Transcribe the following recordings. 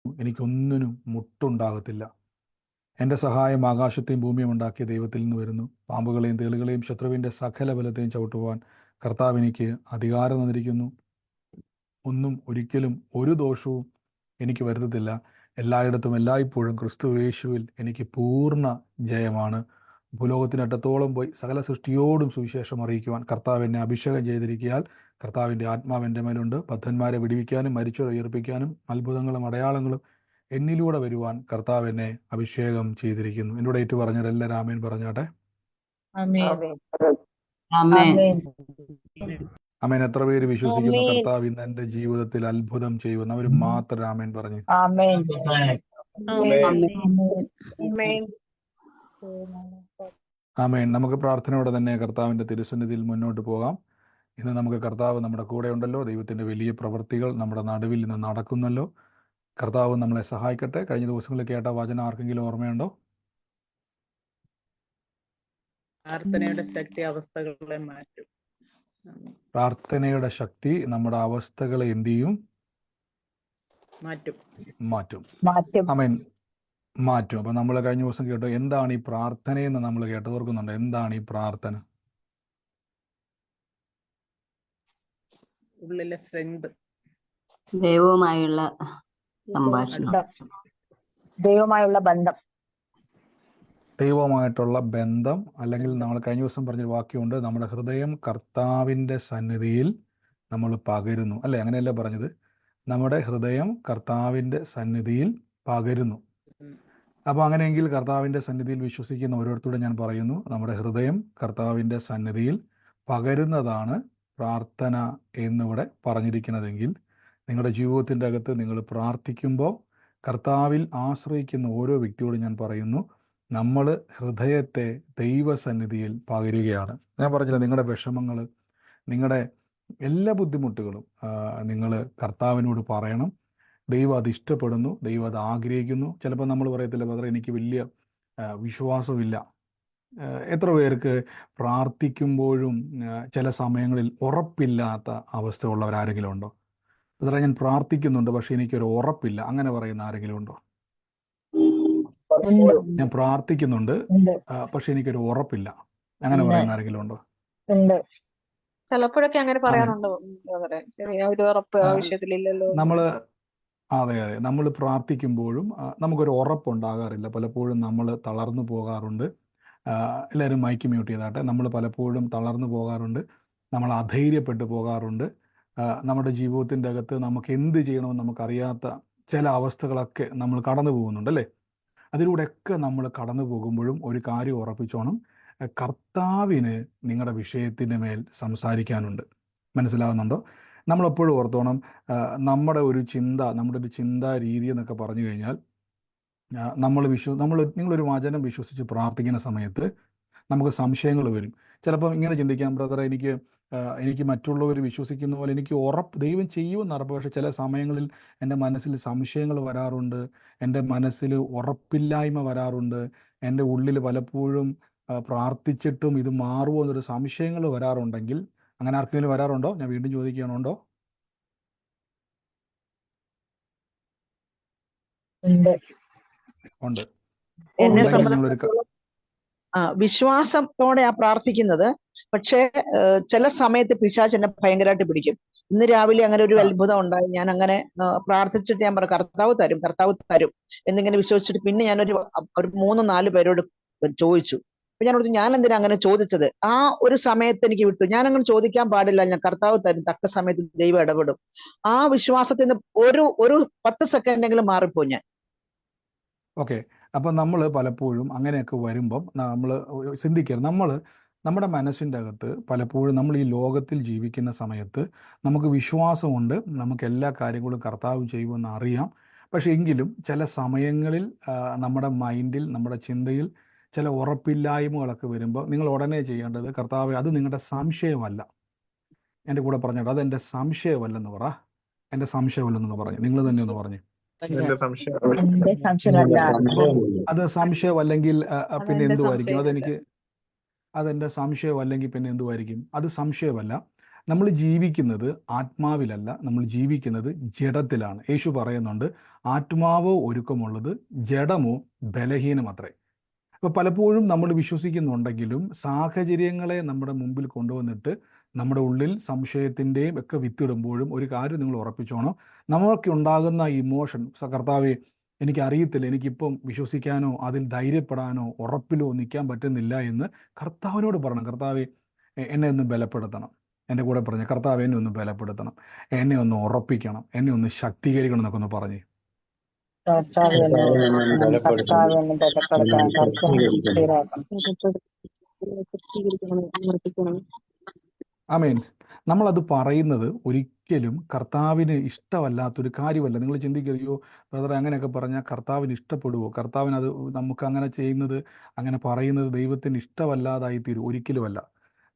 എനിക്കൊന്നിനും മുട്ടുണ്ടാകത്തില്ല. എൻ്റെ സഹായം ആകാശത്തെയും ഭൂമിയും ഉണ്ടാക്കിയ ദൈവത്തിൽ നിന്ന് വരുന്നു. പാമ്പുകളെയും തേളുകളെയും ശത്രുവിൻ്റെ സകല ബലത്തെയും ചവിട്ടുവാൻ കർത്താവ് എനിക്ക് അധികാരം തന്നിരിക്കുന്നു. ഒന്നും ഒരിക്കലും ഒരു ദോഷവും എനിക്ക് വരുത്തത്തില്ല. എല്ലായിടത്തും എല്ലായ്പ്പോഴും ക്രിസ്തു യേശുവിൽ എനിക്ക് പൂർണ്ണ ജയമാണ്. ഭൂലോകത്തിനറ്റത്തോളം പോയി സകല സൃഷ്ടിയോടും സുവിശേഷം അറിയിക്കുവാൻ കർത്താവ് എന്നെ അഭിഷേകം ചെയ്തിരിക്കയാൽ കർത്താവിൻ്റെ ആത്മാവ് എൻ്റെ മേലുണ്ട്. ബദ്ധന്മാരെ വിടുവിക്കാനും മരിച്ചവരെ ഉയർപ്പിക്കാനും അത്ഭുതങ്ങളും അടയാളങ്ങളും എന്നിലൂടെ വരുവാൻ കർത്താവ് എന്നെ അഭിഷേകം ചെയ്തിരിക്കുന്നു. എന്നോട് ഏറ്റു പറഞ്ഞവരെല്ലാവരും ആമേൻ പറഞ്ഞാട്ടെ. ആമേൻ. എത്ര പേര് വിശ്വസിക്കുന്നു കർത്താവ് ഇന്ന് എൻ്റെ ജീവിതത്തിൽ അത്ഭുതം ചെയ്യുമെന്ന്? അവർ മാത്രം ആമേൻ പറഞ്ഞു. ആമേൻ. നമുക്ക് പ്രാർത്ഥനയോടെ തന്നെ കർത്താവിൻ്റെ തിരുസന്നിധിയിൽ മുന്നോട്ട് പോകാം. ഇന്ന് നമുക്ക് കർത്താവ് നമ്മുടെ കൂടെ ഉണ്ടല്ലോ. ദൈവത്തിൻ്റെ വലിയ പ്രവൃത്തികൾ നമ്മുടെ നടുവിൽ ഇന്ന് നടക്കുന്നല്ലോ. കർത്താവ് നമ്മളെ സഹായിക്കട്ടെ. കഴിഞ്ഞ ദിവസങ്ങളിൽ കേട്ട വചനം ആർക്കെങ്കിലും ഓർമ്മയുണ്ടോ? പ്രാർത്ഥനയുടെ ശക്തി അവസ്ഥകളെ മാറ്റും. പ്രാർത്ഥനയുടെ ശക്തി നമ്മുടെ അവസ്ഥകളെ എന്ത് ചെയ്യും? മാറ്റും. ആമേൻ. മാറ്റും. അപ്പം നമ്മൾ കഴിഞ്ഞ ദിവസം കേട്ടു എന്താണ് ഈ പ്രാർത്ഥനയെന്ന് നമ്മൾ കേട്ടത് ഓർക്കുന്നുണ്ട്. എന്താണ് ഈ പ്രാർത്ഥന? ഉള്ളിലെ സ്ട്രെങ്ത്, ദൈവവുമായുള്ള സംഭാഷണം, ദൈവമായിട്ടുള്ള ബന്ധം. അല്ലെങ്കിൽ നമ്മൾ കഴിഞ്ഞ ദിവസം പറഞ്ഞൊരു വാക്യമുണ്ട്, നമ്മുടെ ഹൃദയം കർത്താവിൻ്റെ സന്നിധിയിൽ നമ്മൾ പകരുന്നു, അല്ലേ? അങ്ങനെയല്ലേ പറഞ്ഞത്? നമ്മുടെ ഹൃദയം കർത്താവിൻ്റെ സന്നിധിയിൽ പകരുന്നു. അപ്പോൾ അങ്ങനെയെങ്കിൽ കർത്താവിൻ്റെ സന്നിധിയിൽ വിശ്വസിക്കുന്ന ഓരോരുത്തരോട് ഞാൻ പറയുന്നു, നമ്മുടെ ഹൃദയം കർത്താവിൻ്റെ സന്നിധിയിൽ പകരുന്നതാണ് പ്രാർത്ഥന എന്നിവിടെ പറഞ്ഞിരിക്കുന്നതെങ്കിൽ നിങ്ങളുടെ ജീവിതത്തിൻ്റെ അകത്ത് നിങ്ങൾ പ്രാർത്ഥിക്കുമ്പോൾ കർത്താവിൽ ആശ്രയിക്കുന്ന ഓരോ വ്യക്തിയോടും ഞാൻ പറയുന്നു, നമ്മൾ ഹൃദയത്തെ ദൈവസന്നിധിയിൽ പകരുകയാണ്. ഞാൻ പറഞ്ഞില്ല, നിങ്ങളുടെ വിഷമങ്ങൾ, നിങ്ങളുടെ എല്ലാ ബുദ്ധിമുട്ടുകളും നിങ്ങൾ കർത്താവിനോട് പറയണം. ദൈവം അത് ഇഷ്ടപ്പെടുന്നു, ദൈവം അത് ആഗ്രഹിക്കുന്നു. ചിലപ്പോൾ നമ്മൾ പറയത്തില്ല, ബ്രദർ എനിക്ക് വലിയ വിശ്വാസമില്ല. എത്ര പേർക്ക് പ്രാർത്ഥിക്കുമ്പോഴും ചില സമയങ്ങളിൽ ഉറപ്പില്ലാത്ത അവസ്ഥ ഉള്ളവരാരെങ്കിലും ഉണ്ടോ? ബ്രദർ ഞാൻ പ്രാർത്ഥിക്കുന്നുണ്ട് പക്ഷെ എനിക്കൊരു ഉറപ്പില്ല, അങ്ങനെ പറയുന്ന ആരെങ്കിലും ഉണ്ടോ? ഞാൻ പ്രാർത്ഥിക്കുന്നുണ്ട് പക്ഷെ എനിക്കൊരു ഉറപ്പില്ല, അങ്ങനെ പറയുന്ന ആരെങ്കിലും ഉണ്ടോ? ചിലപ്പോഴൊക്കെ അങ്ങനെ പറയാറുണ്ടോ? നമ്മള് അതെ, നമ്മൾ പ്രാർത്ഥിക്കുമ്പോഴും നമുക്കൊരു ഉറപ്പുണ്ടാകാറില്ല. പലപ്പോഴും നമ്മൾ തളർന്നു പോകാറുണ്ട്. എല്ലാവരും മൈക്ക് മ്യൂട്ട് ചെയ്താട്ടെ. നമ്മൾ പലപ്പോഴും തളർന്നു പോകാറുണ്ട്, നമ്മൾ അധൈര്യപ്പെട്ടു പോകാറുണ്ട്. നമ്മുടെ ജീവിതത്തിൻ്റെ അകത്ത് നമുക്ക് എന്ത് ചെയ്യണമെന്ന് നമുക്കറിയാത്ത ചില അവസ്ഥകളൊക്കെ നമ്മൾ കടന്നു പോകുന്നുണ്ട്, അല്ലേ? അതിലൂടെയൊക്കെ നമ്മൾ കടന്നു പോകുമ്പോഴും ഒരു കാര്യം ഉറപ്പിച്ചോണം, കർത്താവിന് നിങ്ങളുടെ വിഷയത്തിൻ്റെ മേൽ സംസാരിക്കാനുണ്ട്. മനസ്സിലാകുന്നുണ്ടോ? നമ്മളെപ്പോഴും ഓർത്തോണം, നമ്മുടെ ഒരു ചിന്താ രീതി എന്നൊക്കെ പറഞ്ഞു കഴിഞ്ഞാൽ നിങ്ങളൊരു വചനം വിശ്വസിച്ച് പ്രാർത്ഥിക്കുന്ന സമയത്ത് നമുക്ക് സംശയങ്ങൾ വരും. ചിലപ്പം ഇങ്ങനെ ചിന്തിക്കാം, ബ്രദറെ എനിക്ക് മറ്റുള്ളവർ വിശ്വസിക്കുന്ന പോലെ എനിക്ക് ദൈവം ചെയ്യുമെന്ന് ഉറപ്പ്, പക്ഷേ ചില സമയങ്ങളിൽ എൻ്റെ മനസ്സിൽ സംശയങ്ങൾ വരാറുണ്ട്, എൻ്റെ മനസ്സിൽ ഉറപ്പില്ലായ്മ വരാറുണ്ട്, എൻ്റെ ഉള്ളിൽ പലപ്പോഴും പ്രാർത്ഥിച്ചിട്ടും ഇത് മാറുമോ എന്നൊരു സംശയങ്ങൾ വരാറുണ്ടെങ്കിൽ, അങ്ങനെ ആർക്കെങ്കിലും വരാറുണ്ടോ? ഞാൻ വീണ്ടും ചോദിക്കുകയാണുണ്ടോ? ഉണ്ട്. എന്നെ സംബന്ധിച്ചിടത്തോളം വിശ്വാസത്തോടെയാ പ്രാർത്ഥിക്കുന്നത്. പക്ഷേ ചില സമയത്ത് പിശാച് എന്നെ ഭയങ്കരമായിട്ട് പിടിക്കും. ഇന്ന് രാവിലെ അങ്ങനെ ഒരു അത്ഭുതം ഉണ്ടായി. ഞാൻ അങ്ങനെ പ്രാർത്ഥിച്ചിട്ട് ഞാൻ പറഞ്ഞു കർത്താവ് തരും എന്നിങ്ങനെ വിശ്വസിച്ചിട്ട് പിന്നെ ഞാനൊരു 3-4 പേരോട് ചോദിച്ചു. അപ്പൊ ഞാൻ ഓർത്തു, ഞാൻ എന്തിനാ അങ്ങനെ ചോദിച്ചത്? ആ ഒരു സമയത്ത് എനിക്ക് വിട്ടു. ഞാൻ അങ്ങനെ ചോദിക്കാൻ പാടില്ല. ഞാൻ കർത്താവ് തരും, തക്ക സമയത്ത് ദൈവം ഇടപെടും. ആ വിശ്വാസത്തിൽ നിന്ന് ഒരു 10 സെക്കൻഡെങ്കിലും മാറിപ്പോ ഞാൻ. ഓക്കെ. അപ്പം നമ്മൾ പലപ്പോഴും അങ്ങനെയൊക്കെ വരുമ്പം നമ്മൾ ചിന്തിക്കരുത്. നമ്മുടെ മനസ്സിൻ്റെ അകത്ത് പലപ്പോഴും നമ്മൾ ഈ ലോകത്തിൽ ജീവിക്കുന്ന സമയത്ത് നമുക്ക് വിശ്വാസമുണ്ട്, നമുക്ക് എല്ലാ കാര്യങ്ങളും കർത്താവ് ചെയ്യുമെന്ന് അറിയാം. പക്ഷേ എങ്കിലും ചില സമയങ്ങളിൽ നമ്മുടെ മൈൻഡിൽ, നമ്മുടെ ചിന്തയിൽ ചില ഉറപ്പില്ലായ്മകളൊക്കെ വരുമ്പോൾ നിങ്ങൾ ഉടനെ ചെയ്യേണ്ടത്, കർത്താവേ അത് നിങ്ങളുടെ സംശയമല്ല. എൻ്റെ കൂടെ പറഞ്ഞിട്ട്, അതെൻ്റെ സംശയമല്ലെന്ന് പറ. എൻ്റെ സംശയമല്ലെന്ന് പറഞ്ഞു. നിങ്ങൾ തന്നെ ഒന്ന് പറഞ്ഞു. അത് സംശയമല്ലെങ്കിൽ പിന്നെ എന്തുമായിരിക്കും? അതെൻ്റെ സംശയമല്ലെങ്കിൽ പിന്നെ എന്തുമായിരിക്കും? അത് സംശയമല്ല. നമ്മൾ ജീവിക്കുന്നത് ആത്മാവിലല്ല, നമ്മൾ ജീവിക്കുന്നത് ജഡത്തിലാണ്. യേശു പറയുന്നുണ്ട്, ആത്മാവോ ഒരുക്കമുള്ളത്, ജഡമോ ബലഹീനമത്രേ. അപ്പോൾ പലപ്പോഴും നമ്മൾ വിശ്വസിക്കുന്നുണ്ടെങ്കിലും സാഹചര്യങ്ങളെ നമ്മുടെ മുമ്പിൽ കൊണ്ടുവന്നിട്ട് നമ്മുടെ ഉള്ളിൽ സംശയത്തിൻ്റെയും ഒക്കെ വിത്തിടുമ്പോഴും ഒരു കാര്യം നിങ്ങൾ ഉറപ്പിച്ചോണം, നമ്മൾക്ക് ഉണ്ടാകുന്ന ഇമോഷൻ, കർത്താവെ എനിക്കറിയത്തില്ല, എനിക്കിപ്പം വിശ്വസിക്കാനോ അതിൽ ധൈര്യപ്പെടാനോ ഉറപ്പിലോ നിൽക്കാൻ പറ്റുന്നില്ല എന്ന് കർത്താവിനോട് പറയണം. കർത്താവെ എന്നെ ഒന്ന് ബലപ്പെടുത്തണം. എൻ്റെ കൂടെ പറഞ്ഞ്, കർത്താവ് എന്നെ ഒന്ന് ബലപ്പെടുത്തണം, എന്നെ ഒന്ന് ഉറപ്പിക്കണം, എന്നെ ഒന്ന് ശക്തീകരിക്കണം എന്നൊക്കെ ഒന്ന് പറഞ്ഞ്. ആമേൻ. നമ്മളത് പറയുന്നത് ഒരിക്കലും കർത്താവിന് ഇഷ്ടമല്ലാത്തൊരു കാര്യമല്ല. നിങ്ങൾ ചിന്തിക്കുകയോ ബ്രദറെ അങ്ങനെയൊക്കെ പറഞ്ഞാൽ കർത്താവിന് ഇഷ്ടപ്പെടുവോ, കർത്താവിന് അത് നമുക്ക് അങ്ങനെ ചെയ്യുന്നത്, അങ്ങനെ പറയുന്നത് ദൈവത്തിന് ഇഷ്ടമല്ലാതായി തീരും? ഒരിക്കലുമല്ല.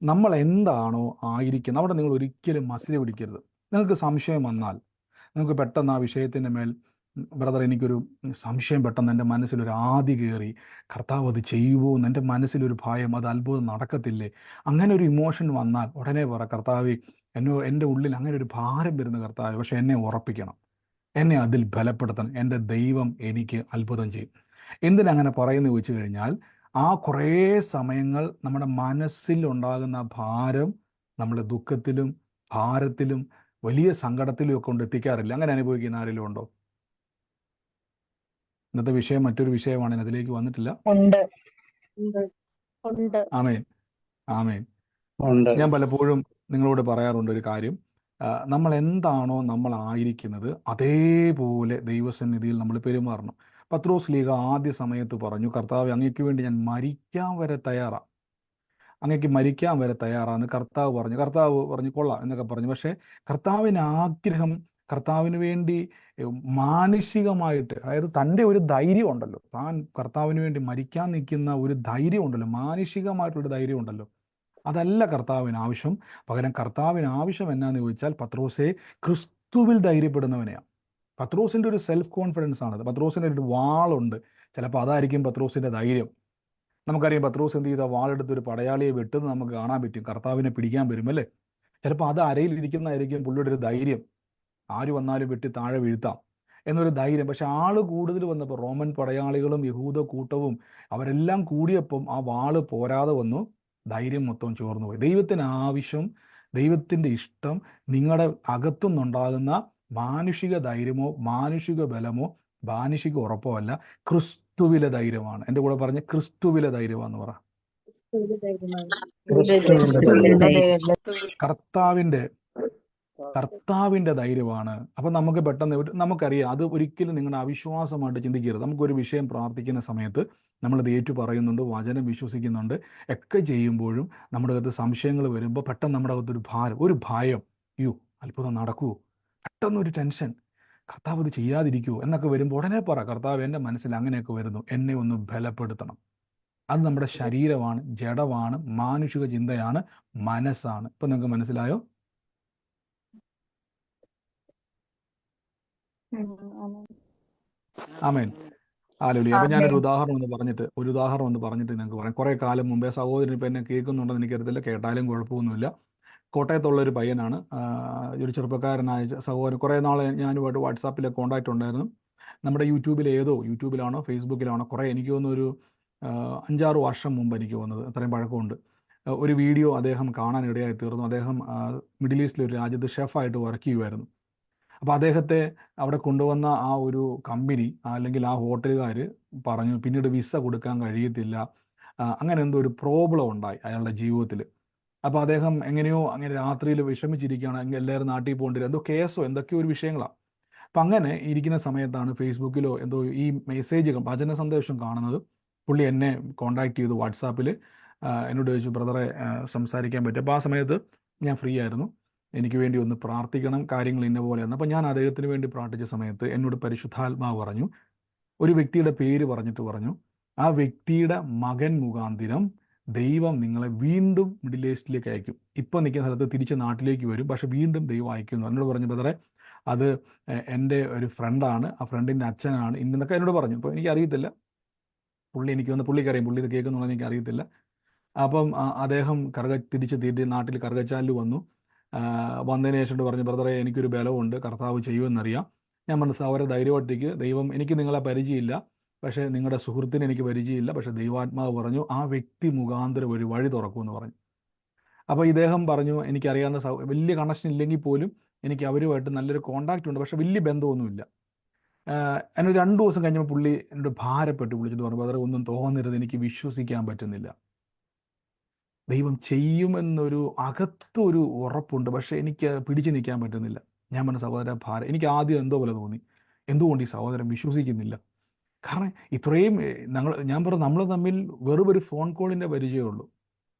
നമ്മൾ എന്താണോ ആയിരിക്കുന്നത് അവിടെ നിങ്ങൾ ഒരിക്കലും മസിൽ പിടിക്കരുത്. നിങ്ങൾക്ക് സംശയം വന്നാൽ, നിങ്ങൾക്ക് പെട്ടെന്ന് ആ വിഷയത്തിൻ്റെ മേൽ ബ്രദർ എനിക്കൊരു സംശയം, പെട്ടെന്ന് എൻ്റെ മനസ്സിലൊരു ആദി കയറി, കർത്താവ് അത് ചെയ്യുമോ എന്ന് എൻ്റെ മനസ്സിലൊരു ഭയം, അത് അത്ഭുതം നടക്കത്തില്ലേ, അങ്ങനെ ഒരു ഇമോഷൻ വന്നാൽ ഉടനെ പറ, കർത്താവ് എൻ്റെ ഉള്ളിൽ അങ്ങനെ ഒരു ഭാരം വരുന്ന കർത്താവ്, പക്ഷെ എന്നെ ഉറപ്പിക്കണം, എന്നെ അതിൽ ബലപ്പെടുത്തണം, എൻ്റെ ദൈവം എനിക്ക് അത്ഭുതം ചെയ്യും. എന്തിനങ്ങനെ പറയുന്നത് ചോദിച്ചു കഴിഞ്ഞാൽ, ആ കുറേ സമയങ്ങൾ നമ്മുടെ മനസ്സിൽ ഉണ്ടാകുന്ന ഭാരം നമ്മൾ ദുഃഖത്തിലും ഭാരത്തിലും വലിയ സങ്കടത്തിലും ഒക്കെ കൊണ്ട് എത്തിക്കാറില്ല. അങ്ങനെ അനുഭവിക്കുന്ന ആരെങ്കിലും ഉണ്ടോ? ഇന്നത്തെ വിഷയം മറ്റൊരു വിഷയമാണ്, അതിലേക്ക് വന്നിട്ടില്ല. ആമേൻ, ആമേൻ. ഞാൻ പലപ്പോഴും നിങ്ങളോട് പറയാറുണ്ട് ഒരു കാര്യം, നമ്മൾ എന്താണോ നമ്മൾ ആയിരിക്കുന്നത് അതേപോലെ ദൈവസന്നിധിയിൽ നമ്മൾ പെരുമാറണം. പത്രോസ് ലീഗ ആദ്യ സമയത്ത് പറഞ്ഞു, കർത്താവ് അങ്ങയ്ക്ക് വേണ്ടി ഞാൻ മരിക്കാൻ വരെ തയ്യാറാണ്, അങ്ങയ്ക്ക് മരിക്കാൻ വരെ തയ്യാറാന്ന് കർത്താവ് പറഞ്ഞു കൊള്ളാം എന്നൊക്കെ പറഞ്ഞു. പക്ഷേ കർത്താവിന് ആഗ്രഹം, കർത്താവിന് വേണ്ടി മാനുഷികമായിട്ട്, അതായത് തൻ്റെ ഒരു ധൈര്യം ഉണ്ടല്ലോ, താൻ കർത്താവിന് വേണ്ടി മരിക്കാൻ നിൽക്കുന്ന ഒരു ധൈര്യം ഉണ്ടല്ലോ, മാനുഷികമായിട്ടുള്ളൊരു ധൈര്യം ഉണ്ടല്ലോ, അതല്ല കർത്താവിന് ആവശ്യം. പകരം കർത്താവിന് ആവശ്യം എന്നാന്ന് ചോദിച്ചാൽ, പത്രോസെ ക്രിസ്തുവിൽ ധൈര്യപ്പെടുന്നവനെയാണ്. പത്രോസിൻ്റെ ഒരു സെൽഫ് കോൺഫിഡൻസ് ആണത്. പത്രോസിൻ്റെ ഒരു വാളുണ്ട്, ചിലപ്പോൾ അതായിരിക്കും പത്രോസിൻ്റെ ധൈര്യം. നമുക്കറിയാം പത്രോസ് എന്ത് ചെയ്താൽ വാളെടുത്ത് ഒരു പടയാളിയെ വെട്ടുന്നത് നമുക്ക് കാണാൻ പറ്റും, കർത്താവിനെ പിടിക്കാൻ വരും അല്ലേ. ചിലപ്പോൾ അത് അരയിൽ ഇരിക്കുന്നതായിരിക്കും പുള്ളിയുടെ ഒരു ധൈര്യം, ആര് വന്നാലും വെട്ടി താഴെ വീഴ്ത്താം എന്നൊരു ധൈര്യം. പക്ഷെ ആള് കൂടുതൽ വന്നപ്പോൾ റോമൻ പടയാളികളും യഹൂദ കൂട്ടവും അവരെല്ലാം കൂടിയപ്പം ആ വാള് പോരാതെ വന്നു, ധൈര്യം മൊത്തം ചോർന്നു പോയി. ദൈവത്തിന് ആവശ്യം, ദൈവത്തിൻ്റെ ഇഷ്ടം നിങ്ങളുടെ അകത്തുനിന്നുണ്ടാകുന്ന മാനുഷിക ധൈര്യമോ മാനുഷിക ബലമോ മാനുഷിക ഉറപ്പോ അല്ല, ക്രിസ്തുവിലെ ധൈര്യമാണ്. എൻ്റെ കൂടെ പറഞ്ഞ ക്രിസ്തുവിലെ ധൈര്യമാണെന്ന് പറ. കർത്താവിൻ്റെ ധൈര്യമാണ്. അപ്പം നമുക്ക് പെട്ടെന്ന് നമുക്കറിയാം, അത് ഒരിക്കലും നിങ്ങളുടെ അവിശ്വാസമായിട്ട് ചിന്തിക്കരുത്. നമുക്കൊരു വിഷയം പ്രാർത്ഥിക്കുന്ന സമയത്ത് നമ്മളത് ഏറ്റു പറയുന്നുണ്ട്, വചനം വിശ്വസിക്കുന്നുണ്ട്, ഒക്കെ ചെയ്യുമ്പോഴും നമ്മുടെ അകത്ത് സംശയങ്ങൾ വരുമ്പോൾ പെട്ടെന്ന് നമ്മുടെ അകത്തൊരു ഭയം, അത്ഭുതം നടക്കുമോ, പെട്ടെന്നൊരു ടെൻഷൻ, കർത്താവ് ഇത് ചെയ്യാതിരിക്കുമോ എന്നൊക്കെ വരുമ്പോൾ ഉടനെ പറ, കർത്താവ് എൻ്റെ മനസ്സിൽ അങ്ങനെയൊക്കെ വരുന്നു, എന്നെ ഒന്ന് ബലപ്പെടുത്തണം. അത് നമ്മുടെ ശരീരമാണ്, ജഡമാണ്, മാനുഷിക ചിന്തയാണ്, മനസ്സാണ്. ഇപ്പം നിങ്ങൾക്ക് മനസ്സിലായോ? ആമേൻ, ഹല്ലേലൂയ. അപ്പം ഞാനൊരു ഉദാഹരണം ഒന്ന് പറഞ്ഞിട്ട് നിങ്ങൾക്ക് പറയാം. കുറേ കാലം മുമ്പേ, സഹോദരൻ ഇപ്പം എന്നെ കേൾക്കുന്നുണ്ടെന്ന് എനിക്കറിയത്തില്ല, കേട്ടാലും കുഴപ്പമൊന്നുമില്ല. കോട്ടയത്തുള്ളൊരു പയ്യനാണ്, ഒരു ചെറുപ്പക്കാരനായ സഹോദരൻ. കുറേ നാൾ ഞാനുമായിട്ട് വാട്സാപ്പിൽ കോൺടാക്റ്റ് ഉണ്ടായിരുന്നു. നമ്മുടെ യൂട്യൂബിലാണോ ഫേസ്ബുക്കിലാണോ, കുറേ എനിക്ക് തോന്നുന്നു ഒരു 5-6 വർഷം മുമ്പ്, എനിക്ക് തോന്നുന്നത് അത്രയും പഴക്കമുണ്ട്, ഒരു വീഡിയോ അദ്ദേഹം കാണാനിടയായി തീർന്നു. അദ്ദേഹം മിഡിൽ ഈസ്റ്റിലെ ഒരു രാജ്യത്ത് ഷെഫായിട്ട് വർക്ക് ചെയ്യുമായിരുന്നു. അപ്പോൾ അദ്ദേഹത്തെ അവിടെ കൊണ്ടുവന്ന ആ ഒരു കമ്പനി അല്ലെങ്കിൽ ആ ഹോട്ടലുകാർ പറഞ്ഞു പിന്നീട് വിസ കൊടുക്കാൻ കഴിയത്തില്ല, അങ്ങനെ എന്തോ ഒരു പ്രോബ്ലം ഉണ്ടായി അയാളുടെ ജീവിതത്തിൽ. അപ്പോൾ അദ്ദേഹം എങ്ങനെയോ അങ്ങനെ രാത്രിയിൽ വിഷമിച്ചിരിക്കുകയാണ്, എല്ലാവരും നാട്ടിൽ പോകേണ്ടി, എന്തോ കേസോ എന്തൊക്കെയോ ഒരു വിഷയങ്ങളാണ്. അപ്പം അങ്ങനെ ഇരിക്കുന്ന സമയത്താണ് ഫേസ്ബുക്കിലോ എന്തോ ഈ മെസ്സേജ്, വചന സന്ദേശം കാണുന്നത്. പുള്ളി എന്നെ കോൺടാക്ട് ചെയ്തു വാട്സാപ്പിൽ, എന്നോട് ചോദിച്ചു, ബ്രദറെ സംസാരിക്കാൻ പറ്റും. അപ്പോൾ ആ സമയത്ത് ഞാൻ ഫ്രീ ആയിരുന്നു, എനിക്ക് വേണ്ടി ഒന്ന് പ്രാർത്ഥിക്കണം, കാര്യങ്ങൾ ഇന്ന പോലെയാണ്. അപ്പോൾ ഞാൻ അദ്ദേഹത്തിന് വേണ്ടി പ്രാർത്ഥിച്ച സമയത്ത് എന്നോട് പരിശുദ്ധാത്മാവ് പറഞ്ഞു, ഒരു വ്യക്തിയുടെ പേര് പറഞ്ഞു, ആ വ്യക്തിയുടെ മകൻ മുഖാന്തിരം ദൈവം നിങ്ങളെ വീണ്ടും മിഡിൽ ഈസ്റ്റിലേക്ക് അയക്കും. ഇപ്പം നിൽക്കുന്ന സ്ഥലത്ത് തിരിച്ച് നാട്ടിലേക്ക് വരും, പക്ഷെ വീണ്ടും ദൈവം അയക്കുന്നു. എന്നോട് പറഞ്ഞു, ബ്രദറെ അത് എൻ്റെ ഒരു ഫ്രണ്ടാണ്, ആ ഫ്രണ്ടിൻ്റെ അച്ഛനാണ് ഇന്നൊക്കെ എന്നോട് പറഞ്ഞു. അപ്പോൾ എനിക്കറിയത്തില്ല, പുള്ളിക്കറിയാം, പുള്ളി ഇത് കേൾക്കുന്നുള്ളത് എനിക്കറിയത്തില്ല. അപ്പം അദ്ദേഹം തിരിച്ച് നാട്ടിൽ കറുകച്ചാലിൽ വന്നു. വന്നതിന് ശേഷം പറഞ്ഞു, ബ്രദറെ എനിക്കൊരു ബലമുണ്ട്, കർത്താവ് ചെയ്യുമെന്നറിയാം. ഞാൻ മനസ്സിൽ അവരെ ധൈര്യമായിട്ടേക്ക്, ദൈവം എനിക്ക് നിങ്ങളെ പരിചയമില്ല, പക്ഷേ നിങ്ങളുടെ സുഹൃത്തിന് എനിക്ക് പരിചയമില്ല, പക്ഷേ ദൈവാത്മാവ് പറഞ്ഞു ആ വ്യക്തി മുഖാന്തരം ഒരു വഴി തുറക്കുമെന്ന് പറഞ്ഞു. അപ്പോൾ ഇദ്ദേഹം പറഞ്ഞു, എനിക്കറിയാവുന്ന വലിയ കണക്ഷൻ ഇല്ലെങ്കിൽ പോലും എനിക്ക് അവരുമായിട്ട് നല്ലൊരു കോണ്ടാക്റ്റ് ഉണ്ട്, പക്ഷേ വലിയ ബന്ധമൊന്നുമില്ല. എന്നെ 2 ദിവസം കഴിഞ്ഞപ്പോൾ പുള്ളി എന്നോട് ഭാരപ്പെട്ട് വിളിച്ചിട്ട് പറഞ്ഞു, ബ്രദറെ ഒന്നും തോന്നരുത്, എനിക്ക് വിശ്വസിക്കാൻ പറ്റുന്നില്ല. ദൈവം ചെയ്യുമെന്നൊരു അകത്തൊരു ഉറപ്പുണ്ട്, പക്ഷേ എനിക്ക് പിടിച്ചു നിൽക്കാൻ പറ്റുന്നില്ല. ഞാൻ പറഞ്ഞ സഹോദര ഭാരം, എനിക്ക് ആദ്യം എന്തോ പോലെ തോന്നി, എന്തുകൊണ്ട് ഈ സഹോദരൻ വിശ്വസിക്കുന്നില്ല? കാരണം ഇത്രയും ഞാൻ പറഞ്ഞു, നമ്മൾ തമ്മിൽ വെറും ഒരു ഫോൺ കോളിൻ്റെ പരിചയമുള്ളൂ.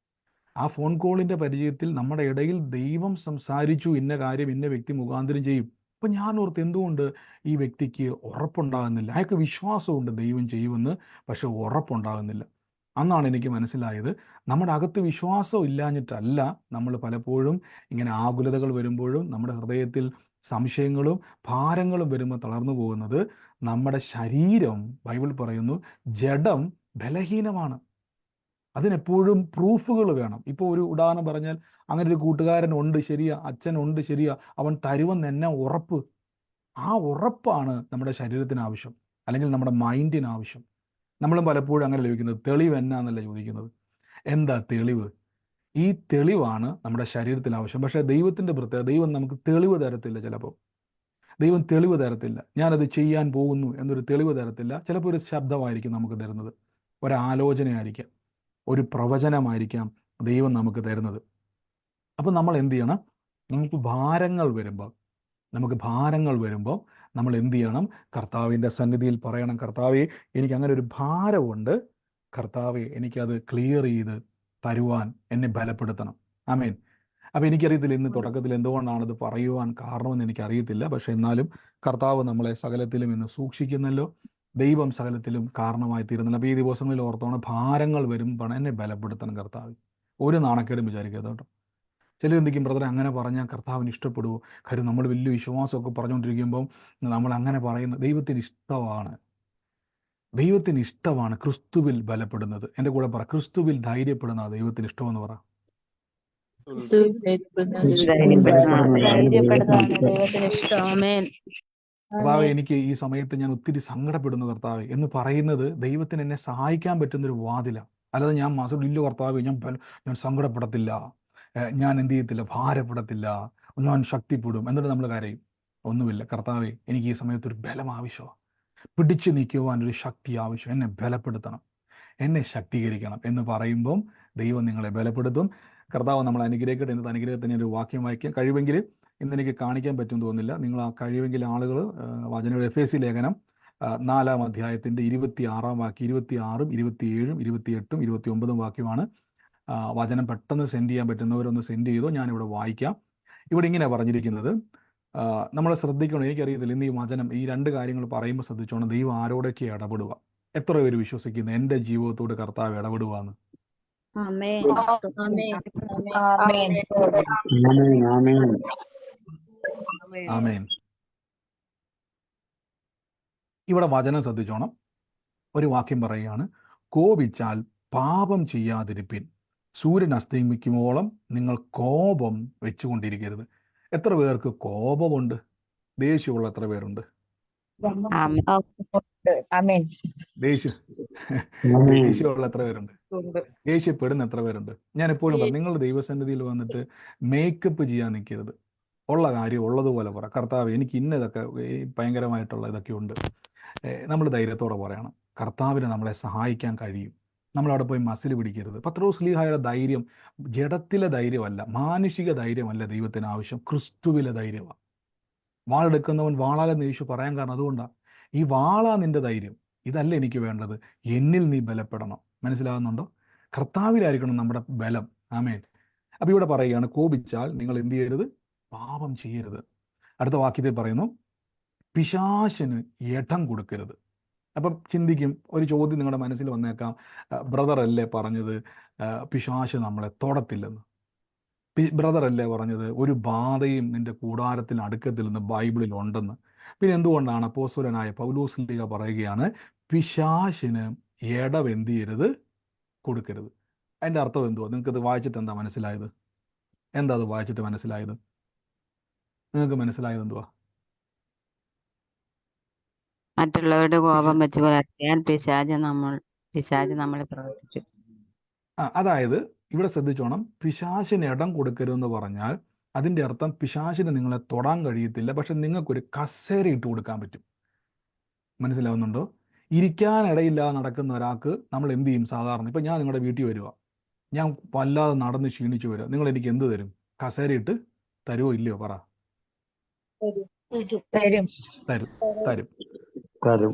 ആ ഫോൺ കോളിൻ്റെ പരിചയത്തിൽ നമ്മുടെ ഇടയിൽ ദൈവം സംസാരിച്ചു, ഇന്ന കാര്യം ഇന്ന വ്യക്തി മുഖാന്തരം ചെയ്യും. അപ്പം ഞാൻ ഓർത്ത്, എന്തുകൊണ്ട് ഈ വ്യക്തിക്ക് ഉറപ്പുണ്ടാകുന്നില്ല? അയാൾക്ക് വിശ്വാസമുണ്ട് ദൈവം ചെയ്യുമെന്ന്, പക്ഷെ ഉറപ്പുണ്ടാകുന്നില്ല. അന്നാണ് എനിക്ക് മനസ്സിലായത്, നമ്മുടെ അകത്ത് വിശ്വാസം ഇല്ലാഞ്ഞിട്ടല്ല നമ്മൾ പലപ്പോഴും ഇങ്ങനെ ആകുലതകൾ വരുമ്പോഴും നമ്മുടെ ഹൃദയത്തിൽ സംശയങ്ങളും ഭാരങ്ങളും വരുമ്പോൾ തളർന്നു പോകുന്നത്. നമ്മുടെ ശരീരം, ബൈബിൾ പറയുന്നു, ജഡം ബലഹീനമാണ്. അതിനെപ്പോഴും പ്രൂഫുകൾ വേണം. ഇപ്പോൾ ഒരു ഉദാഹരണം പറഞ്ഞാൽ, അങ്ങനെ ഒരു കൂട്ടുകാരനുണ്ട്, ശരിയാ, അച്ഛനുണ്ട്, ശരിയാ, അവൻ തരുമെന്ന് എന്നെ ഉറപ്പ്. ആ ഉറപ്പാണ് നമ്മുടെ ശരീരത്തിന് ആവശ്യം, അല്ലെങ്കിൽ നമ്മുടെ മൈൻഡിന് ആവശ്യം. നമ്മളും പലപ്പോഴും അങ്ങനെ ലഭിക്കുന്നത്, തെളിവ് എന്നാന്നല്ല ചോദിക്കുന്നത്, എന്താ തെളിവ്? ഈ തെളിവാണ് നമ്മുടെ ശരീരത്തിന് ആവശ്യം. പക്ഷേ ദൈവത്തിൻ്റെ പ്രത്യേകത, ദൈവം നമുക്ക് തെളിവ് തരത്തില്ല. ചിലപ്പോൾ ദൈവം തെളിവ് തരത്തില്ല, ഞാനത് ചെയ്യാൻ പോകുന്നു എന്നൊരു തെളിവ് തരത്തില്ല. ചിലപ്പോൾ ഒരു ശബ്ദമായിരിക്കും നമുക്ക് തരുന്നത്, ഒരാലോചനയായിരിക്കാം, ഒരു പ്രവചനമായിരിക്കാം ദൈവം നമുക്ക് തരുന്നത്. അപ്പോൾ നമ്മൾ എന്ത് ചെയ്യണം? നമുക്ക് ഭാരങ്ങൾ വരുമ്പോൾ നമ്മൾ എന്ത് ചെയ്യണം? കർത്താവിൻ്റെ സന്നിധിയിൽ പറയണം, കർത്താവേ എനിക്ക് അങ്ങനെ ഒരു ഭാരമുണ്ട്, കർത്താവേ എനിക്കത് ക്ലിയർ ചെയ്ത് തരുവാൻ എന്നെ ബലപ്പെടുത്തണം. ആമേൻ. അപ്പോൾ എനിക്കറിയത്തില്ല ഇന്ന് തുടക്കത്തിൽ എന്തുകൊണ്ടാണത് പറയുവാൻ കാരണമെന്ന് എനിക്കറിയത്തില്ല. പക്ഷേ എന്നാലും കർത്താവ് നമ്മളെ സകലത്തിലും ഇന്ന് സൂക്ഷിക്കുന്നല്ലോ, ദൈവം സകലത്തിലും കാരണമായി തീരുന്നില്ല. അപ്പോൾ ഈ ദിവസങ്ങളിൽ ഓർത്തോണം, ഭാരങ്ങൾ വരുമ്പോൾ എന്നെ ബലപ്പെടുത്തണം കർത്താവ്. ഒരു നാണക്കേടും വിചാരിക്കാതെ കേട്ടോ. ചിലർ എന്തിക്കും, ബ്രദറെ അങ്ങനെ പറഞ്ഞാൽ കർത്താവിന് ഇഷ്ടപ്പെടുമോ? കാര്യം നമ്മൾ വലിയ വിശ്വാസമൊക്കെ പറഞ്ഞുകൊണ്ടിരിക്കുമ്പം നമ്മൾ അങ്ങനെ പറയുന്ന, ദൈവത്തിന് ഇഷ്ടമാണ് ക്രിസ്തുവിൽ ബലപ്പെടുന്നത്. എൻ്റെ കൂടെ പറ, ക്രിസ്തുവിൽ ധൈര്യപ്പെടുന്ന ദൈവത്തിന് ഇഷ്ടമെന്ന് പറ. ദൈവത്തിന് ഇഷ്ടം. ആമേൻ. കർത്താവെ എനിക്ക് ഈ സമയത്ത് ഞാൻ ഒത്തിരി സങ്കടപ്പെടുന്നു കർത്താവെ എന്ന് പറയുന്നത് ദൈവത്തിന് എന്നെ സഹായിക്കാൻ പറ്റുന്നൊരു വാതിലാണ്. അല്ലാതെ ഞാൻ ഇല്ല കർത്താവെ, ഞാൻ സങ്കടപ്പെടത്തില്ല, ഞാൻ എന്ത് ചെയ്യത്തില്ല, ഭാരപ്പെടത്തില്ല, ഞാൻ ശക്തിപ്പെടും എന്നിട്ട് നമ്മൾ കരയും. ഒന്നുമില്ല. കർത്താവെ എനിക്ക് ഈ സമയത്തൊരു ബലം ആവശ്യമാണ്, പിടിച്ചു നിൽക്കുവാൻ ഒരു ശക്തി ആവശ്യം, എന്നെ ബലപ്പെടുത്തണം, എന്നെ ശക്തീകരിക്കണം എന്ന് പറയുമ്പം ദൈവം നിങ്ങളെ ബലപ്പെടുത്തും. കർത്താവ് നമ്മൾ അനുഗ്രഹിക്കട്ടെ. ഇന്നത്തെ അനുഗ്രഹത്തിന് ഒരു വാക്യം വായിക്കാം. കഴിവെങ്കിൽ ഇന്ന് എനിക്ക് കാണിക്കാൻ പറ്റും തോന്നുന്നില്ല, നിങ്ങൾ ആ കഴിവെങ്കിൽ ആളുകൾ വചന എഫേസ്യ ലേഖനം 4-ാം അധ്യായത്തിൻ്റെ 26-ാം വാക്യം, 26-ഉം 27-ഉം 28-ഉം 29-ഉം വാക്യമാണ്. വചനം പെട്ടെന്ന് സെൻഡ് ചെയ്യാൻ പറ്റുന്നവരൊന്ന് സെൻഡ് ചെയ്തോ, ഞാനിവിടെ വായിക്കാം. ഇവിടെ ഇങ്ങനെ പറഞ്ഞിരിക്കുന്നത്, നമ്മൾ ശ്രദ്ധിക്കണം. എനിക്കറിയത്തില്ല ഇന്ന് ഈ വചനം ഈ 2 കാര്യങ്ങൾ പറയുമ്പോൾ ശ്രദ്ധിച്ചോണം, ദൈവം ആരോടൊക്കെ ഇടപെടുക. എത്ര പേര് വിശ്വസിക്കുന്നു എൻ്റെ ജീവിതത്തോട് കർത്താവ് ഇടപെടുവാന്ന്? ആമേൻ. ഇവിടെ വചനം ശ്രദ്ധിച്ചോണം. ഒരു വാക്യം പറയുകയാണ്, കോപിച്ചാൽ പാപം ചെയ്യാതിരിപ്പിൻ, സൂര്യൻ അസ്തമിക്കുമോളം നിങ്ങൾ കോപം വെച്ചുകൊണ്ടിരിക്കരുത്. എത്ര പേർക്ക് കോപമുണ്ട്? ദേഷ്യമുള്ള എത്ര പേരുണ്ട്? ദേഷ്യമുള്ള എത്ര പേരുണ്ട്? ദേഷ്യപ്പെടുന്ന എത്ര പേരുണ്ട്? ഞാൻ എപ്പോഴും പറയും, നിങ്ങൾ ദൈവസന്നിധിയിൽ വന്നിട്ട് മേക്കപ്പ് ചെയ്യാൻ നിൽക്കരുത്. ഉള്ള കാര്യം ഉള്ളതുപോലെ പറ. കർത്താവ് എനിക്ക് ഇന്നതൊക്കെ ഭയങ്കരമായിട്ടുള്ള ഇതൊക്കെ ഉണ്ട്. നമ്മൾ ധൈര്യത്തോടെ പറയണം, കർത്താവിന് നമ്മളെ സഹായിക്കാൻ കഴിയും. നമ്മളവിടെ പോയി മസിൽ പിടിക്കരുത്. പത്രോസ് ശ്ലീഹായുടെ ധൈര്യം ജഡത്തിലെ ധൈര്യമല്ല, മാനുഷിക ധൈര്യമല്ല ദൈവത്തിന് ആവശ്യം, ക്രിസ്തുവിലെ ധൈര്യമാണ്. വാളെടുക്കുന്നവൻ വാളാലെന്ന് യേശു പറയാൻ കാരണം അതുകൊണ്ടാണ്. ഈ വാളാ നിന്റെ ധൈര്യം, ഇതല്ല എനിക്ക് വേണ്ടത്, എന്നിൽ നീ ബലപ്പെടണം. മനസ്സിലാകുന്നുണ്ടോ? കർത്താവിലായിരിക്കണം നമ്മുടെ ബലം. ആമേൻ. അപ്പം ഇവിടെ പറയുകയാണ്, കോപിച്ചാൽ നിങ്ങൾ എന്ത് ചെയ്യരുത്? പാപം ചെയ്യരുത്. അടുത്ത വാക്യത്തിൽ പറയുന്നു, പിശാചിന് ഇടം കൊടുക്കരുത്. അപ്പം ചിന്തിക്കും, ഒരു ചോദ്യം നിങ്ങളുടെ മനസ്സിൽ വന്നേക്കാം, ബ്രദർ അല്ലേ പറഞ്ഞത് പിശാച് നമ്മളെ തൊടത്തില്ലെന്ന്? ബ്രദർ അല്ലേ പറഞ്ഞത് ഒരു ബാധയും നിന്റെ കൂടാരത്തിൽ അടുക്കത്തില്ലെന്ന് ബൈബിളിൽ ഉണ്ടെന്ന്? പിന്നെ എന്തുകൊണ്ടാണ് അപ്പോസ്തലനായ പൗലോസ് ശ്ലീഹ പറയുകയാണ്, പിശാചിന് ഇടം എന്ത് ചെയ്യരുത്? കൊടുക്കരുത്. അതിൻ്റെ അർത്ഥം എന്തുവാ? നിങ്ങൾക്കത് വായിച്ചിട്ട് എന്താ മനസ്സിലായത്? എന്താ അത് വായിച്ചിട്ട് മനസ്സിലായത്? നിങ്ങൾക്ക് മനസ്സിലായത് എന്തുവാ? മറ്റുള്ളവരുടെ കോപം പിശാ വെച്ച് പുലർത്തിയാൽ പിശാച് നമ്മളെ പ്രവർത്തിച്ചു. അതായത് ഇവിടെ ശ്രദ്ധിച്ചോണം, പിശാചിന് ഇടം കൊടുക്കരുതെന്ന് പറഞ്ഞാൽ അതിൻ്റെ അർത്ഥം പിശാചിന് നിങ്ങളെ തൊടാൻ കഴിയത്തില്ല, പക്ഷെ നിങ്ങൾക്കൊരു കസേര ഇട്ട് കൊടുക്കാൻ പറ്റും. മനസ്സിലാവുന്നുണ്ടോ? ഇരിക്കാനിടയില്ലാതെ നടക്കുന്ന ഒരാൾക്ക് നമ്മൾ എന്ത് ചെയ്യും? സാധാരണ ഇപ്പം ഞാൻ നിങ്ങളുടെ വീട്ടിൽ വരിക, ഞാൻ വല്ലാതെ നടന്ന് ക്ഷീണിച്ചു വരിക, നിങ്ങൾ എനിക്ക് എന്ത് തരും? കസേര ഇട്ട് തരുമോ ഇല്ലയോ? പറ. തരും. തരും. തരും. തരും.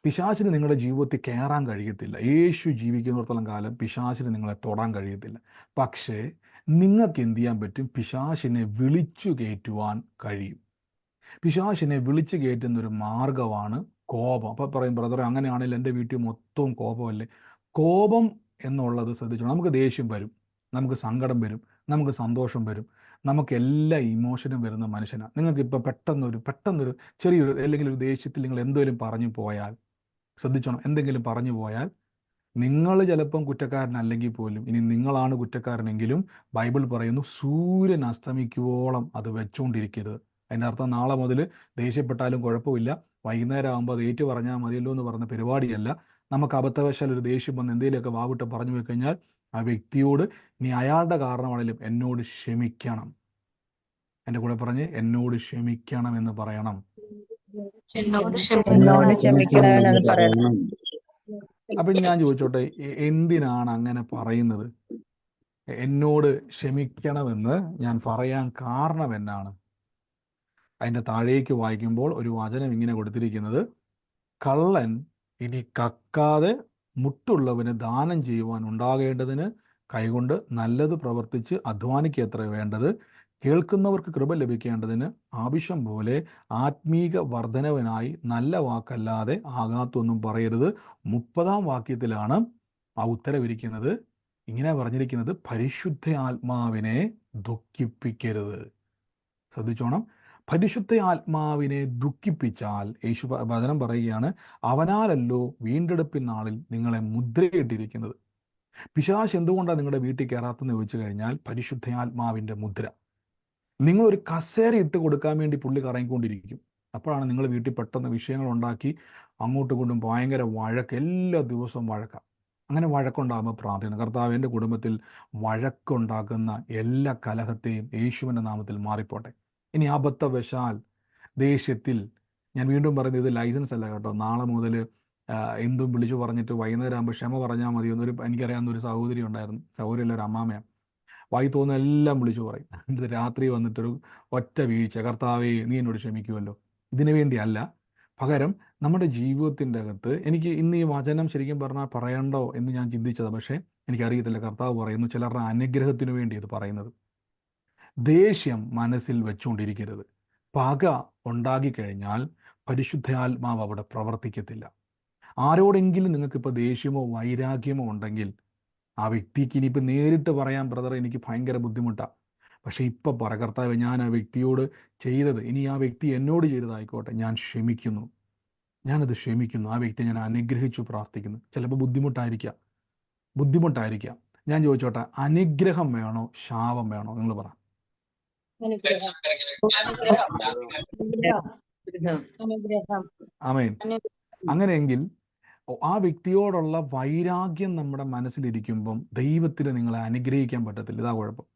പിശാചിന് നിങ്ങളുടെ ജീവിതത്തിൽ കയറാൻ കഴിയത്തില്ല. യേശു ജീവിക്കുന്നിടത്തോളം കാലം പിശാചിന് നിങ്ങളെ തൊടാൻ കഴിയത്തില്ല. പക്ഷേ നിങ്ങൾക്ക് എന്ത് ചെയ്യാൻ പറ്റും? പിശാചിനെ വിളിച്ചു കയറ്റുവാൻ കഴിയും. പിശാചിനെ വിളിച്ചു കയറ്റുന്നൊരു മാർഗമാണ് കോപം. അപ്പോൾ പറയും, ബ്രദറെ അങ്ങനെയാണെങ്കിൽ എൻ്റെ വീട്ടിൽ മൊത്തവും കോപമല്ലേ? കോപം എന്നുള്ളത് ശ്രദ്ധിച്ചോണം. നമുക്ക് ദേഷ്യം വരും, നമുക്ക് സങ്കടം വരും, നമുക്ക് സന്തോഷം വരും, നമുക്ക് എല്ലാ ഇമോഷനും വരുന്ന മനുഷ്യനാണ്. നിങ്ങൾക്കിപ്പോൾ പെട്ടെന്നൊരു ചെറിയൊരു അല്ലെങ്കിൽ ഒരു ദേഷ്യത്തിൽ നിങ്ങൾ എന്തെങ്കിലും പറഞ്ഞു പോയാൽ, ശ്രദ്ധിച്ചോണം, എന്തെങ്കിലും പറഞ്ഞു പോയാൽ നിങ്ങൾ ചിലപ്പം കുറ്റക്കാരനല്ലെങ്കിൽ പോലും, ഇനി നിങ്ങളാണ് കുറ്റക്കാരനെങ്കിലും ബൈബിൾ പറയുന്നു സൂര്യൻ അസ്തമിക്കുവോളം അത് വെച്ചുകൊണ്ടിരിക്കരുത്. അതിൻ്റെ അർത്ഥം നാളെ മുതൽ ദേഷ്യപ്പെട്ടാലും കുഴപ്പമില്ല, വൈകുന്നേരം ആകുമ്പോൾ അത് ഏറ്റു പറഞ്ഞാൽ മതിയല്ലോ എന്ന് പറഞ്ഞ പരിപാടിയല്ല. നമുക്ക് അബദ്ധവശാൽ ഒരു ദേഷ്യം വന്ന് എന്തെങ്കിലുമൊക്കെ വാവിട്ട് പറഞ്ഞു പോയി കഴിഞ്ഞാൽ ആ വ്യക്തിയോട് നീ അയാളുടെ കാരണമാണെങ്കിലും എന്നോട് ക്ഷമിക്കണം. എൻ്റെ കൂടെ പറഞ്ഞ് എന്നോട് ക്ഷമിക്കണം എന്ന് പറയണം. എന്നോട് ക്ഷമിക്കണമെന്ന് പറയണം. അപ്പം ഞാൻ ചോദിച്ചോട്ടെ, എന്തിനാണ് അങ്ങനെ പറയുന്നത്? എന്നോട് ക്ഷമിക്കണമെന്ന് ഞാൻ പറയാൻ കാരണം എന്നാണ്? അതിൻ്റെ താഴേക്ക് വായിക്കുമ്പോൾ ഒരു വചനം ഇങ്ങനെ കൊടുത്തിരിക്കുന്നത്, കള്ളൻ ഇനി കക്കാതെ മുട്ടുള്ളവന് ദാനം ചെയ്യുവാൻ ഉണ്ടാകേണ്ടതിന് കൈകൊണ്ട് നല്ലത് പ്രവർത്തിച്ച് അധ്വാനിക്കത്ര വേണ്ടത്, കേൾക്കുന്നവർക്ക് കൃപ ലഭിക്കേണ്ടതിന് ആവശ്യം പോലെ ആത്മീക വർധനവിനായി നല്ല വാക്കല്ലാതെ ആകാത്തൊന്നും പറയരുത്. 30-ാം വാക്യത്തിലാണ് ആ ഉത്തരവിരിക്കുന്നത്. ഇങ്ങനെ പറഞ്ഞിരിക്കുന്നത്, പരിശുദ്ധ ആത്മാവിനെ ദുഃഖിപ്പിക്കരുത്. ശ്രദ്ധിച്ചോണം, പരിശുദ്ധ ആത്മാവിനെ ദുഃഖിപ്പിച്ചാൽ യേശു വചനം പറയുകയാണ്, അവനാലല്ലോ വീണ്ടെടുപ്പിൻ നാളിൽ നിങ്ങളെ മുദ്രയിട്ടിരിക്കുന്നത്. പിശാച് എന്തുകൊണ്ടാണ് നിങ്ങളുടെ വീട്ടിൽ കയറാത്തെന്ന് ചോദിച്ചു കഴിഞ്ഞാൽ, പരിശുദ്ധ മുദ്ര. നിങ്ങളൊരു കസേര ഇട്ട് കൊടുക്കാൻ വേണ്ടി പുള്ളി കറങ്ങിക്കൊണ്ടിരിക്കും. അപ്പോഴാണ് നിങ്ങൾ വീട്ടിൽ പെട്ടെന്ന് വിഷയങ്ങൾ ഉണ്ടാക്കി അങ്ങോട്ടും ഇങ്ങോട്ടും ഭയങ്കര വഴക്ക്, എല്ലാ ദിവസവും വഴക്കാണ്. അങ്ങനെ വഴക്കുണ്ടാകുമ്പോൾ പ്രാർത്ഥന, കർത്താവ് എൻ്റെ കുടുംബത്തിൽ വഴക്കുണ്ടാക്കുന്ന എല്ലാ കലഹത്തെയും യേശുവിൻ്റെ നാമത്തിൽ മാറിപ്പോട്ടെ. ഇനി അബദ്ധവശാൽ ദേഷ്യത്തിൽ, ഞാൻ വീണ്ടും പറയുന്നത് ഇത് ലൈസൻസ് അല്ല കേട്ടോ, നാളെ മുതൽ എന്തും വിളിച്ചു പറഞ്ഞിട്ട് വൈകുന്നേരം ആകുമ്പോൾ ക്ഷമ പറഞ്ഞാൽ മതി എന്നൊരു, എനിക്കറിയാവുന്ന ഒരു സഹോദരി ഉണ്ടായിരുന്നു, സഹോദരിയല്ല ഒരു അമ്മാമയാണ്. വായി തോന്നുന്ന എല്ലാം വിളിച്ചു പറയും. എന്നിട്ട് രാത്രി വന്നിട്ടൊരു ഒറ്റ വീഴ്ച, കർത്താവേ നീ എന്നോട് ക്ഷമിക്കുമല്ലോ. ഇതിനു വേണ്ടിയല്ല, പകരം നമ്മുടെ ജീവിതത്തിൻ്റെ അകത്ത് എനിക്ക് ഇന്ന് ഈ വചനം ശരിക്കും പറഞ്ഞാൽ പറയണ്ടോ എന്ന് ഞാൻ ചിന്തിച്ചതാണ്. പക്ഷേ എനിക്കറിയത്തില്ല, കർത്താവ് പറയുന്നു ചിലരുടെ അനുഗ്രഹത്തിന് വേണ്ടി ഇത് പറയുന്നത്. ദേഷ്യം മനസ്സിൽ വെച്ചുകൊണ്ടിരിക്കരുത്. പക ഉണ്ടാക്കിക്കഴിഞ്ഞാൽ പരിശുദ്ധാത്മാവ് അവിടെ പ്രവർത്തിക്കത്തില്ല. ആരോടെങ്കിലും നിങ്ങൾക്കിപ്പോൾ ദേഷ്യമോ വൈരാഗ്യമോ ഉണ്ടെങ്കിൽ ആ വ്യക്തിക്ക് ഇനിയിപ്പോൾ നേരിട്ട് പറയാൻ, ബ്രദർ എനിക്ക് ഭയങ്കര ബുദ്ധിമുട്ടാണ്, പക്ഷേ ഇപ്പോൾ പറ, കർത്താവ് ഞാൻ ആ വ്യക്തിയോട് ചെയ്തത്, ഇനി ആ വ്യക്തി എന്നോട് ചെയ്തതായിക്കോട്ടെ, ഞാൻ ക്ഷമിക്കുന്നു, ഞാനത് ക്ഷമിക്കുന്നു, ആ വ്യക്തിയെ ഞാൻ അനുഗ്രഹിച്ചു പ്രാർത്ഥിക്കുന്നു. ചിലപ്പോൾ ബുദ്ധിമുട്ടായിരിക്കാം. ഞാൻ ചോദിച്ചോട്ടെ, അനുഗ്രഹം വേണോ ശാപം വേണോ? നിങ്ങൾ പറ. ആമേൻ. അങ്ങനെയെങ്കിൽ ആ വ്യക്തിയോടുള്ള വൈരാഗ്യം നമ്മുടെ മനസ്സിലിരിക്കുമ്പം ദൈവത്തിന് നിങ്ങളെ അനുഗ്രഹിക്കാൻ പറ്റത്തില്ല. ഇതാ കുഴപ്പം.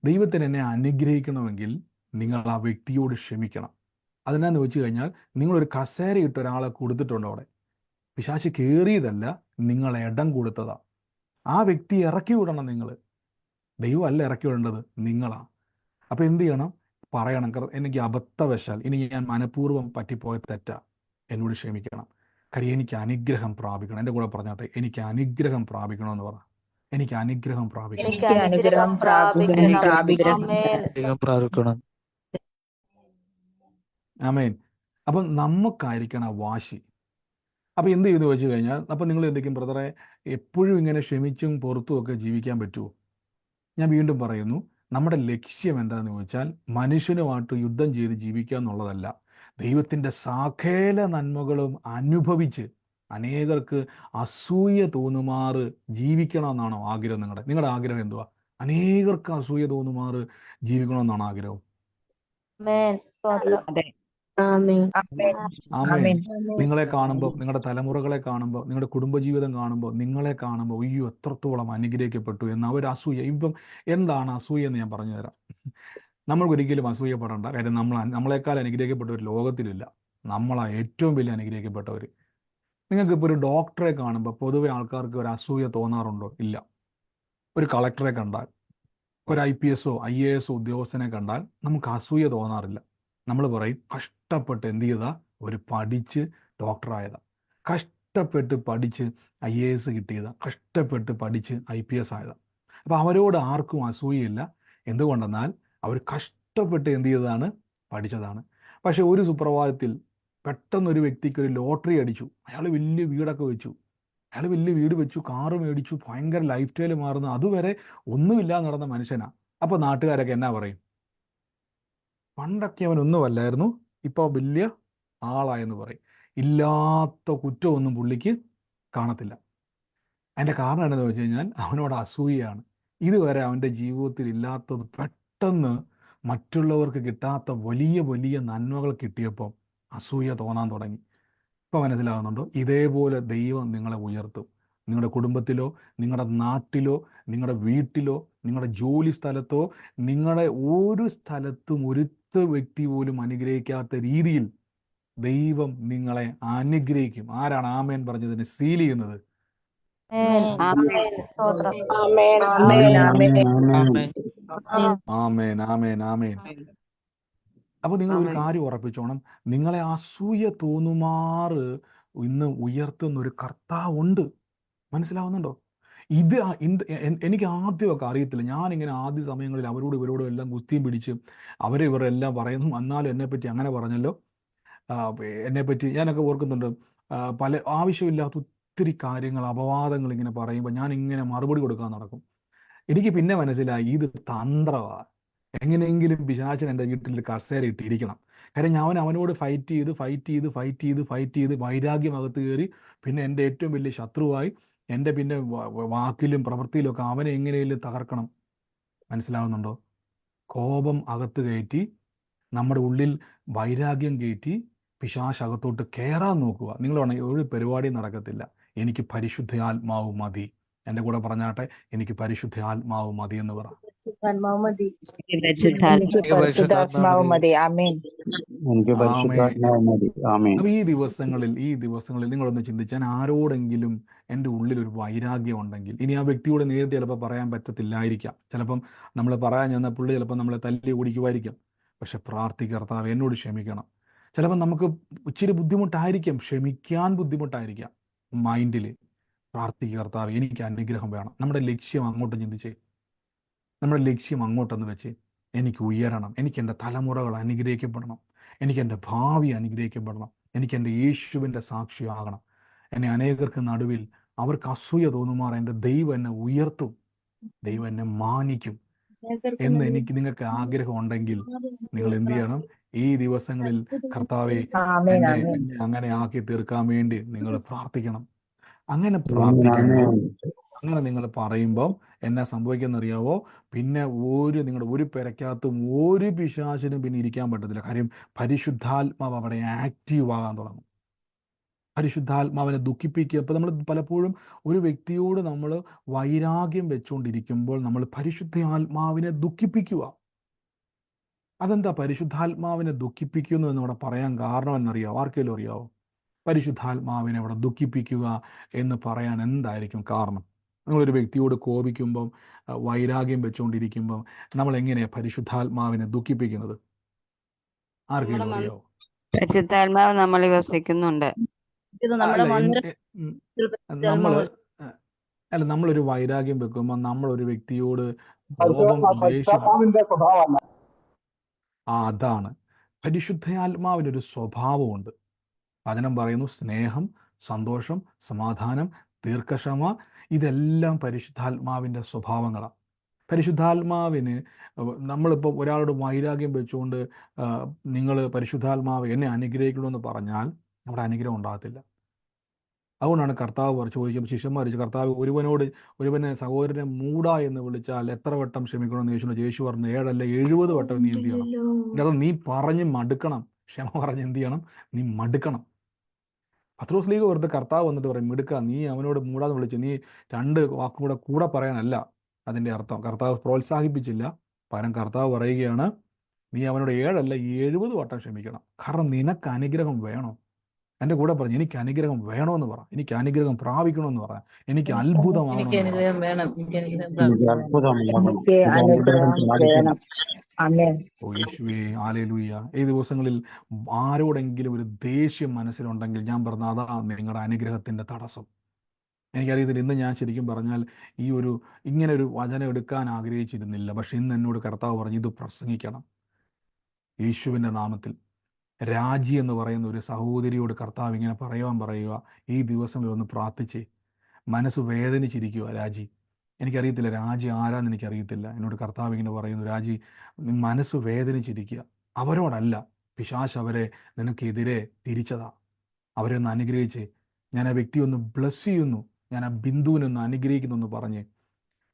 ദൈവത്തിന് എന്നെ അനുഗ്രഹിക്കണമെങ്കിൽ നിങ്ങൾ ആ വ്യക്തിയോട് ക്ഷമിക്കണം. അതെന്നാന്ന് വെച്ച് കഴിഞ്ഞാൽ, നിങ്ങളൊരു കസേര ഇട്ട് ഒരാളെ കൊടുത്തിട്ടുണ്ട്, അവിടെ പിശാച് കയറിയതല്ല, നിങ്ങൾ ഇടം കൊടുത്തതാ. ആ വ്യക്തി ഇറക്കി വിടണം നിങ്ങൾ, ദൈവമല്ല ഇറക്കി വിടേണ്ടത്, നിങ്ങളാണ്. അപ്പോൾ എന്ത് ചെയ്യണം? പറയണം, എനിക്ക് അബദ്ധവശാൽ ഇനി ഞാൻ മനഃപൂർവ്വം പറ്റിപ്പോയ തെറ്റാ, എന്നോട് ക്ഷമിക്കണം, കാര്യം എനിക്ക് അനുഗ്രഹം പ്രാപിക്കണം. എൻ്റെ കൂടെ പറഞ്ഞാട്ടെ, എനിക്ക് അനുഗ്രഹം പ്രാപിക്കണമെന്ന് പറ. എനിക്ക് അനുഗ്രഹം പ്രാപിക്കണം. ആമേൻ. അപ്പം നമുക്കായിരിക്കണം വാശി. അപ്പം എന്ത് ചെയ്തു വെച്ച് കഴിഞ്ഞാൽ, അപ്പം നിങ്ങൾ എന്തെങ്കിലും, ബ്രദറെ എപ്പോഴും ഇങ്ങനെ ക്ഷമിച്ചും പുറത്തും ഒക്കെ ജീവിക്കാൻ പറ്റുമോ? ഞാൻ വീണ്ടും പറയുന്നു, നമ്മുടെ ലക്ഷ്യം എന്താണെന്ന് ചോദിച്ചാൽ മനുഷ്യനുമായിട്ട് യുദ്ധം ചെയ്ത് ജീവിക്കുക എന്നുള്ളതല്ല. ദൈവത്തിൻ്റെ സകല നന്മകളും അനുഭവിച്ച് അനേകർക്ക് അസൂയ തോന്നുമാറ് ജീവിക്കണമെന്നാണോ ആഗ്രഹം? നിങ്ങളുടെ ആഗ്രഹം എന്തുവാ? അനേകർക്ക് അസൂയ തോന്നുമാറ് ജീവിക്കണമെന്നാണോ ആഗ്രഹം? അതെ. ആമേൻ. ആമേൻ. നിങ്ങളെ കാണുമ്പോൾ, നിങ്ങളുടെ തലമുറകളെ കാണുമ്പോൾ, നിങ്ങളുടെ കുടുംബജീവിതം കാണുമ്പോൾ, നിങ്ങളെ കാണുമ്പോൾ അയ്യോ എത്രത്തോളം അനുഗ്രഹിക്കപ്പെട്ടു എന്ന് അവർ അസൂയ. ഇപ്പം എന്താണ് അസൂയ എന്ന് ഞാൻ പറഞ്ഞു തരാം. നമ്മൾക്കൊരിക്കലും അസൂയപ്പെടേണ്ട കാര്യം, നമ്മളെക്കാൾ അനുഗ്രഹിക്കപ്പെട്ടവർ ലോകത്തിലില്ല. നമ്മളാ ഏറ്റവും വലിയ അനുഗ്രഹിക്കപ്പെട്ടവർ. നിങ്ങൾക്ക് ഇപ്പോൾ ഒരു ഡോക്ടറെ കാണുമ്പോൾ പൊതുവെ ആൾക്കാർക്ക് ഒരു അസൂയ തോന്നാറുണ്ടോ? ഇല്ല. ഒരു കളക്ടറെ കണ്ടാൽ, ഒരു IPS IAS ഉദ്യോഗസ്ഥനെ കണ്ടാൽ നമുക്ക് അസൂയ തോന്നാറില്ല. നമ്മൾ പറയും കഷ്ടപ്പെട്ട് എന്ത് ചെയ്താ ഒരു പഠിച്ച് ഡോക്ടറായതാ, കഷ്ടപ്പെട്ട് പഠിച്ച് IAS കിട്ടിയതാ, കഷ്ടപ്പെട്ട് പഠിച്ച് IPS ആയതാ. അപ്പോൾ അവരോട് ആർക്കും അസൂയയില്ല. എന്തുകൊണ്ടെന്നാൽ അവർ കഷ്ടപ്പെട്ട് എന്ത് ചെയ്തതാണ്, പഠിച്ചതാണ്. പക്ഷെ ഒരു സുപ്രഭാതത്തിൽ പെട്ടെന്നൊരു വ്യക്തിക്ക് ഒരു ലോട്ടറി അടിച്ചു. അയാൾ വലിയ വീടൊക്കെ വെച്ചു, അയാൾ വലിയ വീട് വെച്ചു, കാറ് മേടിച്ചു, ഭയങ്കര ലൈഫ് സ്റ്റൈൽ മാറുന്നു. അതുവരെ ഒന്നുമില്ലാതെ നടന്ന മനുഷ്യനാ. അപ്പോൾ നാട്ടുകാരൊക്കെ എന്നാ പറയും? പണ്ടൊക്കെ അവൻ ഒന്നുമല്ലായിരുന്നു, ഇപ്പോൾ വലിയ ആളായെന്ന് പറയും. ഇല്ലാത്ത കുറ്റമൊന്നും പുള്ളിക്ക് കാണത്തില്ല. അതിൻ്റെ കാരണം എന്താണെന്ന് വെച്ച് കഴിഞ്ഞാൽ അവനോട് അസൂയയാണ്. ഇതുവരെ അവൻ്റെ ജീവിതത്തിൽ ഇല്ലാത്തത് പെട്ടെന്ന് മറ്റുള്ളവർക്ക് കിട്ടാത്ത വലിയ വലിയ നന്മകൾ കിട്ടിയപ്പോൾ അസൂയ തോന്നാൻ തുടങ്ങി. ഇപ്പോൾ മനസ്സിലാകുന്നുണ്ടോ? ഇതേപോലെ ദൈവം നിങ്ങളെ ഉയർത്തും. നിങ്ങളുടെ കുടുംബത്തിലോ, നിങ്ങളുടെ നാട്ടിലോ, നിങ്ങളുടെ വീട്ടിലോ, നിങ്ങളുടെ ജോലി സ്ഥലത്തോ, നിങ്ങളുടെ ഒരു സ്ഥലത്തും ഒരുത്ത വ്യക്തി പോലും അനുഗ്രഹിക്കാത്ത രീതിയിൽ ദൈവം നിങ്ങളെ അനുഗ്രഹിക്കും. ആരാണ് ആമേൻ പറഞ്ഞതിന് സീൽ ചെയ്യുന്നത്? ആമേൻ, ആമേൻ, ആമേൻ. അപ്പോൾ നിങ്ങൾ ഒരു കാര്യം ഉറപ്പിച്ചോണം, നിങ്ങളെ അസൂയ തോന്നുമാറ് ഇന്ന് ഉയർത്തുന്ന ഒരു കർത്താവുണ്ട്. മനസ്സിലാവുന്നുണ്ടോ? ഇത് എനിക്ക് ആദ്യമൊക്കെ അറിയത്തില്ല. ഞാനിങ്ങനെ ആദ്യ സമയങ്ങളിൽ അവരോടും ഇവരോടും എല്ലാം കുസ്തിയും പിടിച്ച് ഇവരെല്ലാം പറയുന്നു. എന്നാലും എന്നെപ്പറ്റി അങ്ങനെ പറഞ്ഞല്ലോ, എന്നെപ്പറ്റി ഞാനൊക്കെ ഓർക്കുന്നുണ്ട്. പല ആവശ്യമില്ലാത്ത ഒത്തിരി കാര്യങ്ങൾ, അപവാദങ്ങൾ ഇങ്ങനെ പറയുമ്പോൾ ഞാൻ ഇങ്ങനെ മറുപടി കൊടുക്കാൻ നടക്കും. എനിക്ക് പിന്നെ മനസ്സിലായി ഇത് തന്ത്രമാണ്. എങ്ങനെയെങ്കിലും പിശാചൻ എൻ്റെ വീട്ടിൽ കസേര ഇട്ടിരിക്കണം. കാര്യം ഞാൻ അവനോട് ഫൈറ്റ് ചെയ്ത് വൈരാഗ്യം അകത്ത് കയറി പിന്നെ എൻ്റെ ഏറ്റവും വലിയ ശത്രുവായി, എൻ്റെ പിന്നെ വാക്കിലും പ്രവൃത്തിയിലും ഒക്കെ അവനെ എങ്ങനെയെങ്കിലും തകർക്കണം. മനസ്സിലാവുന്നുണ്ടോ? കോപം അകത്ത് കയറ്റി, നമ്മുടെ ഉള്ളിൽ വൈരാഗ്യം കയറ്റി പിശാച് അകത്തോട്ട് കയറാൻ നോക്കുക. നിങ്ങളാണെങ്കിൽ ഒരു പരിപാടിയും നടക്കത്തില്ല. എനിക്ക് പരിശുദ്ധാത്മാവ് മതി. എൻ്റെ കൂടെ പറഞ്ഞാട്ടെ, എനിക്ക് പരിശുദ്ധാത്മാവ് മതി എന്ന് പറ. പരിശുദ്ധാത്മാവ് മതി. ആമേൻ. എനിക്ക് പരിശുദ്ധാത്മാവ് മതി. ആമേൻ. അപ്പോൾ ഈ ദിവസങ്ങളിൽ നിങ്ങളൊന്ന് ചിന്തിച്ചാൽ, ആരോടെങ്കിലും എൻ്റെ ഉള്ളിൽ ഒരു വൈരാഗ്യം ഉണ്ടെങ്കിൽ, ഇനി ആ വ്യക്തിയോട് നേരിട്ട് ചിലപ്പോൾ പറയാൻ പറ്റത്തില്ലായിരിക്കാം. ചിലപ്പം നമ്മൾ പറയാൻ ചെന്ന പുള്ളി ചിലപ്പോൾ നമ്മളെ തല്ലി ഓടിക്കുമായിരിക്കാം. പക്ഷെ കർത്താവേ എന്നോട് ക്ഷമിക്കണം. ചിലപ്പോൾ നമുക്ക് ഇച്ചിരി ബുദ്ധിമുട്ടായിരിക്കാം, ക്ഷമിക്കാൻ ബുദ്ധിമുട്ടായിരിക്കാം മൈൻഡിൽ. കർത്താവേ എനിക്ക് അനുഗ്രഹം വേണം. നമ്മുടെ ലക്ഷ്യം അങ്ങോട്ട് ചിന്തിച്ചേ, നമ്മുടെ ലക്ഷ്യം അങ്ങോട്ടൊന്ന് വെച്ച്, എനിക്ക് ഉയരണം, എനിക്ക് എൻ്റെ തലമുറകൾ അനുഗ്രഹിക്കപ്പെടണം, എനിക്ക് എൻ്റെ ഭാവി അനുഗ്രഹിക്കപ്പെടണം, എനിക്ക് എൻ്റെ യേശുവിൻ്റെ സാക്ഷിയാകണം. എന്നെ അനേകർക്ക് നടുവിൽ അവർക്ക് അസൂയ തോന്നുമാർ എൻ്റെ ദൈവം എന്നെ ഉയർത്തും, ദൈവം എന്നെ മാനിക്കും എന്ന് നിങ്ങൾക്ക് ആഗ്രഹം ഉണ്ടെങ്കിൽ നിങ്ങൾ എന്ത് ചെയ്യണം? ഈ ദിവസങ്ങളിൽ കർത്താവെ എന്നെ അങ്ങനെ ആക്കി തീർക്കാൻ വേണ്ടി നിങ്ങൾ പ്രാർത്ഥിക്കണം. അങ്ങനെ പ്രാർത്ഥിക്കുമ്പോൾ, അങ്ങനെ നിങ്ങൾ പറയുമ്പോൾ എന്നാ സംഭവിക്കുന്ന അറിയാവോ? പിന്നെ നിങ്ങളുടെ ഒരു പെരക്കകത്തും ഒരു പിശാചിനും പിന്നെ ഇരിക്കാൻ പറ്റത്തില്ല. കാര്യം പരിശുദ്ധാത്മാവ് അവിടെ ആക്റ്റീവ് ആകാൻ തുടങ്ങും. പരിശുദ്ധാത്മാവിനെ ദുഃഖിപ്പിക്കുക. അപ്പോൾ നമ്മൾ പലപ്പോഴും ഒരു വ്യക്തിയോട് നമ്മൾ വൈരാഗ്യം വെച്ചുകൊണ്ടിരിക്കുമ്പോൾ നമ്മൾ പരിശുദ്ധാത്മാവിനെ ദുഃഖിപ്പിക്കുക. അതെന്താ പരിശുദ്ധാത്മാവിനെ ദുഃഖിപ്പിക്കുന്നു എന്ന് അവിടെ പറയാൻ കാരണം എന്നറിയാവോ? ആർക്കെങ്കിലും അറിയാവോ? പരിശുദ്ധാത്മാവിനെ അവിടെ ദുഃഖിപ്പിക്കുക എന്ന് പറയാൻ എന്തായിരിക്കും കാരണം? നമ്മളൊരു വ്യക്തിയോട് കോപിക്കുമ്പം, വൈരാഗ്യം വെച്ചുകൊണ്ടിരിക്കുമ്പം നമ്മൾ എങ്ങനെയാണ് പരിശുദ്ധാത്മാവിനെ ദുഃഖിപ്പിക്കുന്നത്? ആർക്കെങ്കിലും അറിയാവോ? പരിശുദ്ധാത്മാവ് നമ്മളിൽ വസിക്കുന്നുണ്ട്. നമ്മളൊരു വൈരാഗ്യം വെക്കുമ്പോൾ നമ്മളൊരു വ്യക്തിയോട് കോപം, ദേഷ്യം, അതാണ് പരിശുദ്ധാത്മാവിനൊരു സ്വഭാവമുണ്ട്. വചനം പറയുന്നു, സ്നേഹം, സന്തോഷം, സമാധാനം, ദീർഘക്ഷമ, ഇതെല്ലാം പരിശുദ്ധാത്മാവിൻ്റെ സ്വഭാവങ്ങളാണ്. പരിശുദ്ധാത്മാവിന് നമ്മളിപ്പോൾ ഒരാളോട് വൈരാഗ്യം വെച്ചുകൊണ്ട് നിങ്ങൾ പരിശുദ്ധാത്മാവ് എന്നെ അനുഗ്രഹിക്കണമെന്ന് പറഞ്ഞാൽ അവിടെ അനുഗ്രഹം ഉണ്ടാകത്തില്ല. അതുകൊണ്ടാണ് കർത്താവ് ചോദിക്കുമ്പോൾ ശിഷ്യന്മാർ ചോദിച്ചു, കർത്താവ് ഒരുവനെ സഹോദരനെ മൂട എന്ന് വിളിച്ചാൽ എത്ര വട്ടം ക്ഷമിക്കണമെന്ന് യേശു പറഞ്ഞു, 7 അല്ല 70 വട്ടം നീ എന്ത് ചെയ്യണം? എൻ്റെ നീ പറഞ്ഞ് മടുക്കണം, ക്ഷമ പറഞ്ഞ് എന്ത് ചെയ്യണം? നീ മടുക്കണം. പത്രോസ് ലീഗ് വെറുതെ കർത്താവ് വന്നിട്ട് പറയും, മിടുക്ക, നീ അവനോട് മൂടാന്ന് വിളിച്ചു, നീ 2 വാക്കും കൂടെ പറയാനല്ല അതിൻ്റെ അർത്ഥം. കർത്താവ് പ്രോത്സാഹിപ്പിച്ചില്ല, പകരം കർത്താവ് പറയുകയാണ്, നീ അവനോട് 7 അല്ല 70 വട്ടം ക്ഷമിക്കണം. കാരണം നിനക്ക് അനുഗ്രഹം വേണം. എൻ്റെ കൂടെ പറഞ്ഞു, എനിക്ക് അനുഗ്രഹം വേണമെന്ന് പറ, എനിക്ക് അനുഗ്രഹം പ്രാപിക്കണമെന്ന് പറ, എനിക്ക് എനിക്ക് അത്ഭുതമാകണമെന്ന് പറ. അനുഗ്രഹം വേണം, എനിക്ക് അനുഗ്രഹം എനിക്ക് പ്രാപിക്കണം. അത്ഭുതമാകണം, എനിക്ക് എനിക്ക് അനുഗ്രഹം അനുഗ്രഹം പ്രാപിക്കണം. വേണം. ആമേൻ. ഓ യേശുവേ, ഹല്ലേലൂയ. ഈ ദിവസങ്ങളിൽ ആരോടെങ്കിലും ഒരു ദേഷ്യം മനസ്സിലുണ്ടെങ്കിൽ ഞാൻ പറഞ്ഞ അതാ നിങ്ങളുടെ അനുഗ്രഹത്തിൻ്റെ തടസ്സം. എനിക്കറിയത്തില്ല, ഇന്ന് ഞാൻ ശരിക്കും പറഞ്ഞാൽ ഇങ്ങനെ ഒരു വചനം എടുക്കാൻ ആഗ്രഹിച്ചിരുന്നില്ല, പക്ഷെ ഇന്ന് എന്നോട് കർത്താവ് പറഞ്ഞു, ഇത് പ്രസംഗിക്കണം യേശുവിൻ്റെ നാമത്തിൽ. രാജി എന്ന് പറയുന്ന ഒരു സഹോദരിയോട് കർത്താവ് ഇങ്ങനെ പറയുക, ഈ ദിവസങ്ങളിൽ ഒന്ന് പ്രാർത്ഥിച്ചേ. മനസ്സ് വേദനിച്ചിരിക്കുക രാജി. എനിക്കറിയത്തില്ല രാജി ആരാന്ന് എനിക്കറിയത്തില്ല. എന്നോട് കർത്താവ് ഇങ്ങനെ പറയുന്നു, രാജി നീ മനസ്സ് വേദനിച്ചിരിക്കുക. അവരോടല്ല, പിശാച് അവരെ നിനക്കെതിരെ തിരിച്ചതാ. അവരെ ഒന്ന് അനുഗ്രഹിച്ചേ. ഞാൻ ആ വ്യക്തി ഒന്ന് ബ്ലസ് ചെയ്യുന്നു, ഞാൻ ആ ബിന്ദുവിനെ ഒന്ന് അനുഗ്രഹിക്കുന്നു എന്ന് പറഞ്ഞ്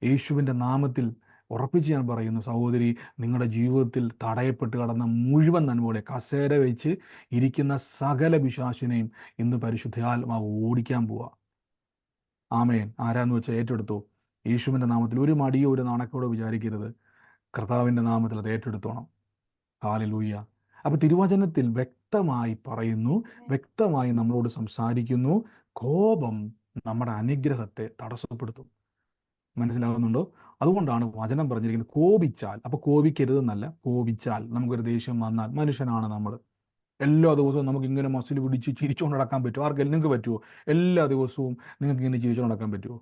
യേശുവിൻ്റെ നാമത്തിൽ ഉറപ്പിച്ച് ഞാൻ പറയുന്നു, സഹോദരി, നിങ്ങളുടെ ജീവിതത്തിൽ തടയപ്പെട്ട് കടന്ന മുഴുവൻ നന്മകളെ, കസേര വെച്ച് ഇരിക്കുന്ന സകല പിശാചിനെയും ഇന്ന് പരിശുദ്ധാത്മാവ് ഓടിക്കാൻ പോവുക. ആമേൻ. ആരാന്ന് വെച്ചാൽ ഏറ്റെടുത്തോ. യേശുവിൻ്റെ നാമത്തിൽ ഒരു മടിയോ ഒരു നാണക്കോടോ വിചാരിക്കരുത്. കർത്താവിൻ്റെ നാമത്തിൽ അത് ഏറ്റെടുത്തോണം. ഹല്ലേലൂയ. അപ്പോൾ തിരുവചനത്തിൽ വ്യക്തമായി പറയുന്നു, വ്യക്തമായി നമ്മളോട് സംസാരിക്കുന്നു, കോപം നമ്മുടെ അനുഗ്രഹത്തെ തടസ്സപ്പെടുത്തും. മനസ്സിലാകുന്നുണ്ടോ? അതുകൊണ്ടാണ് വചനം പറഞ്ഞിരിക്കുന്നത് കോപിച്ചാൽ. അപ്പോൾ കോപിക്കരുതെന്നല്ല, കോപിച്ചാൽ നമുക്കൊരു ദേഷ്യം വന്നാൽ, മനുഷ്യനാണ് നമ്മൾ, എല്ലാ ദിവസവും നമുക്ക് ഇങ്ങനെ മസിൽ പിടിച്ച് ചിരിച്ചുകൊണ്ട് നടക്കാൻ പറ്റുമോ? ആർക്കെങ്കിലും നിങ്ങൾക്ക് പറ്റുമോ? എല്ലാ ദിവസവും നിങ്ങൾക്ക് ഇങ്ങനെ ചിരിച്ചുകൊണ്ട് നടക്കാൻ പറ്റുമോ?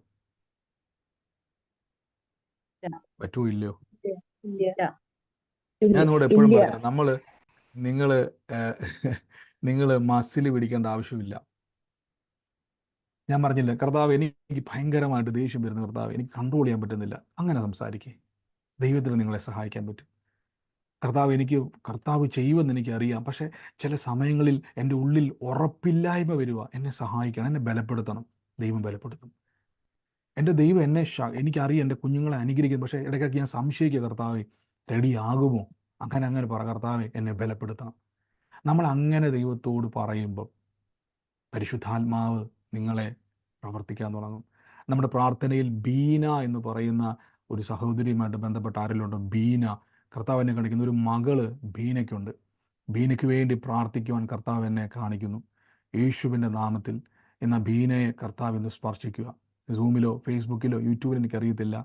പറ്റുമോ ഇല്ലയോ? ഞാൻ നിങ്ങളോട് എപ്പോഴും ഇല്ല. പറയുന്നത്, നിങ്ങൾ മസിൽ പിടിക്കേണ്ട ആവശ്യമില്ല. ഞാൻ പറഞ്ഞില്ല, കർത്താവ് എനിക്ക് ഭയങ്കരമായിട്ട് ദേഷ്യം വരുന്ന കർത്താവ്, എനിക്ക് കൺട്രോൾ ചെയ്യാൻ പറ്റുന്നില്ല. അങ്ങനെ സംസാരിക്കേ, ദൈവത്തിന് നിങ്ങളെ സഹായിക്കാൻ പറ്റും. കർത്താവ് ചെയ്യുമെന്ന് എനിക്കറിയാം, പക്ഷേ ചില സമയങ്ങളിൽ എൻ്റെ ഉള്ളിൽ ഉറപ്പില്ലായ്മ വരിക. എന്നെ സഹായിക്കണം, എന്നെ ബലപ്പെടുത്തണം. ദൈവം ബലപ്പെടുത്തും. എൻ്റെ ദൈവം എനിക്കറിയാം എൻ്റെ കുഞ്ഞുങ്ങളെ അനുഗ്രഹിക്കും, പക്ഷേ ഇടയ്ക്കിടയ്ക്ക് ഞാൻ സംശയിക്കുക, കർത്താവെ റെഡിയാകുമോ? അങ്ങനെ പറ, കർത്താവെ എന്നെ ബലപ്പെടുത്തണം. നമ്മൾ അങ്ങനെ ദൈവത്തോട് പറയുമ്പം പരിശുദ്ധാത്മാവ് നിങ്ങളെ പ്രവർത്തിക്കാൻ തുടങ്ങും. നമ്മുടെ പ്രാർത്ഥനയിൽ ബീന എന്ന് പറയുന്ന ഒരു സഹോദരിയുമായിട്ട് ബന്ധപ്പെട്ട ആരെങ്കിലും ഉണ്ടോ? ബീന, കർത്താവ് എന്നെ കാണിക്കുന്ന ഒരു മകള് ബീനയ്ക്കുണ്ട്. ബീനയ്ക്ക് വേണ്ടി പ്രാർത്ഥിക്കുവാൻ കർത്താവ് എന്നെ കാണിക്കുന്നു യേശുവിൻ്റെ നാമത്തിൽ. എന്നാൽ ബീനയെ കർത്താവ് ഇന്ന് സ്പർശിക്കുക. സൂമിലോ ഫേസ്ബുക്കിലോ യൂട്യൂബിലോ എനിക്കറിയത്തില്ല.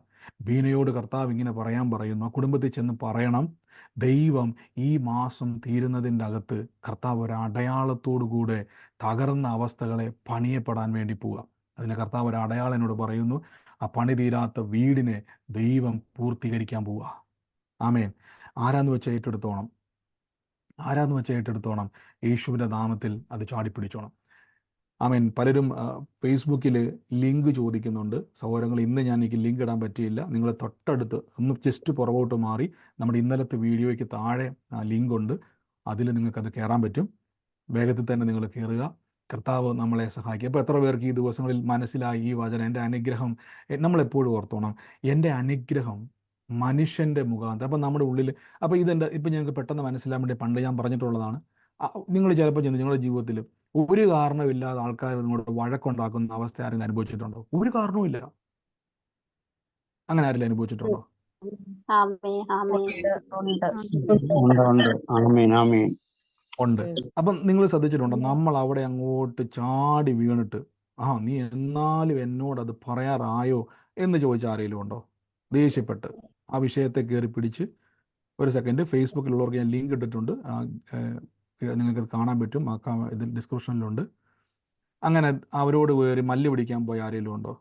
ബീനയോട് കർത്താവ് ഇങ്ങനെ പറയുന്നു, ആ കുടുംബത്തിൽ ചെന്ന് പറയണം, ദൈവം ഈ മാസം തീരുന്നതിൻ്റെ അകത്ത് കർത്താവ് ഒരു അടയാളത്തോടു കൂടെ തകർന്ന അവസ്ഥകളെ പണിയപ്പെടാൻ വേണ്ടി പോവുക. അതിന് കർത്താവ് ഒരു അടയാളം എന്നോട് പറയുന്നു, ആ പണി തീരാത്ത വീടിനെ ദൈവം പൂർത്തീകരിക്കാൻ പോവുക. ആമേൻ. ആരാന്ന് വെച്ചാൽ ഏറ്റെടുത്തോണം. യേശുവിൻ്റെ നാമത്തിൽ അത് ചാടിപ്പിടിച്ചോണം. ആമേൻ. പലരും ഫേസ്ബുക്കിൽ ലിങ്ക് ചോദിക്കുന്നുണ്ട്. സഹോദരങ്ങൾ, ഇന്ന് എനിക്ക് ലിങ്ക് ഇടാൻ പറ്റിയില്ല. നിങ്ങൾ തൊട്ടടുത്ത് ഒന്ന് ജസ്റ്റ് പുറകോട്ട് മാറി നമ്മുടെ ഇന്നലത്തെ വീഡിയോയ്ക്ക് താഴെ ലിങ്ക് ഉണ്ട്, അതിൽ നിങ്ങൾക്കത് കയറാൻ പറ്റും. വേഗത്തിൽ തന്നെ നിങ്ങൾ കയറുക. കർത്താവ് നമ്മളെ സഹായിക്കുക. അപ്പോൾ എത്ര പേർക്ക് ഈ ദിവസങ്ങളിൽ മനസ്സിലായി ഈ വചനം? എൻ്റെ അനുഗ്രഹം നമ്മളെപ്പോഴും ഓർത്തോണം, എൻ്റെ അനുഗ്രഹം മനുഷ്യൻ്റെ മുഖാന്തരം. അപ്പം നമ്മുടെ ഉള്ളിൽ, അപ്പോൾ ഇപ്പം ഞങ്ങൾക്ക് പെട്ടെന്ന് മനസ്സിലാൻ വേണ്ടി പണ്ട് ഞാൻ പറഞ്ഞിട്ടുള്ളതാണ്. നിങ്ങൾ ചിലപ്പോൾ നിങ്ങളുടെ ജീവിതത്തിൽ ഒരു കാരണമില്ലാതെ ആൾക്കാർ നിങ്ങളോട് വഴക്കുണ്ടാക്കുന്ന അവസ്ഥ ആരെങ്കിലും അനുഭവിച്ചിട്ടുണ്ടോ? ഒരു കാരണവുമില്ല. അങ്ങനെ ആരെങ്കിലും അനുഭവിച്ചിട്ടുണ്ടോ? ഉണ്ട്. അപ്പം നിങ്ങൾ ശ്രദ്ധിച്ചിട്ടുണ്ടോ, നമ്മൾ അവിടെ അങ്ങോട്ട് ചാടി വീണിട്ട്, നീ എന്നാലും എന്നോട് അത് പറയാറായോ എന്ന് ചോദിച്ച ആരെങ്കിലും ഉണ്ടോ? ദേഷ്യപ്പെട്ട് ആ വിഷയത്തെ കയറി പിടിച്ച്. ഒരു സെക്കൻഡ്, ഫേസ്ബുക്കിലുള്ളവർക്ക് ഞാൻ ലിങ്ക് ഇട്ടിട്ടുണ്ട്, നിങ്ങൾക്ക് കാണാൻ പറ്റും, ഇതിൽ ഡിസ്ക്രിപ്ഷനിലുണ്ട്. അങ്ങനെ അവരോട് കയറി മല്ല് പിടിക്കാൻ പോയ ആരെങ്കിലും ഉണ്ടോ?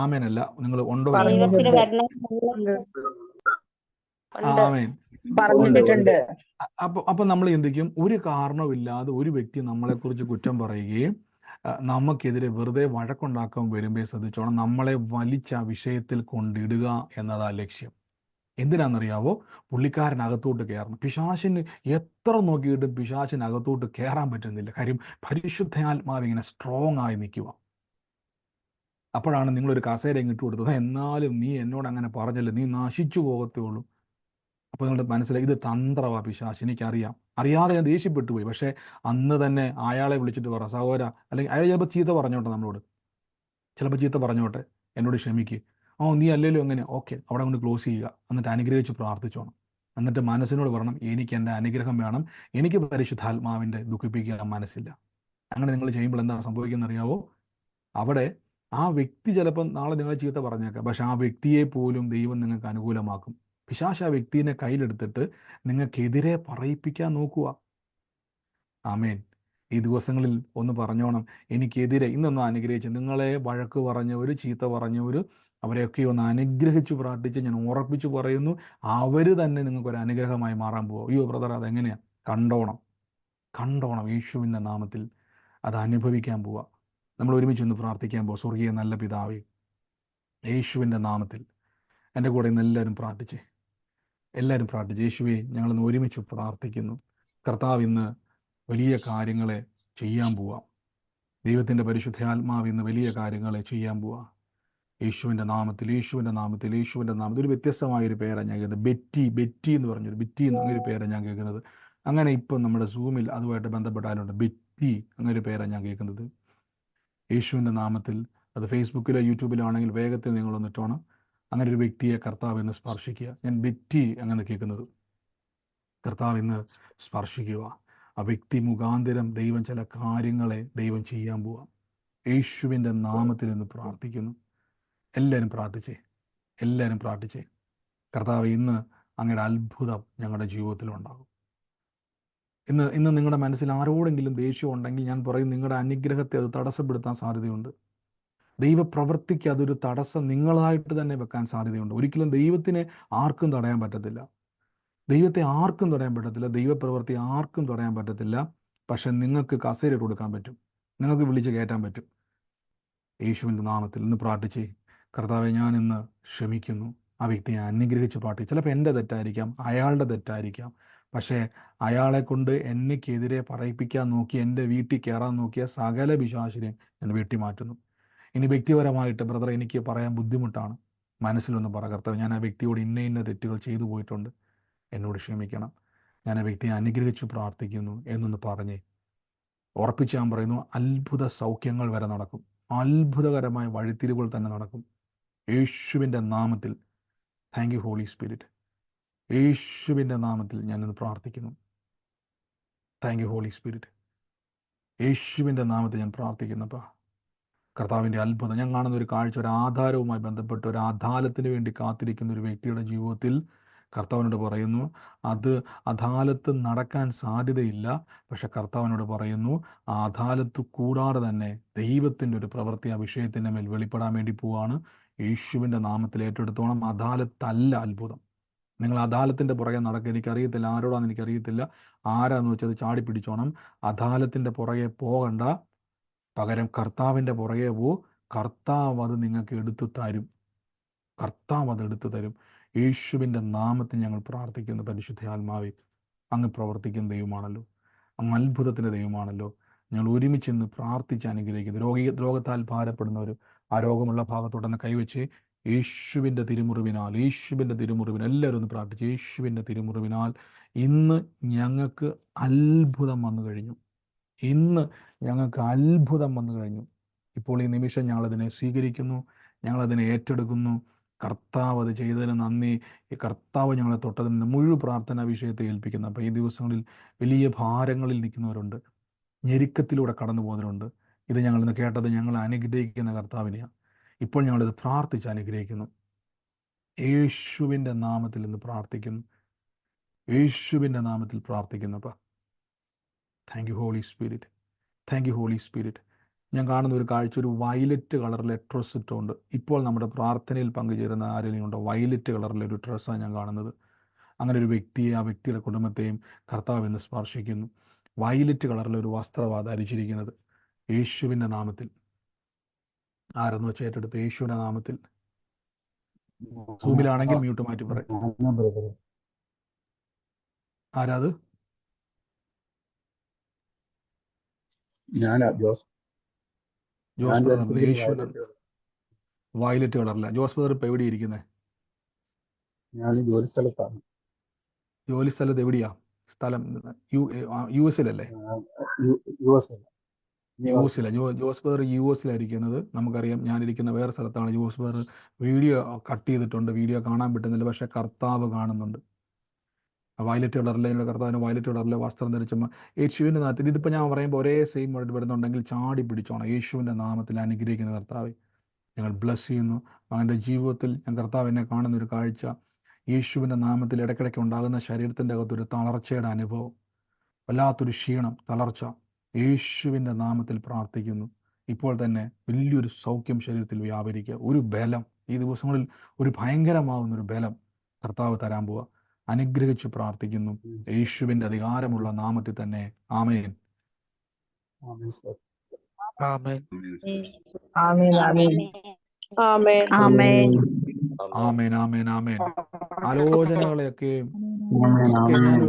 ആമേനല്ല, നിങ്ങൾ ഉണ്ടോ? ആമേൻ. പറഞ്ഞിട്ടുണ്ട്. അപ്പൊ നമ്മൾ ചിന്തിക്കും, ഒരു കാരണമില്ലാതെ ഒരു വ്യക്തി നമ്മളെക്കുറിച്ച് കുറ്റം പറയുകയും നമുക്കെതിരെ വെറുതെ വഴക്കുണ്ടാക്കാൻ വരുമ്പോൾ ശ്രദ്ധിച്ചോണം, നമ്മളെ വലിച്ച വിഷയത്തിൽ കൊണ്ടിടുക എന്നതാ ലക്ഷ്യം. എന്തിനാണെന്നറിയാവോ? പുള്ളിക്കാരനകത്തോട്ട് കയറണം. പിശാചിന് എത്ര നോക്കിയിട്ടും പിശാചിനകത്തോട്ട് കയറാൻ പറ്റുന്നില്ല. കാര്യം പരിശുദ്ധാത്മാവ് ഇങ്ങനെ സ്ട്രോങ് ആയി നിൽക്കുക. അപ്പോഴാണ് നിങ്ങളൊരു കസേര ഇട്ട് കൊടുത്തത്, എന്നാലും നീ എന്നോട് അങ്ങനെ പറഞ്ഞല്ലോ, നീ നശിച്ചു പോകത്തേ ഉള്ളൂ. അപ്പോൾ നിങ്ങളുടെ മനസ്സിലായി ഇത് തന്ത്രവാ പിശാച്, എനിക്കറിയാം. അറിയാതെ ഞാൻ ദേഷ്യപ്പെട്ടു പോയി. പക്ഷേ അന്ന് തന്നെ അയാളെ വിളിച്ചിട്ട് പറ, സഹോദര, അല്ലെങ്കിൽ അയാൾ ചിലപ്പോൾ ചീത്ത പറഞ്ഞോട്ടെ നമ്മളോട്, ചിലപ്പോൾ ചീത്ത പറഞ്ഞോട്ടെ, എന്നോട് ക്ഷമിക്ക്. നീ അല്ലല്ലോ എങ്ങനെ, ഓക്കെ, അവിടെ കൊണ്ട് ക്ലോസ് ചെയ്യുക. എന്നിട്ട് അനുഗ്രഹിച്ച് പ്രാർത്ഥിച്ചോണം. എന്നിട്ട് മനസ്സിനോട് പറയണം, എനിക്ക് എൻ്റെ അനുഗ്രഹം വേണം, എനിക്ക് പരിശുദ്ധാത്മാവിൻ്റെ ദുഃഖിപ്പിക്കാൻ മനസ്സില്ല. അങ്ങനെ നിങ്ങൾ ചെയ്യുമ്പോൾ എന്താ സംഭവിക്കുന്നത് അറിയാവോ? അവിടെ ആ വ്യക്തി ചിലപ്പം നാളെ നിങ്ങളെ ചീത്ത പറഞ്ഞേക്കാം, പക്ഷെ ആ വ്യക്തിയെ പോലും ദൈവം നിങ്ങൾക്ക് അനുകൂലമാക്കും. പിശാച് ആ വ്യക്തിനെ കയ്യിലെടുത്തിട്ട് നിങ്ങൾക്കെതിരെ പറയിപ്പിക്കാൻ നോക്കുക. ആമേൻ. ഈ ദിവസങ്ങളിൽ ഒന്ന് പറഞ്ഞോണം, എനിക്കെതിരെ ഇന്നൊന്ന് അനുഗ്രഹിച്ച്, നിങ്ങളെ വഴക്ക് പറഞ്ഞവർ, ചീത്ത പറഞ്ഞവർ, അവരെയൊക്കെ ഒന്ന് അനുഗ്രഹിച്ച് പ്രാർത്ഥിച്ച് ഞാൻ ഉറപ്പിച്ച് പറയുന്നു, അവർ തന്നെ നിങ്ങൾക്കൊരു അനുഗ്രഹമായി മാറാൻ പോവുക. അയ്യോ ബ്രദർ, അതെങ്ങനെയാണ്? കണ്ടോണം യേശുവിൻ്റെ നാമത്തിൽ അത് അനുഭവിക്കാൻ പോവുക. നമ്മൾ ഒരുമിച്ചൊന്ന് പ്രാർത്ഥിക്കാൻ പോവുക. സ്വർഗീയ നല്ല പിതാവേ, യേശുവിൻ്റെ നാമത്തിൽ എൻ്റെ കൂടെ ഇന്ന് എല്ലാവരും പ്രാർത്ഥിച്ചേ. യേശുവേ, ഞങ്ങളൊന്ന് ഒരുമിച്ച് പ്രാർത്ഥിക്കുന്നു. കർത്താവ് ഇന്ന് വലിയ കാര്യങ്ങളെ ചെയ്യാൻ പോവാം. ദൈവത്തിൻ്റെ പരിശുദ്ധാത്മാവ് ഇന്ന് വലിയ കാര്യങ്ങളെ ചെയ്യാൻ പോവാം. യേശുവിൻ്റെ നാമത്തിൽ ഒരു വ്യത്യസ്തമായൊരു പേരാണ് ഞാൻ കേൾക്കുന്നത്. ബെറ്റി എന്ന് പറഞ്ഞൊരു ബെറ്റി എന്നൊരു പേരാണ് ഞാൻ കേൾക്കുന്നത്. അങ്ങനെ ഇപ്പം നമ്മുടെ സൂമിൽ അതുമായിട്ട് ബന്ധപ്പെട്ടാലുണ്ട്. ബെറ്റി എന്നൊരു പേരാണ് ഞാൻ കേൾക്കുന്നത്. യേശുവിൻ്റെ നാമത്തിൽ അത് ഫേസ്ബുക്കിലോ യൂട്യൂബിലോ ആണെങ്കിൽ വേഗത്തിൽ നിങ്ങളൊന്നിട്ടാണ് അങ്ങനെ ഒരു വ്യക്തിയെ കർത്താവ് ഇന്ന് സ്പർശിക്കുക. ഞാൻ ബെറ്റി അങ്ങനെ കേൾക്കുന്നത്. കർത്താവ് ഇന്ന് സ്പർശിക്കുക. ആ വ്യക്തി മുഖാന്തരം ദൈവം ചില കാര്യങ്ങളെ ദൈവം ചെയ്യാൻ പോവാം. യേശുവിൻ്റെ നാമത്തിൽ ഇന്ന് പ്രാർത്ഥിക്കുന്നു. എല്ലാവരും പ്രാർത്ഥിച്ചേ. കർത്താവ് ഇന്ന് അങ്ങയുടെ അത്ഭുതം ഞങ്ങളുടെ ജീവിതത്തിലുണ്ടാകും. ഇന്ന് നിങ്ങളുടെ മനസ്സിൽ ആരോടെങ്കിലും ദേഷ്യം ഉണ്ടെങ്കിൽ ഞാൻ പറയും, നിങ്ങളുടെ അനുഗ്രഹത്തെ അത് തടസ്സപ്പെടുത്താൻ സാധ്യതയുണ്ട്. ദൈവപ്രവൃത്തിക്ക് അതൊരു തടസ്സം നിങ്ങളായിട്ട് തന്നെ വെക്കാൻ സാധ്യതയുണ്ട്. ഒരിക്കലും ദൈവത്തിനെ ആർക്കും തടയാൻ പറ്റത്തില്ല. ദൈവത്തെ ആർക്കും തടയാൻ പറ്റത്തില്ല. ദൈവപ്രവൃത്തി ആർക്കും തടയാൻ പറ്റത്തില്ല. പക്ഷെ നിങ്ങൾക്ക് കസേര കൊടുക്കാൻ പറ്റും, നിങ്ങൾക്ക് വിളിച്ച് കയറ്റാൻ പറ്റും. യേശുവിൻ്റെ നാമത്തിൽ ഇന്ന് പ്രാർത്ഥിച്ചേ. കർത്താവെ, ഞാൻ ഇന്ന് ക്ഷമിക്കുന്നു. ആ വ്യക്തിയെ അനുഗ്രഹിച്ച് പ്രാർത്ഥിച്ചു. ചിലപ്പോൾ എൻ്റെ തെറ്റായിരിക്കാം, അയാളുടെ തെറ്റായിരിക്കാം. പക്ഷേ അയാളെ കൊണ്ട് എനിക്കെതിരെ പറയിപ്പിക്കാൻ നോക്കി, എൻ്റെ വീട്ടിൽ കയറാൻ നോക്കിയ സകല പിശാചിനെയും ഞാൻ വെട്ടിമാറ്റുന്നു. ഇനി വ്യക്തിപരമായിട്ട് ബ്രദർ, എനിക്ക് പറയാൻ ബുദ്ധിമുട്ടാണ്, മനസ്സിലൊന്ന് പറ, കർത്താവ്, ഞാൻ ആ വ്യക്തിയോട് ഇന്ന തെറ്റുകൾ ചെയ്തു പോയിട്ടുണ്ട്, എന്നോട് ക്ഷമിക്കണം, ഞാൻ ആ വ്യക്തിയെ അനുഗ്രഹിച്ച് പ്രാർത്ഥിക്കുന്നു എന്നൊന്ന് പറഞ്ഞേ. ഉറപ്പിച്ച് ഞാൻ പറയുന്നു, അത്ഭുത സൗഖ്യങ്ങൾ വരെ നടക്കും. അത്ഭുതകരമായ വഴിത്തിരിവുകൾ തന്നെ നടക്കും. യേശുവിൻ്റെ നാമത്തിൽ. Thank you Holy Spirit. യേശുവിൻ്റെ നാമത്തിൽ ഞാനിന്ന് പ്രാർത്ഥിക്കുന്നു. Thank you Holy Spirit. യേശുവിൻ്റെ നാമത്തിൽ ഞാൻ പ്രാർത്ഥിക്കുന്നപ്പാ. കർത്താവിൻ്റെ അത്ഭുതം ഞാൻ കാണുന്ന ഒരു കാഴ്ച, ഒരു ആധാരവുമായി ബന്ധപ്പെട്ട് ഒരു അദാലത്തിന് വേണ്ടി കാത്തിരിക്കുന്ന ഒരു വ്യക്തിയുടെ ജീവിതത്തിൽ കർത്താവിനോട് പറയുന്നു, അത് അദാലത്ത് നടക്കാൻ സാധ്യതയില്ല. പക്ഷെ കർത്താവിനോട് പറയുന്നു, ആ അദാലത്ത് കൂടാതെ തന്നെ ദൈവത്തിൻ്റെ ഒരു പ്രവൃത്തി ആ വിഷയത്തിൻ്റെ മേൽ വെളിപ്പെടാൻ വേണ്ടി പോവാണ്. യേശുവിൻ്റെ നാമത്തിൽ ഏറ്റെടുത്തോണം. അദാലത്തല്ല അത്ഭുതം. നിങ്ങൾ അദാലത്തിൻ്റെ പുറകെ നടക്കുക. എനിക്കറിയത്തില്ല ആരോടാന്ന്, എനിക്കറിയത്തില്ല ആരാന്ന് വെച്ചത് ചാടി പിടിച്ചോണം. അദാലത്തിൻ്റെ പുറകെ പോകണ്ട, പകരം കർത്താവിൻ്റെ പുറകെ പോ. കർത്താവ് അത് നിങ്ങൾക്ക് എടുത്തു തരും. യേശുവിൻ്റെ നാമത്തിൽ ഞങ്ങൾ പ്രാർത്ഥിക്കുന്നു. പരിശുദ്ധ ആത്മാവേ, അങ്ങ് പ്രവർത്തിക്കുന്ന ദൈവമാണല്ലോ, അങ്ങ് അത്ഭുതത്തിൻ്റെ ദൈവമാണല്ലോ. ഞങ്ങൾ ഒരുമിച്ച് ഇന്ന് പ്രാർത്ഥിച്ച് അനുഗ്രഹിക്കുന്നു. രോഗത്താൽ ഭാരപ്പെടുന്നവർ ആ രോഗമുള്ള ഭാഗത്തോട്ടൊന്ന് കൈവച്ച് യേശുവിൻ്റെ തിരുമുറിവിനാൽ എല്ലാവരും ഒന്ന് പ്രാർത്ഥിച്ച്. യേശുവിൻ്റെ തിരുമുറിവിനാൽ ഇന്ന് ഞങ്ങൾക്ക് അത്ഭുതം വന്നു കഴിഞ്ഞു. ഇപ്പോൾ ഈ നിമിഷം ഞങ്ങളതിനെ സ്വീകരിക്കുന്നു, ഞങ്ങളതിനെ ഏറ്റെടുക്കുന്നു. കർത്താവ് അത് ചെയ്തതിന് നന്ദി. ഈ കർത്താവ് ഞങ്ങളെ തൊട്ടതിന് മുഴുവൻ പ്രാർത്ഥനാ വിഷയത്തെ ഏൽപ്പിക്കുന്നു. അപ്പോൾ ഈ ദിവസങ്ങളിൽ വലിയ ഭാരങ്ങളിൽ നിൽക്കുന്നവരുണ്ട്, ഞെരുക്കത്തിലൂടെ കടന്നു പോകുന്നവരുണ്ട്. ഇത് ഞങ്ങളിന്ന് കേട്ടത് ഞങ്ങളെ അനുഗ്രഹിക്കുന്ന കർത്താവിനെയാണ്. ഇപ്പോൾ ഞങ്ങളിത് പ്രാർത്ഥിച്ച് അനുഗ്രഹിക്കുന്നു. യേശുവിൻ്റെ നാമത്തിൽ ഇന്ന് പ്രാർത്ഥിക്കുന്നു. യേശുവിൻ്റെ നാമത്തിൽ പ്രാർത്ഥിക്കുന്നപ്പാ. Thank you Holy Spirit. ഞാൻ കാണുന്ന ഒരു കാഴ്ച, ഒരു വയലറ്റ് കളറിലെ ഡ്രസ്സ് ഇട്ടുകൊണ്ട് ഇപ്പോൾ നമ്മുടെ പ്രാർത്ഥനയിൽ പങ്കുചേരുന്ന ആരെങ്കിലും ഉണ്ടോ? വയലറ്റ് കളറിലെ ഒരു ഡ്രസ്സാണ് ഞാൻ കാണുന്നത്. അങ്ങനെ ഒരു വ്യക്തിയെ, ആ വ്യക്തിയുടെ കുടുംബത്തെയും കർത്താവ് എന്ന് സ്പർശിക്കുന്നു. വയലറ്റ് കളറിലെ ഒരു വസ്ത്രമാണ് ധരിച്ചിരിക്കുന്നത്. യേശുവിൻ്റെ നാമത്തിൽ ആരെന്ന് വെച്ച് ഏറ്റെടുത്ത് യേശുവിൻ്റെ നാമത്തിൽ സൂമിലാണെങ്കിൽ മ്യൂട്ട് മാറ്റി പറയും. ബ്രദർ. ആരാത്? ഞാനാ ജോസ്. ജോസ് ഞാൻ ബ്രദർ വിചാരിച്ചെങ്കിൽ യേശുവിന് വയലറ്റ് കളറില്ല. ജോസ് ബ്രദർ ഇപ്പൊ എവിടെയാ ഇരിക്കുന്നത്? ഞാൻ ജോലി സ്ഥലത്താണ്. ജോലി സ്ഥലത്ത് എവിടെയാ സ്ഥലം? യു എസിലല്ലേ? US അല്ല. യു എസില. ജോസ് ബ്രദർ യു എസിലായിരിക്കുന്നത്. നമുക്കറിയാം, ഞാനിരിക്കുന്ന വേറെ സ്ഥലത്താണ്. ജോസ് ബ്രദർ വീഡിയോ കട്ട് ചെയ്തിട്ടുണ്ട്, വീഡിയോ കാണാൻ പറ്റുന്നില്ല, പക്ഷെ കർത്താവ് കാണുന്നുണ്ട്. വയലറ്റ് കളറിലെ കർത്താവിന് വയലറ്റ് കളറിലെ വസ്ത്രം ധരിച്ച യേശുവിൻ്റെ നാമത്തിൽ, ഇതിപ്പോൾ ഞാൻ പറയുമ്പോൾ ഒരേ സെയിം വേർഡ് വരുന്നുണ്ടെങ്കിൽ ചാടി പിടിച്ചോണം. യേശുവിൻ്റെ നാമത്തിൽ അനുഗ്രഹിക്കുന്ന കർത്താവെ ഞങ്ങൾ ബ്ലസ് ചെയ്യുന്നു. അവൻ്റെ ജീവിതത്തിൽ ഞാൻ കർത്താവ് എന്നെ കാണുന്ന ഒരു കാഴ്ച, യേശുവിൻ്റെ നാമത്തിൽ ഇടയ്ക്കിടയ്ക്ക് ഉണ്ടാകുന്ന ശരീരത്തിൻ്റെ അകത്തൊരു തളർച്ചയുടെ അനുഭവം, വല്ലാത്തൊരു ക്ഷീണം, തളർച്ച, യേശുവിൻ്റെ നാമത്തിൽ പ്രാർത്ഥിക്കുന്നു. ഇപ്പോൾ തന്നെ വലിയൊരു സൗഖ്യം ശരീരത്തിൽ വ്യാപരിക്കുക. ഒരു ബലം ഈ ദിവസങ്ങളിൽ, ഒരു ഭയങ്കരമാകുന്നൊരു ബലം കർത്താവ് തരാൻ പോവുക. അനുഗ്രഹിച്ച് പ്രാർത്ഥിക്കുന്നു യേശുവിൻ്റെ അധികാരമുള്ള നാമത്തിൽ തന്നെ. ആമേൻ. ആമേൻ സർ. ആമേൻ. ആമേൻ. ആമേൻ. ആമേൻ. ആമേൻ. ആമേൻ. ആമേൻ. ആലോചനകളെയൊക്കെയും ആമേൻ. ആമേൻ.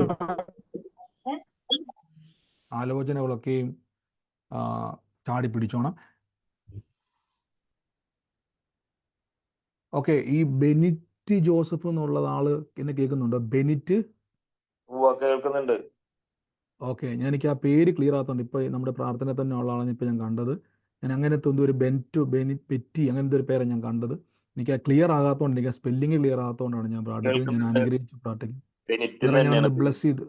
ആലോചനകളൊക്കെയും ചാടി പിടിച്ചോണം. ഓക്കെ, ഈ ബെനിറ്റ് ജോസഫ് എന്നുള്ളത് ആള് എന്നെ കേൾക്കുന്നുണ്ടോ? ബെനിറ്റ് കേൾക്കുന്നുണ്ട്. ഓക്കെ, എനിക്ക് ആ പേര് ക്ലിയർ ആകത്തോണ്ട് ഇപ്പൊ നമ്മുടെ പ്രാർത്ഥന തന്നെ ഉള്ള ആളാണ് ഇപ്പൊ ഞാൻ കണ്ടത്. ഞാൻ അങ്ങനത്തെ ഒരു പെറ്റി അങ്ങനത്തെ ഒരു പേരാണ് ഞാൻ കണ്ടത്. എനിക്ക് ആ ക്ലിയർ ആകാത്തതുകൊണ്ട്, എനിക്ക് ആ സ്പെല്ലിംഗ് ക്ലിയർ ആകാത്തതുകൊണ്ടാണ് ഞാൻ പ്രാർത്ഥിക്കുന്നത്. ഞാൻ അനുഗ്രഹിച്ച് പ്രാർത്ഥിക്കും. ഞാൻ ബ്ലസ് ചെയ്ത്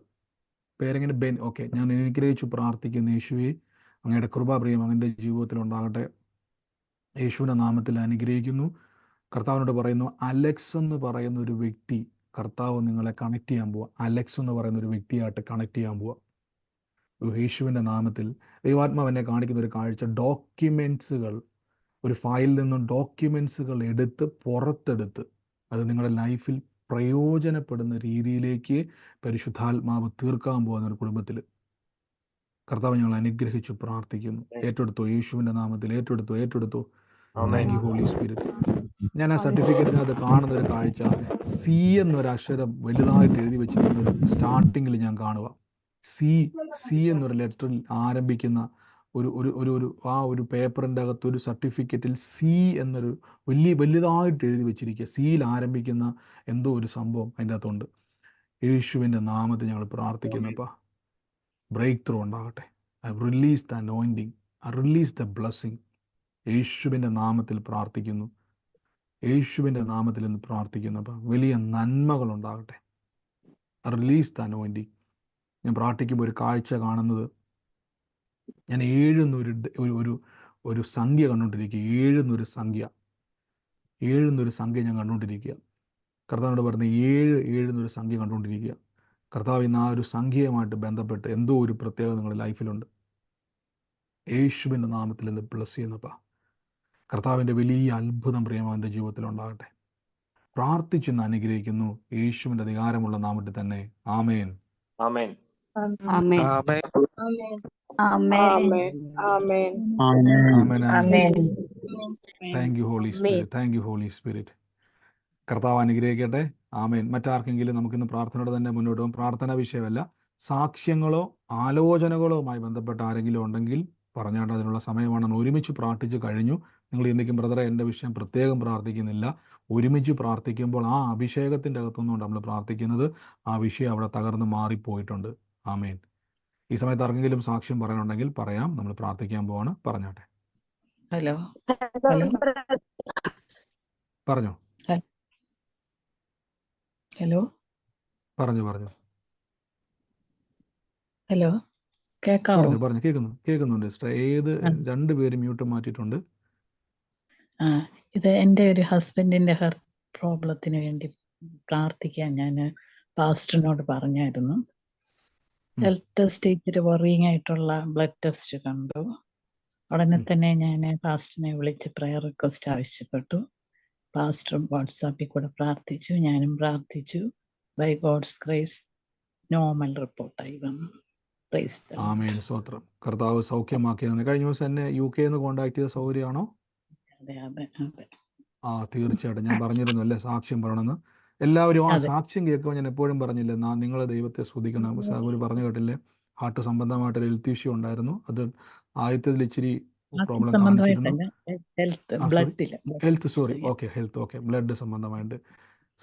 പേരെങ്ങനെ ബെൻ. ഓക്കെ, ഞാൻ അനുഗ്രഹിച്ചു പ്രാർത്ഥിക്കുന്നു. യേശുവെ അങ്ങയുടെ കൃപാപ്രിയം അങ്ങൻ്റെ ജീവിതത്തിൽ ഉണ്ടാകട്ടെ. യേശുവിൻ്റെ നാമത്തിൽ അനുഗ്രഹിക്കുന്നു. കർത്താവിനോട് പറയുന്നു, അലക്സ് എന്ന് പറയുന്ന ഒരു വ്യക്തി കർത്താവ് നിങ്ങളെ കണക്ട് ചെയ്യാൻ പോവുക. അലക്സ് എന്ന് പറയുന്ന ഒരു വ്യക്തിയായിട്ട് കണക്ട് ചെയ്യാൻ പോവുക യേശുവിൻ്റെ നാമത്തിൽ. ദൈവാത്മാവ് എന്നെ കാണിക്കുന്ന ഒരു കാഴ്ച, ഡോക്യുമെൻറ്റ്സുകൾ, ഒരു ഫയലിൽ നിന്നും ഡോക്യുമെൻറ്റ്സുകൾ പുറത്തെടുത്ത് അത് നിങ്ങളുടെ ലൈഫിൽ പ്രയോജനപ്പെടുന്ന രീതിയിലേക്ക് പരിശുദ്ധാത്മാവ് തീർക്കാൻ പോകുന്ന ഒരു കുടുംബത്തിൽ കർത്താവ് ഞങ്ങൾ അനുഗ്രഹിച്ചു പ്രാർത്ഥിക്കുന്നു. ഏറ്റെടുത്തോ യേശുവിൻ്റെ നാമത്തിൽ, ഏറ്റെടുത്തോ. Thank you Holy Spirit. ഞാൻ ആ സർട്ടിഫിക്കറ്റിനകത്ത് കാണുന്ന ഒരു കാഴ്ച, സി എന്നൊരക്ഷരം വലുതായിട്ട് എഴുതി വെച്ചിരുന്ന സ്റ്റാർട്ടിങ്ങിൽ ഞാൻ കാണുക. സി എന്നൊരു ലെറ്ററിൽ ആരംഭിക്കുന്ന ഒരു പേപ്പറിൻ്റെ അകത്ത് ഒരു സർട്ടിഫിക്കറ്റിൽ സി എന്നൊരു വലുതായിട്ട് എഴുതി വെച്ചിരിക്കുക. സിയിൽ ആരംഭിക്കുന്ന എന്തോ ഒരു സംഭവം അതിൻ്റെ അകത്തുണ്ട്. യേശുവിൻ്റെ നാമത്തിൽ ഞങ്ങൾ പ്രാർത്ഥിക്കുന്നപ്പാ, ബ്രേക്ക് ത്രൂ ഉണ്ടാകട്ടെ. I release the anointing, I release the blessing. യേശുവിൻ്റെ നാമത്തിൽ പ്രാർത്ഥിക്കുന്നു. യേശുവിൻ്റെ നാമത്തിൽ നിന്ന് പ്രാർത്ഥിക്കുന്നപ്പോൾ വലിയ നന്മകൾ ഉണ്ടാകട്ടെ. I release the anointing. ഞാൻ പ്രാർത്ഥിക്കുമ്പോൾ ഒരു കാഴ്ച കാണുന്നത്, ഞാൻ 7 ഒരു സംഖ്യ കണ്ടുകൊണ്ടിരിക്കുക. 7 സംഖ്യ ഞാൻ കണ്ടുകൊണ്ടിരിക്കുക. കർത്താവിനോട് പറഞ്ഞ് 7 സംഖ്യ കണ്ടുകൊണ്ടിരിക്കുക. കർത്താവ് ഇന്ന് ആ ഒരു സംഖ്യയുമായിട്ട് ബന്ധപ്പെട്ട് എന്തോ ഒരു പ്രത്യേകത നിങ്ങളുടെ ലൈഫിലുണ്ട്. യേശുവിൻ്റെ നാമത്തിൽ നിന്ന് ബ്ലസ് ചെയ്യുന്നപ്പാ, കർത്താവിൻ്റെ വലിയ അത്ഭുതം പ്രിയമാവൻ്റെ ജീവിതത്തിൽ ഉണ്ടാകട്ടെ. പ്രാർത്ഥിച്ചെന്ന് അനുഗ്രഹിക്കുന്നു യേശുവിൻ്റെ അധികാരമുള്ള നാമത്തിൽ തന്നെ. ആമേൻ. ആമേൻ. ആമേൻ. ആമേൻ. Thank you Holy Spirit, thank you Holy Spirit. കർത്താവ് അനുഗ്രഹിക്കട്ടെ. ആമേൻ. മറ്റാർക്കെങ്കിലും നമുക്കിന്ന് പ്രാർത്ഥനയോടെ തന്നെ മുന്നോട്ട് പോകും. പ്രാർത്ഥന വിഷയമല്ല, സാക്ഷ്യങ്ങളോ ആലോചനകളുമായി ബന്ധപ്പെട്ട ആരെങ്കിലും ഉണ്ടെങ്കിൽ പറഞ്ഞാണ്ട് അതിനുള്ള സമയമാണ്. നമ്മൾ ഒരുമിച്ച് പ്രാർത്ഥിച്ച് കഴിഞ്ഞു. നിങ്ങൾ ചിന്തിക്കും, ബ്രദറെ എൻ്റെ വിഷയം പ്രത്യേകം പ്രാർത്ഥിക്കുന്നില്ല. ഒരുമിച്ച് പ്രാർത്ഥിക്കുമ്പോൾ ആ അഭിഷേകത്തിൻ്റെ അകത്തുനിന്നുകൊണ്ട് നമ്മൾ പ്രാർത്ഥിക്കുന്നത്, ആ വിഷയം അവിടെ തകർന്ന് മാറിപ്പോയിട്ടുണ്ട്. ആമേൻ. ഈ സമയത്ത് ആർക്കെങ്കിലും സാക്ഷ്യം പറയാനുണ്ടെങ്കിൽ പറയാം. നമ്മൾ പ്രാർത്ഥിക്കാൻ പോവാണ്. പറഞ്ഞാട്ടെ. ഹലോ. പറഞ്ഞോ. ഹലോ. പറഞ്ഞു. ഹലോ, കേക്കാവോ? പറഞ്ഞു. കേൾക്കുന്നുണ്ട് സിസ്റ്റർ. ഏത് 2 പേര് മ്യൂട്ട് മാറ്റിയിട്ടുണ്ട്. ഇത് എൻ്റെ ഒരു ഹസ്ബൻഡിന്റെ ഹെൽത്ത് പ്രോബ്ലത്തിന് വേണ്ടി പ്രാർത്ഥിക്കാൻ ഞാൻ പാസ്റ്ററിനോട് പറഞ്ഞായിരുന്നു. ഹെൽത്ത് ടെസ്റ്റ് ഇച്ചിരി വറിയിങ് ആയിട്ടുള്ള ബ്ലഡ് ടെസ്റ്റ് കണ്ടു. ഉടനെ തന്നെ ഞാൻ പാസ്റ്ററിനെ വിളിച്ച് പ്രയർ റിക്വസ്റ്റ് ആവശ്യപ്പെട്ടു. പാസ്റ്ററും വാട്സാപ്പിൽ കൂടെ പ്രാർത്ഥിച്ചു, ഞാനും പ്രാർത്ഥിച്ചു. ബൈ ഗോഡ്സ് ഗ്രേസ് നോർമൽ റിപ്പോർട്ടായി വന്നു. ആമേൻ. സ്തോത്രം. കർത്താവ് സൗഖ്യമാക്കിയാണ്. കഴിഞ്ഞ ദിവസം എന്നെ UK കോൺടാക്ട് ചെയ്ത സൗകര്യമാണോ? അതെ. തീർച്ചയായിട്ടും ഞാൻ പറഞ്ഞിരുന്നു അല്ലേ സാക്ഷ്യം പറയണമെന്ന്. എല്ലാവരും ആ അതെ. സാക്ഷ്യം കേൾക്കുമ്പോൾ ഞാൻ എപ്പോഴും പറഞ്ഞില്ലേ, നിങ്ങൾ ദൈവത്തെ സ്തുതിക്കണം. സഹോദരി പറഞ്ഞു കേട്ടില്ലേ, ഹാർട്ട് സംബന്ധമായിട്ടൊരു ഹെൽത്ത് ഇഷ്യൂ ഉണ്ടായിരുന്നു. അത് ആദ്യത്തിൽ ഇച്ചിരി പ്രോബ്ലം കാണിച്ചിരുന്നു. സംബന്ധമായിട്ടല്ല, ഹെൽത്ത് സോറി, ബ്ലഡില് ഹെൽത്ത്, സോറി, ഹെൽത്ത്, ബ്ലഡ് സംബന്ധമായിട്ട്.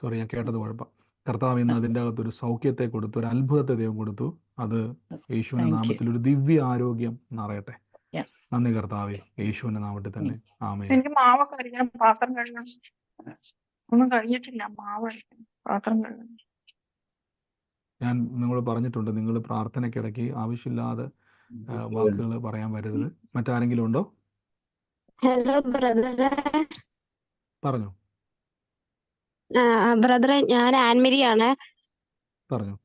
സോറി, ഞാൻ കേട്ടത് കുഴപ്പം. കർത്താവ് ഇന്ന് അതിൻ്റെ അകത്തൊരു സൗഖ്യത്തെ കൊടുത്തു, ഒരു അത്ഭുതത്തെ ദൈവം കൊടുത്തു. അത് യേശുവിൻ്റെ നാമത്തിൽ ഒരു ദിവ്യ ആരോഗ്യം നിറയട്ടെ. നന്ദി കർത്താവേ, യേശുവിൻ്റെ നാമത്തിൽ തന്നെ. ആമേൻ. എനിക്ക് മാവൊക്കെ കഴിക്കണം, പാത്രം കഴുകണം. ഒന്നും കഴിഞ്ഞിട്ടില്ല, മാവ് കഴിക്കണം, പാത്രം കഴുകണം. ഞാൻ നിങ്ങൾ പറഞ്ഞിട്ടുണ്ട്, നിങ്ങൾ പ്രാർത്ഥനയ്ക്കിടയ്ക്ക് ആവശ്യമില്ലാതെ വാക്കുകൾ പറയാൻ വരരുത്. മറ്റാരെങ്കിലും ഉണ്ടോ? ഹലോ ബ്രദറെ. പറഞ്ഞു ബ്രദറെ, ഞാൻ ആൻമരിയാണ്. പറഞ്ഞു.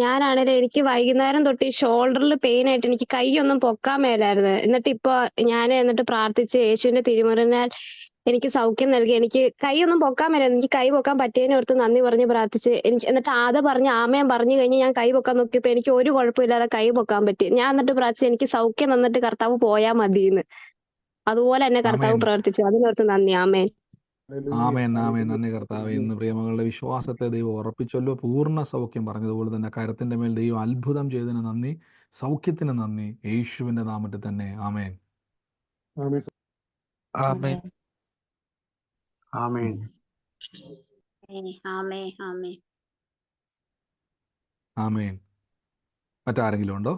ഞാനാണേലും എനിക്ക് വൈകുന്നേരം തൊട്ട് ഈ ഷോൾഡറിൽ പെയിൻ ആയിട്ട് എനിക്ക് കൈയൊന്നും പൊക്കാൻ മേലായിരുന്നു. എന്നിട്ട് പ്രാർത്ഥിച്ച് യേശുവിന്റെ തിരുമുറിനാൽ എനിക്ക് സൗഖ്യം നൽകി. എനിക്ക് കൈയൊന്നും പൊക്കാൻ മേലായിരുന്നു. എനിക്ക് കൈ പൊക്കാൻ പറ്റിയതിനെ ഓർത്ത് നന്ദി പറഞ്ഞ് പ്രാർത്ഥിച്ച് എന്നിട്ട് പറഞ്ഞ് ആമേൻ പറഞ്ഞു കഴിഞ്ഞ് ഞാൻ കൈ പൊക്കാൻ നോക്കിയപ്പോ എനിക്ക് ഒരു കുഴപ്പമില്ലാതെ കൈ പൊക്കാൻ പറ്റി. ഞാൻ എന്നിട്ട് പ്രാർത്ഥിച്ച് എനിക്ക് സൗഖ്യം തന്നിട്ട് കർത്താവ് പോയാൽ മതിയെന്ന്. അതുപോലെ തന്നെ കർത്താവ് പ്രവർത്തിച്ചു. അതിനോർത്ത് നന്ദി. ആമേൻ. ആമേൻ, ആമേൻ. നന്ദി കർത്താവേ. ഇന്ന് പ്രിയമകളുടെ വിശ്വാസത്തെ ദൈവം ഉറപ്പിച്ചല്ലോ. പൂർണ്ണ സൗഖ്യം പറഞ്ഞതുപോലെ തന്നെ കരത്തിന്റെ മേൽ ദൈവം അത്ഭുതം ചെയ്തതിന് നന്ദി, സൗഖ്യത്തിന് നന്ദി, യേശുവിന്റെ നാമത്തിൽ തന്നെ. ആമേൻ. ആമേൻ. ആമേൻ. ആമേൻ. മറ്റാരെങ്കിലും ഉണ്ടോ?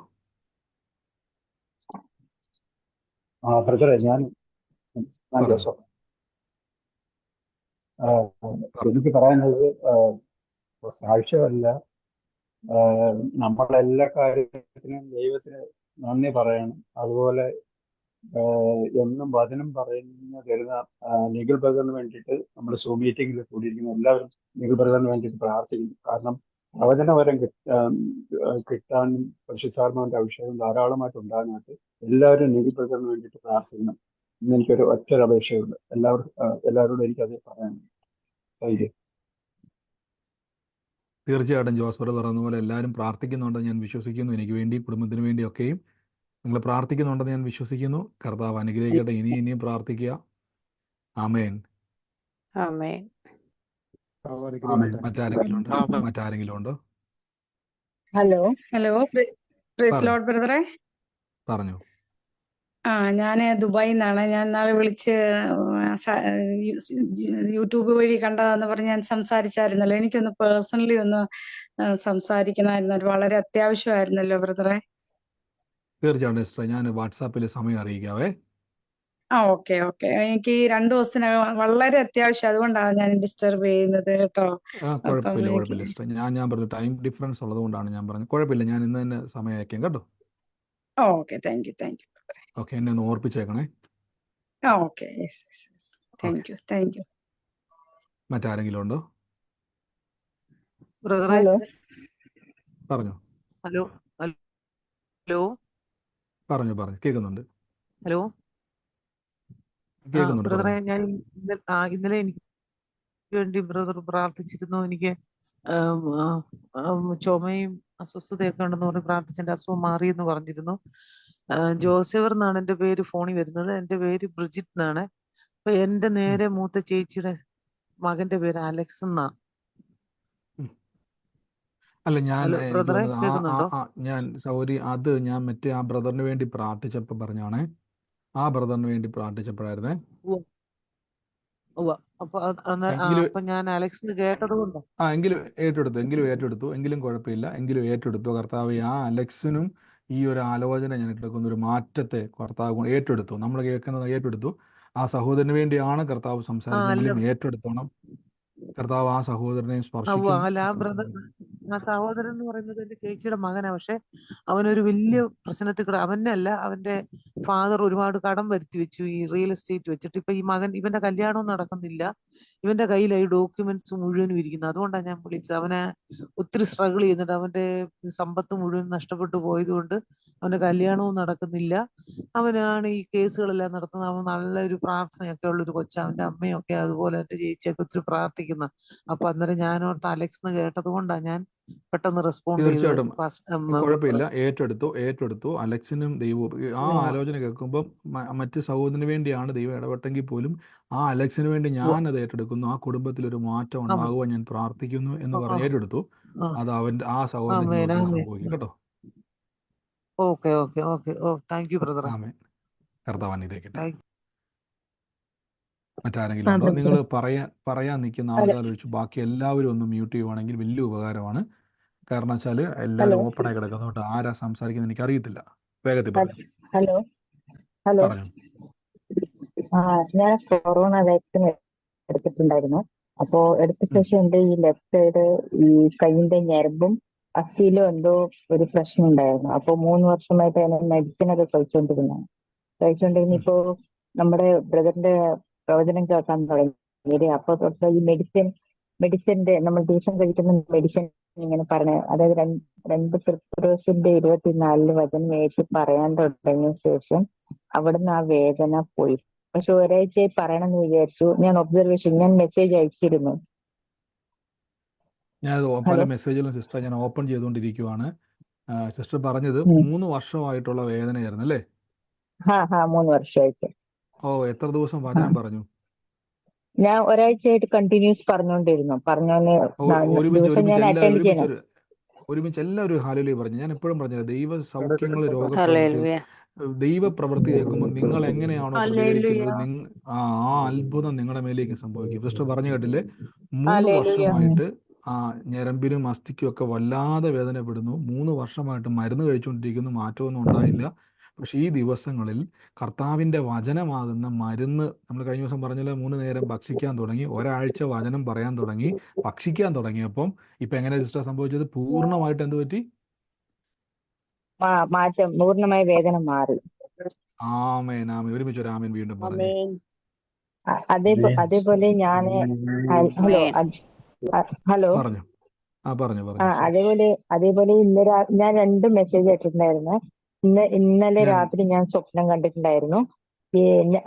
ബ്രദറെ, ഞാൻ എനിക്ക് പറയാനുള്ളത് സാക്ഷ്യമല്ല, നമ്മളെല്ലാ കാര്യത്തിനും ദൈവത്തിന് നന്ദി പറയണം. അതുപോലെ എന്നും വചനം തരുന്ന നിഖിൽ ബ്രദറിന് വേണ്ടിയിട്ട് നമ്മൾ സൂം മീറ്റിംഗിൽ കൂടിയിരിക്കുന്ന എല്ലാവരും നിഖിൽ ബ്രദറിന് വേണ്ടിയിട്ട് പ്രാർത്ഥിക്കുന്നു. കാരണം പ്രവചനവരം കിട്ടാനും പരിശുദ്ധാത്മാവിന്റെ അഭിഷേകം ധാരാളമായിട്ട് ഉണ്ടാകാനായിട്ട് എല്ലാവരും നിഖിൽ ബ്രദറിന് വേണ്ടിയിട്ട് പ്രാർത്ഥിക്കണം. ഇന്ന് എനിക്കൊരു ഒറ്റൊരു അപേക്ഷയുണ്ട്. എല്ലാവരോടും എനിക്കത് പറയാനുണ്ട്. തീർച്ചയായിട്ടും ജോസ് ബ്രദർ പറഞ്ഞ പോലെ എല്ലാവരും പ്രാർത്ഥിക്കുന്നുണ്ടെന്ന് ഞാൻ വിശ്വസിക്കുന്നു. എനിക്ക് വേണ്ടി, കുടുംബത്തിന് വേണ്ടിയൊക്കെയും നിങ്ങൾ പ്രാർത്ഥിക്കുന്നുണ്ടെന്ന് ഞാൻ വിശ്വസിക്കുന്നു. കർത്താവ് അനുഗ്രഹിക്കട്ടെ. ഇനിയും പ്രാർത്ഥിക്കുക. ആമേൻ. മറ്റാരെങ്കിലും ഉണ്ടോ? ഹലോ, പ്രൈസ് ലോർഡ് ബ്രദറെ. പറഞ്ഞു. ഞാൻ ദുബായിൽ നിന്നാണ്. ഞാൻ നാളെ വിളിച്ച് യൂട്യൂബ് വഴി കണ്ടതാന്ന് പറഞ്ഞ് ഞാൻ സംസാരിച്ചായിരുന്നല്ലോ. എനിക്കൊന്ന് പേഴ്സണലി ഒന്ന് സംസാരിക്കണമായിരുന്നു. അത് വളരെ അത്യാവശ്യമായിരുന്നല്ലോ ബ്രദറെ. തീർച്ചയായിട്ടും സിസ്റ്റർ, ഞാൻ വാട്സാപ്പിൽ സമയം അറിയിക്കാവേ. ഓക്കെ. എനിക്ക് 2 ദിവസത്തിനകം വളരെ അത്യാവശ്യം, അതുകൊണ്ടാണ് ഞാൻ ഡിസ്റ്റർബ് ചെയ്യുന്നത് കേട്ടോ. കുഴപ്പമില്ല സിസ്റ്റർ. ഞാൻ പറഞ്ഞു ടൈം ഡിഫറൻസ് ഉള്ളത് കൊണ്ടാണ് ഞാൻ പറഞ്ഞത്. കുഴപ്പമില്ല, ഞാൻ ഇന്ന് തന്നെ സമയം അയക്കാം കേട്ടോ. Okay, thank you. ഓക്കെ, എന്നെ ഒന്ന് ഓർപ്പിച്ചേക്കണേ. Okay, yes. Thank you. മറ്റാരെങ്കിലും ഉണ്ടോ? ഹലോ. പറഞ്ഞു. ഹലോ. പറഞ്ഞു. കേൾക്കുന്നുണ്ട്. ഹലോ ബ്രദറെ, ഞാൻ ഇന്നലെ എനിക്ക് വേണ്ടി ബ്രദർ പ്രാർത്ഥിച്ചിരുന്നു. എനിക്ക് ചുമയും അസ്വസ്ഥതയൊക്കെ ഉണ്ടെന്ന് പറഞ്ഞ് പ്രാർത്ഥിച്ചെന്റെ അസുഖം മാറിയെന്ന് പറഞ്ഞിരുന്നു. ജോസെവർ എന്നാണ് എൻ്റെ പേര് ഫോണിൽ വരുന്നത്. എൻ്റെ പേര് ബ്രിജിറ്റ് എന്നാണ്. അപ്പൊ എൻ്റെ നേരെ മൂത്ത ചേച്ചിയുടെ മകന്റെ പേര് അലക്സ് എന്നാ. അല്ല, ബ്രദറെ കേൾക്കുന്നുണ്ടോ? ഞാൻ സൗരി അത് ഞാൻ മറ്റേ ആ ബ്രദറിന് വേണ്ടി പ്രാർത്ഥിച്ചപ്പോൾ പറഞ്ഞാണേ. ആ ബ്രദറിന് വേണ്ടി പ്രാർത്ഥിച്ചപ്പോഴായിരുന്നേ. അപ്പൊ ഞാൻ അലക്സ് കേട്ടത് കൊണ്ട് എങ്കിലും ഏറ്റെടുത്തു. ഏറ്റെടുത്തു. കർത്താവ് ആ അലക്സിനും ഈ ഒരു ആലോചന ഞാൻ എടുക്കുന്ന ഒരു മാറ്റത്തെ കർത്താവ് ഏറ്റെടുത്തു. നമ്മൾ കേൾക്കുന്നത് ഏറ്റെടുത്തു. ആ സഹോദരന് വേണ്ടിയാണ് കർത്താവ് സംസാരിച്ചെങ്കിലും ഏറ്റെടുത്തോണം. കർത്താവ് ആ സഹോദരനെയും സ്പർശിക്കും. ആ സഹോദരൻ എന്ന് പറയുന്നത് എന്റെ ചേച്ചിയുടെ മകനാ. പക്ഷെ അവനൊരു വലിയ പ്രശ്നത്തിൽ കൂടെ, അവനല്ല, അവന്റെ ഫാദർ ഒരുപാട് കടം വരുത്തി വെച്ചു ഈ റിയൽ എസ്റ്റേറ്റ് വെച്ചിട്ട്. ഇപ്പൊ ഈ മകൻ, ഇവന്റെ കല്യാണവും നടക്കുന്നില്ല. ഇവന്റെ കയ്യിലായി ഡോക്യുമെന്റ്സ് മുഴുവനും ഇരിക്കുന്നത്. അതുകൊണ്ടാണ് ഞാൻ വിളിച്ചത്. അവനെ ഒത്തിരി സ്ട്രഗിൾ ചെയ്യുന്നുണ്ട്. അവന്റെ സമ്പത്ത് മുഴുവൻ നഷ്ടപ്പെട്ടു പോയത് കൊണ്ട് അവന്റെ കല്യാണവും നടക്കുന്നില്ല. അവനാണ് ഈ കേസുകളെല്ലാം നടത്തുന്നത്. അവൻ നല്ലൊരു പ്രാർത്ഥനയൊക്കെ ഉള്ളൊരു കൊച്ചാ. അവന്റെ അമ്മയൊക്കെ അതുപോലെ എന്റെ ചേച്ചിയൊക്കെ ഒത്തിരി പ്രാർത്ഥിക്കുന്നു. ചോദിക്കുന്ന. അപ്പൊ അന്നേരം ഞാൻ ഓർത്ത് അലക്സ് എന്ന് കേട്ടത് കൊണ്ടാണ് ഞാൻ പെട്ടെന്ന് റെസ്പോണ്ട് ചെയ്ത് തീർച്ചയായിട്ടും കുഴപ്പമില്ല. ഏറ്റെടുത്തു. അലക്സിനും ദൈവവും ആ ആലോചന കേൾക്കുമ്പോൾ മറ്റ് സഹോദരന് വേണ്ടിയാണ് ദൈവം ഇടപെട്ടെങ്കിൽ പോലും ആ അലക്സിന് വേണ്ടി ഞാൻ അത് ഏറ്റെടുക്കുന്നു. ആ കുടുംബത്തിൽ ഒരു മാറ്റം ഉണ്ടാകുവാൻ ഞാൻ പ്രാർത്ഥിക്കുന്നു എന്ന് പറഞ്ഞ് ഏറ്റെടുത്തു. അത് ആ സഹോദരന്റെ ജീവിതത്തിൽ സംഭവിക്കും കേട്ടോ. Okay okay okay. Oh thank you ബ്രദറെ. ആമേൻ. കർത്താവ് അനുഗ്രഹിക്കട്ടെ. താങ്ക് മറ്റാരെങ്കിലും ഉണ്ടോ? നിങ്ങൾ പറയാൻ നിൽക്കുന്ന ആൾക്കാർ ഒഴിച്ച് ബാക്കി എല്ലാവരും ഒന്ന് മ്യൂട്ട് ചെയ്യുവാണെങ്കിൽ വലിയ ഉപകാരമാണ്. കാരണം വെച്ചാൽ എല്ലാവരും ഓപ്പണായി കിടക്കുന്നതുകൊണ്ട് ആരാ സംസാരിക്കുന്നത് എനിക്ക് അറിയത്തില്ല. വേഗത്തിൽ പറഞ്ഞു. ഹലോ പറഞ്ഞു. ഞാൻ കൊറോണ വാക്സിൻ എടുത്തിട്ടുണ്ടായിരുന്നു. അപ്പോ എടുത്ത ശേഷം എന്റെ ഈ ലെഫ്റ്റ് സൈഡ് ഈ കൈയിന്റെ ഞരമ്പും അസ്ഥിയിലും എന്തോ ഒരു പ്രശ്നം ഉണ്ടായിരുന്നു. അപ്പൊ 3 വർഷമായിട്ട് അതിന് മെഡിസിൻ ഒക്കെ കഴിച്ചുകൊണ്ടിരുന്ന ഇപ്പോ നമ്മുടെ ബ്രദറിന്റെ പ്രവചനം കേൾക്കാൻ തുടങ്ങി. അപ്പൊ തൊട്ട് ഈ മെഡിസിന്റെ നമ്മൾ ദിവസം കഴിക്കുന്ന മെഡിസിൻ ഇങ്ങനെ പറഞ്ഞു, അതായത് 2 ഫെബ്രുവരി 24 വചനം ഏറ്റു പറയാൻ തുടങ്ങിയ ശേഷം അവിടുന്ന് ആ വേദന പോയി. പക്ഷെ ഒരാഴ്ച പറയണമെന്ന് വിചാരിച്ചു. ഞാൻ മെസ്സേജ് അയച്ചിരുന്നു. ഞാൻ പല മെസ്സേജുകളും സിസ്റ്റർ ഞാൻ ഓപ്പൺ ചെയ്തുകൊണ്ടിരിക്കുവാണ്. സിസ്റ്റർ പറഞ്ഞത് 3 വർഷമായിട്ടുള്ള വേദനയായിരുന്നു അല്ലേ? 3 വർഷമായിട്ട്. ഓ, എത്ര ദിവസം വചനം പറഞ്ഞു? ഞാൻ ഒരാഴ്ചയായിട്ട് കണ്ടിന്യൂസ് പറഞ്ഞുകൊണ്ടിരുന്നു. ദിവസം ഞാൻ അറ്റൻഡ് ചെയ്യണം. ഒരുമിച്ച് എല്ലാവരും ഹാലലൂയ പറഞ്ഞു. ഞാൻ എപ്പോഴും പറഞ്ഞത് ദൈവ സൗഖ്യങ്ങൾ രോഗപ്രവൃത്തി ദൈവ പ്രവൃത്തി കേൾക്കുമ്പോൾ നിങ്ങൾ എങ്ങനെയാണോ പ്രതികരിക്കുന്നത് ആ അത്ഭുതം നിങ്ങളുടെ മേലേക്ക് സംഭവിക്കും. സിസ്റ്റർ പറഞ്ഞു കേട്ടില്ലേ, 3 വർഷമായിട്ട് ആ ഞരമ്പിനും അസ്ഥിക്കും ഒക്കെ വല്ലാതെ വേദനപ്പെടുന്നു. 3 വർഷമായിട്ട് മരുന്ന് കഴിച്ചുകൊണ്ടിരിക്കുന്നു, മാറ്റമൊന്നും ഉണ്ടായില്ല. പക്ഷെ ഈ ദിവസങ്ങളിൽ കർത്താവിൻ്റെ വചനമാകുന്ന മരുന്ന്, നമ്മൾ കഴിഞ്ഞ ദിവസം പറഞ്ഞല്ലോ 3 നേരം ഭക്ഷിക്കാൻ തുടങ്ങി, ഒരാഴ്ച വചനം പറയാൻ തുടങ്ങി, ഭക്ഷിക്കാൻ തുടങ്ങിയപ്പം ഇപ്പൊ എങ്ങനെ സിസ്റ്റർ സംഭവിച്ചത്? പൂർണ്ണമായിട്ട് എന്ത് പറ്റി? മാറ്റം, പൂർണ്ണമായ വേദന മാറി. ആമേൻ ആമേൻ. ഒരുമിച്ച് ഒരു ആമേൻ വീണ്ടും പറഞ്ഞു. അതേപോലെ ഞാന് ഹലോ പറഞ്ഞു. അതേപോലെ ഇന്ന് ഞാൻ 2 മെസ്സേജ് ഇട്ടിട്ടുണ്ടായിരുന്നു. ഇന്നലെ രാത്രി ഞാൻ സ്വപ്നം കണ്ടിട്ടുണ്ടായിരുന്നു. ഈ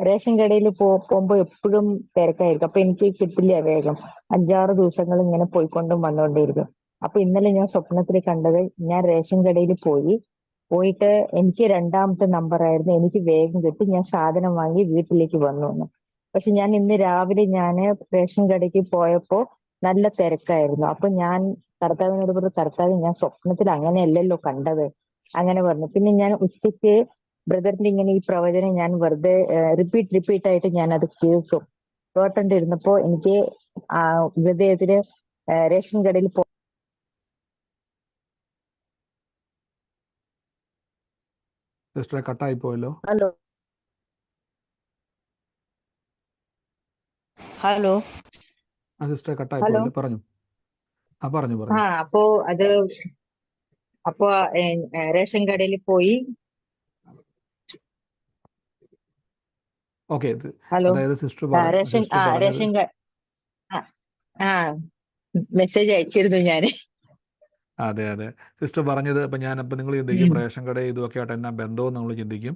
റേഷൻ കടയിൽ പോകുമ്പോ എപ്പോഴും തിരക്കായിരിക്കും. അപ്പൊ എനിക്ക് കിട്ടില്ല വേഗം. 5-6 ദിവസങ്ങൾ ഇങ്ങനെ പോയിക്കൊണ്ടും വന്നുകൊണ്ടേയിരിക്കും. അപ്പൊ ഇന്നലെ ഞാൻ സ്വപ്നത്തിൽ കണ്ടത്, ഞാൻ റേഷൻ കടയിൽ പോയിട്ട് എനിക്ക് 2ാമത്തെ നമ്പർ ആയിരുന്നു. എനിക്ക് വേഗം കിട്ടി. ഞാൻ സാധനം വാങ്ങി വീട്ടിലേക്ക് വന്നു. പക്ഷെ ഞാൻ ഇന്ന് രാവിലെ ഞാൻ റേഷൻ കടയ്ക്ക് പോയപ്പോ നല്ല തിരക്കായിരുന്നു. അപ്പൊ ഞാൻ കർത്താവിനോട് പറഞ്ഞു, കർത്താവ്, ഞാൻ സ്വപ്നത്തിൽ അങ്ങനെയല്ലല്ലോ കണ്ടത്, അങ്ങനെ പറഞ്ഞു. പിന്നെ ഞാൻ ഉച്ചയ്ക്ക് ബ്രദറിന്റെ ഇങ്ങനെ ഈ പ്രവചനം ഞാൻ വെറുതെ റിപ്പീറ്റ് ആയിട്ട് ഞാൻ അത് കേട്ടോണ്ടിരുന്നപ്പോ എനിക്ക് ഹൃദയത്തില് റേഷൻ കടയിൽ സിസ്റ്ററെ കട്ടായി പോയല്ലോ. ഹലോ സിസ്റ്ററെ കട്ടായി പോയല്ലോ. പറഞ്ഞു. അപ്പോ റേഷൻ കടയിൽ പോയി. ഓക്കെ. ഹലോ, അതായത് സിസ്റ്റർ മെസ്സേജ് അയച്ചിരുന്നു ഞാന്. അതെ. സിസ്റ്റർ പറഞ്ഞത് ഇപ്പം നിങ്ങൾ ചിന്തിക്കും റേഷൻ കട ഇതൊക്കെ ആയിട്ട് എന്നാ ബന്ധവും നമ്മൾ ചിന്തിക്കും.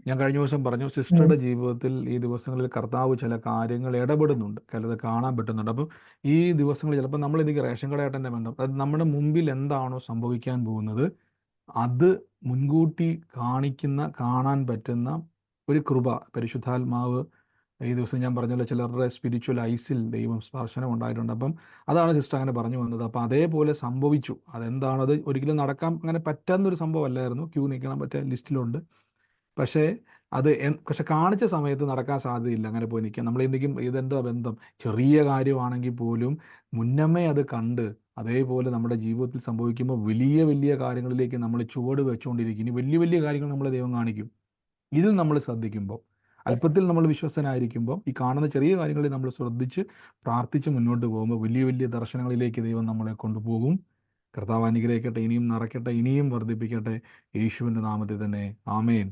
ഞാൻ കഴിഞ്ഞ ദിവസം പറഞ്ഞു, സിസ്റ്ററുടെ ജീവിതത്തിൽ ഈ ദിവസങ്ങളിൽ കർത്താവ് ചില കാര്യങ്ങൾ ഇടപെടുന്നുണ്ട്, ചിലത് കാണാൻ പറ്റുന്നുണ്ട്. അപ്പം ഈ ദിവസങ്ങളിൽ ചിലപ്പോൾ നമ്മൾ ഇതിക്ക് റേഷൻ കടയായിട്ട് തന്നെ ബന്ധം, അത് നമ്മുടെ മുമ്പിൽ എന്താണോ സംഭവിക്കാൻ പോകുന്നത് അത് മുൻകൂട്ടി കാണാൻ പറ്റുന്ന ഒരു കൃപ, പരിശുദ്ധാത്മാവ് ഈ ദിവസം ഞാൻ പറഞ്ഞല്ലോ ചിലരുടെ സ്പിരിച്വൽ ഐസിൽ ദൈവം സ്പർശനം ഉണ്ടായിട്ടുണ്ട്. അപ്പം അതാണ് സിസ്റ്റർ അങ്ങനെ പറഞ്ഞു വന്നത്. അപ്പം അതേപോലെ സംഭവിച്ചു. അതെന്താണത്? ഒരിക്കലും നടക്കാൻ അങ്ങനെ പറ്റുന്നൊരു സംഭവം അല്ലായിരുന്നു. ക്യൂ നിൽക്കണം, മറ്റേ ലിസ്റ്റിലുണ്ട്. പക്ഷേ കാണിച്ച സമയത്ത് നടക്കാൻ സാധ്യതയില്ല അങ്ങനെ പോയി നിൽക്കാൻ. നമ്മൾ എന്തെങ്കിലും ഇതെന്താ ബന്ധം, ചെറിയ കാര്യമാണെങ്കിൽ പോലും മുന്നമേ അത് കണ്ട് അതേപോലെ നമ്മുടെ ജീവിതത്തിൽ സംഭവിക്കുമ്പോൾ വലിയ വലിയ കാര്യങ്ങളിലേക്ക് നമ്മൾ ചുവട് വെച്ചുകൊണ്ടിരിക്കും. ഇനി വലിയ വലിയ കാര്യങ്ങൾ നമ്മളെ ദൈവം കാണിക്കും. ഇതിൽ നമ്മൾ ശ്രദ്ധിക്കുമ്പോൾ, അല്പത്തിൽ നമ്മൾ വിശ്വസ്തനായിരിക്കുമ്പോൾ, ഈ കാണുന്ന ചെറിയ കാര്യങ്ങളിൽ നമ്മൾ ശ്രദ്ധിച്ച് പ്രാർത്ഥിച്ച് മുന്നോട്ട് പോകുമ്പോൾ വലിയ വലിയ ദർശനങ്ങളിലേക്ക് ദൈവം നമ്മളെ കൊണ്ടുപോകും. കർത്താവ് അനുഗ്രഹിക്കട്ടെ, ഇനിയും നിറയ്ക്കട്ടെ, ഇനിയും വർദ്ധിപ്പിക്കട്ടെ. യേശുവിൻ്റെ നാമത്തിൽ തന്നെ ആമേൻ.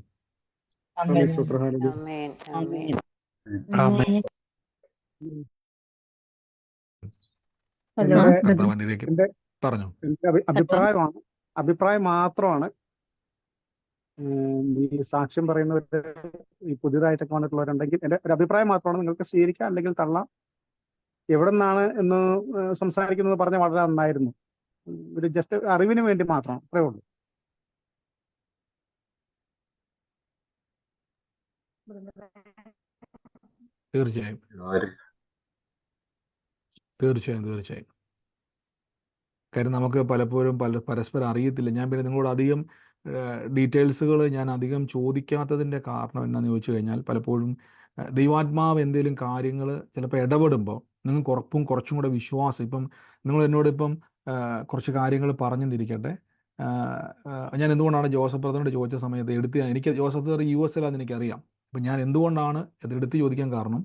പറഞ്ഞു. അഭിപ്രായം മാത്രമാണ്. ഈ സാക്ഷ്യം പറയുന്നവര് ഈ പുതിയതായിട്ടൊക്കെ വന്നിട്ടുള്ളവരുണ്ടെങ്കിൽ എൻ്റെ ഒരു അഭിപ്രായം മാത്രമാണ്. നിങ്ങൾക്ക് സ്വീകരിക്കാം അല്ലെങ്കിൽ തള്ളാം. എവിടെ നിന്നാണ് എന്ന് സംസാരിക്കുന്നത് പറഞ്ഞ വളരെ നന്നായിരുന്നു. ഒരു ജസ്റ്റ് അറിവിന് വേണ്ടി മാത്രം, അത്രേ ഉള്ളൂ. തീർച്ചയായും തീർച്ചയായും തീർച്ചയായും. കാര്യം നമുക്ക് പലപ്പോഴും പരസ്പരം അറിയത്തില്ല. ഞാൻ പിന്നെ നിങ്ങളോട് അധികം ഡീറ്റെയിൽസുകൾ ഞാൻ അധികം ചോദിക്കാത്തതിൻ്റെ കാരണം എന്നാന്ന് ചോദിച്ചു കഴിഞ്ഞാൽ, പലപ്പോഴും ദൈവാത്മാവ് എന്തെങ്കിലും കാര്യങ്ങൾ ചിലപ്പോൾ ഇടപെടുമ്പോൾ നിങ്ങൾക്ക് ഉറപ്പും കുറച്ചും കൂടെ വിശ്വാസം, ഇപ്പം നിങ്ങൾ എന്നോട് ഇപ്പം കുറച്ച് കാര്യങ്ങൾ പറഞ്ഞെന്നിരിക്കട്ടെ, ഞാൻ എന്തുകൊണ്ടാണ് ജോസഫ് ബ്രദറിനോട് ചോദിച്ച സമയത്ത് എനിക്ക് ജോസഫ് ബ്രദർ US എനിക്കറിയാം. അപ്പം ഞാൻ എന്തുകൊണ്ടാണ് അത് എടുത്ത് ചോദിക്കാൻ കാരണം,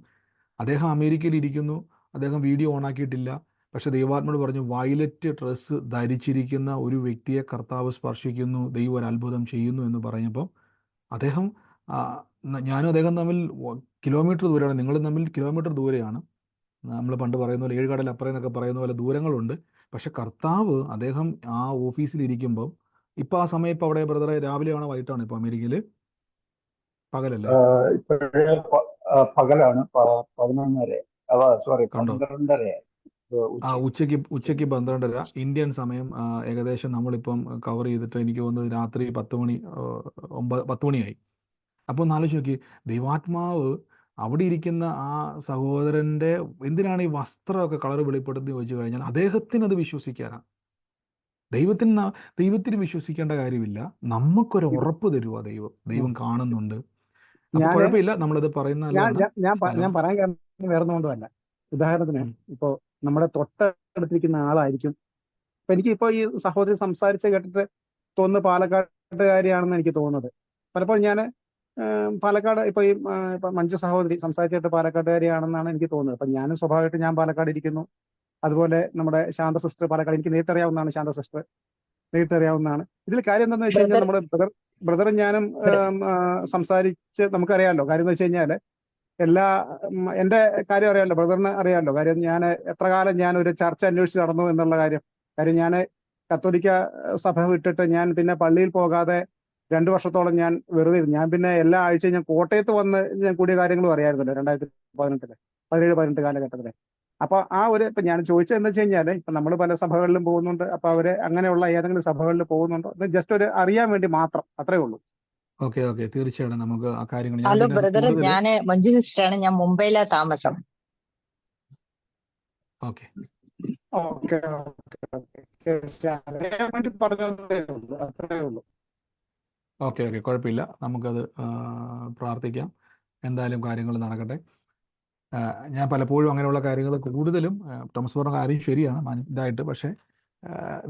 അദ്ദേഹം അമേരിക്കയിൽ ഇരിക്കുന്നു, അദ്ദേഹം വീഡിയോ ഓണാക്കിയിട്ടില്ല, പക്ഷെ ദൈവാത്മാവ് പറഞ്ഞു വയലറ്റ് ഡ്രസ്സ് ധരിച്ചിരിക്കുന്ന ഒരു വ്യക്തിയെ കർത്താവ് സ്പർശിക്കുന്നു, ദൈവം ഒരു അത്ഭുതം ചെയ്യുന്നു എന്ന് പറഞ്ഞപ്പോൾ അദ്ദേഹം, ഞാനും അദ്ദേഹം തമ്മിൽ കിലോമീറ്റർ ദൂരെയാണ്, നിങ്ങളും തമ്മിൽ കിലോമീറ്റർ ദൂരെയാണ്. നമ്മൾ പണ്ട് പറയുന്ന പോലെ 7 കടൽ അപ്പുറം എന്നൊക്കെ പറയുന്ന പോലെ ദൂരങ്ങളുണ്ട്. പക്ഷെ കർത്താവ് അദ്ദേഹം ആ ഓഫീസിലിരിക്കുമ്പോൾ, ഇപ്പോൾ ആ സമയം ഇപ്പോൾ അവിടെ ബ്രദറെ രാവിലെയാണോ വൈകിട്ടാണ് ഇപ്പോൾ അമേരിക്കയിൽ? പകലല്ലേ? ഇപ്പോഴേ പകലാണ്, 11:30. സോറി, കണ്ടോ? 12:30. ഉച്ചയ്ക്ക് 12:30 ഇന്ത്യൻ സമയം. ഏകദേശം നമ്മളിപ്പം കവർ ചെയ്തിട്ട് എനിക്ക് തോന്നുന്നത് രാത്രി 10 മണിയായി. അപ്പോൾ ഒന്ന് ആലോചിച്ച് നോക്കി, ദൈവാത്മാവ് അവിടെ ഇരിക്കുന്ന ആ സഹോദരൻ്റെ എന്തിനാണ് ഈ വസ്ത്രമൊക്കെ കളർ വെളിപ്പെടുത്തി ചോദിച്ചു കഴിഞ്ഞാൽ അദ്ദേഹത്തിന് അത് വിശ്വസിക്കാനാണ്. ദൈവത്തിന് വിശ്വസിക്കേണ്ട കാര്യമില്ല, നമുക്കൊരു ഉറപ്പ് തരുക ദൈവം കാണുന്നുണ്ട്. അപ്പൊ കുഴപ്പമില്ല, നമ്മളത് പറയുന്ന ഞാൻ പറയാൻ കാരണം വേറെ ഒന്നുകൊണ്ടുമല്ല. ഉദാഹരണത്തിന് ഇപ്പോ നമ്മുടെ തൊട്ടടുത്തിരിക്കുന്ന ആളായിരിക്കും. ഇപ്പൊ എനിക്ക് ഇപ്പൊ ഈ സഹോദരി സംസാരിച്ച് കേട്ടിട്ട് തോന്നുന്നു പാലക്കാട്ടുകാരിയാണെന്ന് എനിക്ക് തോന്നുന്നത്. പലപ്പോഴും ഞാൻ പാലക്കാട് ഇപ്പൊ മഞ്ജു സഹോദരി സംസാരിച്ചിട്ട് പാലക്കാട്ടുകാരിയാണെന്നാണ് എനിക്ക് തോന്നുന്നത്. അപ്പൊ ഞാനും സ്വാഭാവികമായിട്ട് ഞാൻ പാലക്കാട് ഇരിക്കുന്നു. അതുപോലെ നമ്മുടെ ശാന്ത സിസ്റ്റർ പാലക്കാട്, എനിക്ക് നേരിട്ടറിയാവുന്നതാണ്. ശാന്ത സിസ്റ്റർ നേരിട്ടറിയാവുന്നതാണ്. ഇതിൽ കാര്യം എന്താണെന്ന് വെച്ച് കഴിഞ്ഞാൽ, നമ്മുടെ ബ്രദറും ഞാനും സംസാരിച്ച് നമുക്കറിയാമല്ലോ. കാര്യം എന്ന് വെച്ച് കഴിഞ്ഞാൽ എൻ്റെ കാര്യം അറിയാമല്ലോ, ബ്രദറിന് അറിയാമല്ലോ. കാര്യം ഞാൻ എത്ര കാലം ഞാൻ ഒരു ചർച്ച അന്വേഷിച്ച് നടന്നു എന്നുള്ള കാര്യം ഞാൻ കത്തോലിക്ക സഭ വിട്ടിട്ട് ഞാൻ പിന്നെ പള്ളിയിൽ പോകാതെ 2 വർഷത്തോളം ഞാൻ വെറുതെ ഇരുന്നു. ഞാൻ പിന്നെ എല്ലാ ആഴ്ചയും ഞാൻ കോട്ടയത്ത് വന്ന് ഞാൻ കൂടിയ കാര്യങ്ങളും അറിയായിരുന്നല്ലോ 2017-18 കാലഘട്ടത്തില്. അപ്പൊ ഇപ്പൊ ഞാൻ ചോദിച്ചത് എന്താ വെച്ച് കഴിഞ്ഞാല്, ഇപ്പൊ നമ്മൾ പല സഭകളിലും പോകുന്നുണ്ട്. അപ്പൊ അവര് അങ്ങനെയുള്ള ഏതെങ്കിലും സഭകളിൽ പോകുന്നുണ്ടോ എന്ന് ജസ്റ്റ് ഒരു അറിയാൻ വേണ്ടി മാത്രം, അത്രേ ഉള്ളൂ. ഓക്കെ തീർച്ചയായിട്ടും നമുക്ക് ആ കാര്യങ്ങൾ. ഹലോ ബ്രദർ, ഞാന് മഞ്ജു സിസ്റ്ററാണ്. ഞാൻ മുംബൈയിലാ താമസം. ഓക്കെ അറിയാൻ വേണ്ടി പറഞ്ഞതേ ഉള്ളൂ, അത്രേ ഉള്ളൂ. ഓക്കെ കുഴപ്പമില്ല, നമുക്കത് പ്രാർത്ഥിക്കാം. എന്തായാലും കാര്യങ്ങൾ നടക്കട്ടെ. ഞാൻ പലപ്പോഴും അങ്ങനെയുള്ള കാര്യങ്ങൾ കൂടുതലും തോമസ് പറഞ്ഞ കാര്യം ശരിയാണ് ഇതായിട്ട്. പക്ഷേ